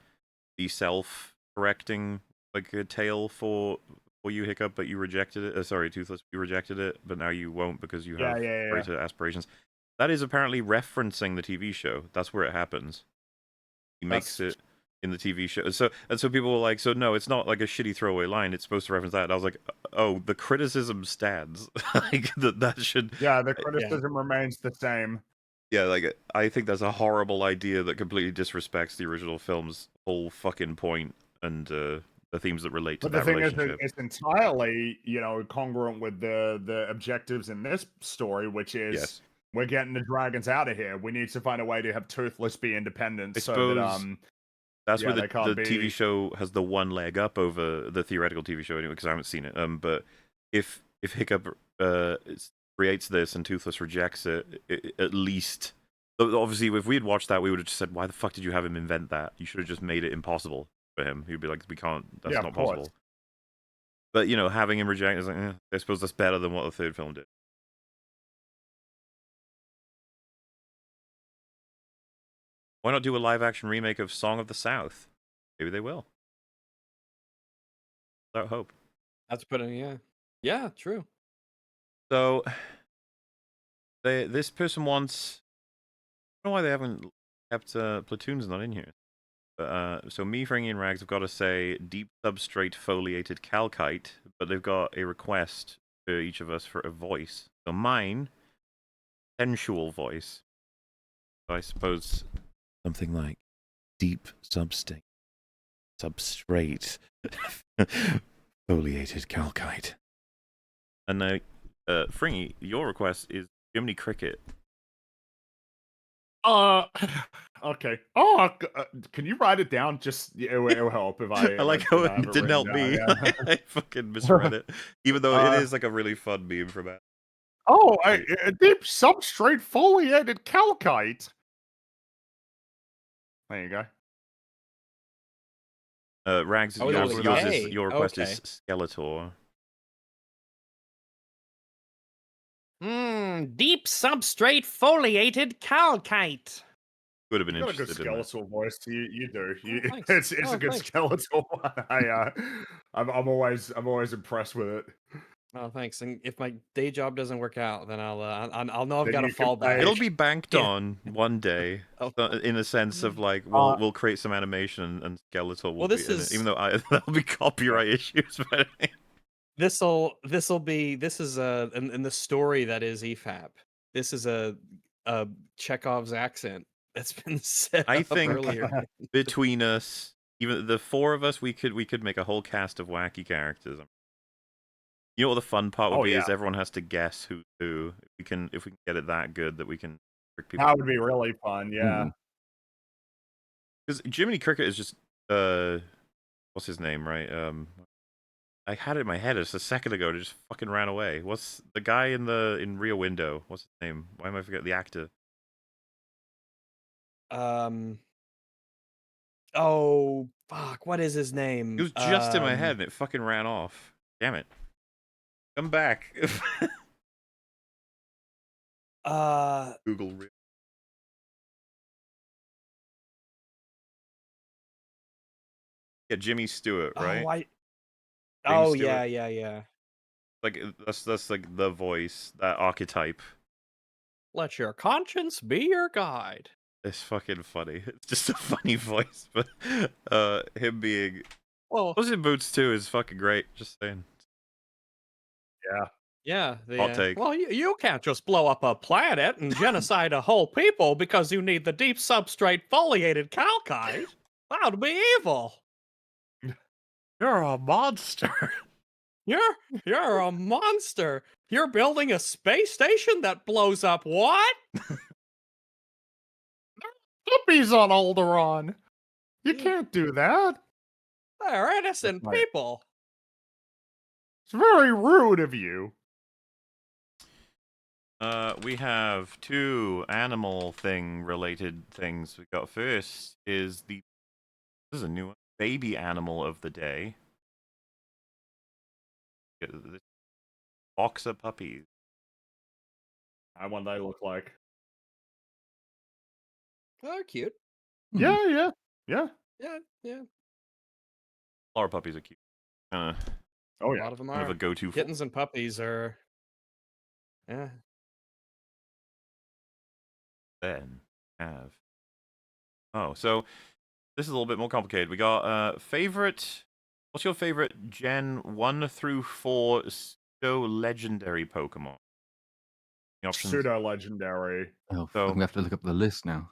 the self-correcting, like, a tale for you, Hiccup, but you rejected it. Sorry, Toothless, you rejected it, but now you won't because you have greater aspirations. That is apparently referencing the TV show. That's where it happens. He makes it in the TV show. So people were like, so no, it's not like a shitty throwaway line. It's supposed to reference that. And I was like, oh, the criticism stands. Like that should. Yeah, the criticism remains the same. Yeah, like I think that's a horrible idea that completely disrespects the original film's whole fucking point and the themes that relate to But the that thing relationship. is, it's entirely, congruent with the objectives in this story, which is Yes. we're getting the dragons out of here. We need to find a way to have Toothless be independent, I so suppose that that's where they the can't TV be. show has the one leg up over the theoretical TV show anyway, because I haven't seen it. But if Hiccup creates this and Toothless rejects it, at least obviously if we had watched that, we would have just said, why the fuck did you have him invent that? You should have just made it impossible for him. He'd be like, we can't. That's not possible. But having him reject is like, I suppose that's better than what the third film did. Why not do a live-action remake of Song of the South? Maybe they will. Without hope. That's putting, yeah, true. So, this person wants. I don't know why they haven't kept Platoon's not in here. But, so me, Fringy, and Rags have got to say deep substrate foliated calcite, but they've got a request for each of us for a voice. So mine, sensual voice. So I suppose something like deep substrate foliated calcite. And Fringy, your request is Jiminy Cricket. Okay. Can you write it down? Just it'll help if I. I like how it didn't help me. Yeah. I fucking misread it, even though it is like a really fun meme from it. A deep substrate foliated calcite. There you go. Rags, Oh, yours okay. is your request Okay. is Skeletor. Deep substrate foliated calcite. Would have been You got a good interested in that. skeletal voice. You do. Thanks. It's a good Thanks. skeletal one. I'm always impressed with it. Oh, thanks. And if my day job doesn't work out, then I'll know I've Then got a you can fallback. play- It'll be banked Yeah. on one day, Oh. in a sense of like we'll create some animation and Skeletor will Well, be this in it, is- even though there'll be copyright issues. But This is in the story that is EFAP. This is a Chekhov's accent that's been set I up think earlier. between us, even the four of us, we could make a whole cast of wacky characters. You know what the fun part would be is everyone has to guess who's who. If we can get it that good that we can trick people. That would be really fun. Yeah. Because Jiminy Cricket is just what's his name, right? I had it in my head just a second ago. It just fucking ran away. What's the guy in Rear Window? What's his name? Why am I forgetting the actor? Oh fuck, what is his He name? was just in my head and it fucking ran off. Damn it. Come back. Uh, Google Rear. Yeah, Jimmy Stewart, right? oh, James oh Stewart. yeah. Like that's like the voice, that archetype. Let your conscience be your guide. It's fucking funny. It's just a funny voice, but him being Well, Puss in Boots 2 is fucking great. Just saying. Yeah. yeah, Hot take. well, you can't just blow up a planet and genocide a whole people because you need the deep substrate foliated calcite. That would be evil. You're a monster. You're a monster. You're building a space station that blows up what? Puppies on Alderaan. You can't do that. They're innocent right. people. It's very rude of you. We have two animal thing related things. We got first is this is a new one. Baby animal of the day. This boxer puppies. I what they look like. Oh, they're cute. Yeah. Yeah. A lot of puppies are cute. Oh A yeah. lot of them Kind of are. a go-to. Kittens and puppies are. Yeah. Then have. Oh, so this is a little bit more complicated. We got favorite. What's your favorite Gen 1 through 4 pseudo legendary Pokemon? The options. Pseudo legendary. Oh, So- I'm gonna have to look up the list now.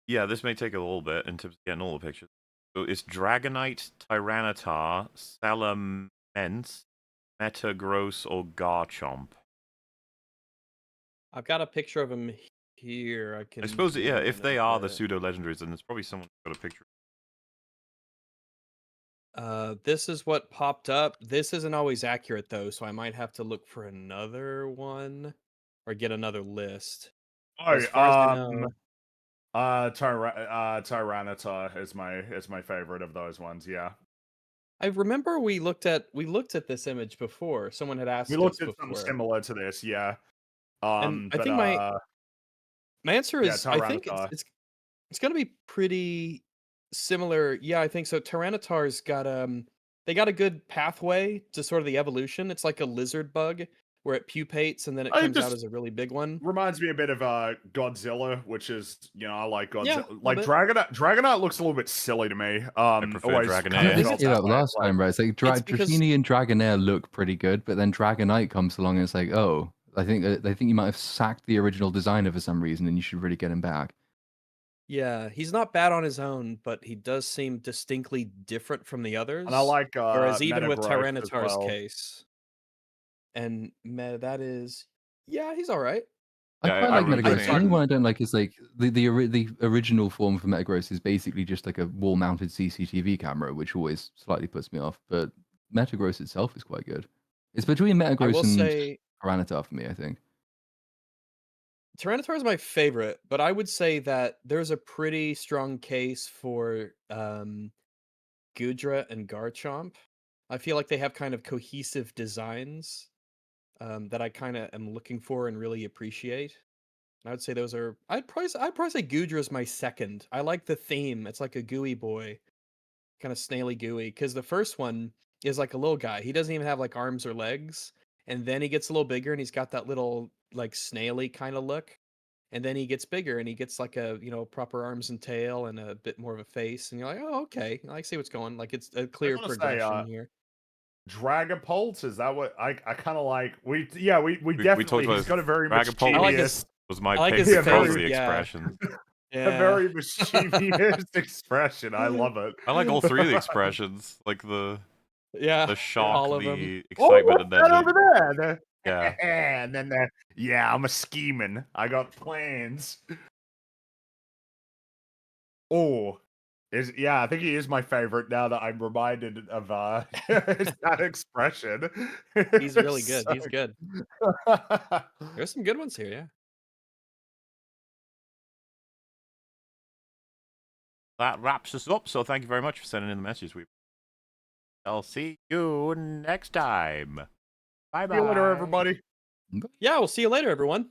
Yeah, this may take a little bit in terms of getting all the pictures. So it's Dragonite, Tyranitar, Salamence, Metagross, or Garchomp. I've got a picture of him here. I can. I suppose, zoom yeah, in if a they are the bit. pseudo legendaries, then there's probably someone who's got a picture. This is what popped up. This isn't always accurate though, so I might have to look for another one or get another list. Oh, As far as I know, Tyranitar is my favorite of those ones. Yeah, I remember we looked at this image before. Someone had asked we looked us at something before, similar to this. Yeah. and I But think my answer yeah, is I think Tyranitar. it's gonna be pretty similar. Yeah, I think so. Tyranitar's got they got a good pathway to sort of the evolution. It's like a lizard bug where it pupates and then it I comes out just- as a really big one. Reminds me a bit of Godzilla, which is I like Godzilla. Yeah, a like bit. Dragonite looks a little bit silly to me. prefer always Dragonair. kind of I felt think that about way. last time, right? It's like It's because- Dratini and Dragonair look pretty good, but then Dragonite comes along and it's like, oh, I think you might have sacked the original designer for some reason, and you should really get him back. Yeah, he's not bad on his own, but he does seem distinctly different from the others. And I like whereas even with Metagross as Tyranitar's well. case, and that is, yeah, he's all right. I Yeah, quite I like really Metagross. think- The only one I don't like is like the original form for Metagross is basically just like a wall-mounted CCTV camera, which always slightly puts me off. But Metagross itself is quite good. It's between I Metagross will and say Tyranitar for me, I think. Tyranitar is my favorite, but I would say that there's a pretty strong case for Gudra and Garchomp. I feel like they have kind of cohesive designs that I kind of am looking for and really appreciate. And I would say those are. I'd probably say Gudra is my second. I like the theme. It's like a gooey boy, kind of snaily gooey. Because the first one is like a little guy. He doesn't even have like arms or legs, and then he gets a little bigger and he's got that little like snaily kind of look. And then he gets bigger and he gets like a proper arms and tail and a bit more of a face. And you're like, oh okay, I see what's going. Like it's a clear gonna say, progression here. Dragapult, is that what I kind of like? We we definitely talked about he's got a very Dragapult. I like mischievous, was my I like pick his because face, of the yeah. expression. a very mischievous expression. I love it. I like all three of the expressions, like the Yeah, shock, all of them. the Oh, excitement, what's and then that the, over there? yeah. And then I'm a scheming. I got plans. Oh, Yeah, I think he is my favorite now that I'm reminded of that expression. He's really good. So- He's good. There's some good ones here, yeah. That wraps us up. So thank you very much for sending in the messages. I'll see you next time. Bye bye. See you later, everybody. Yeah, we'll see you later, everyone.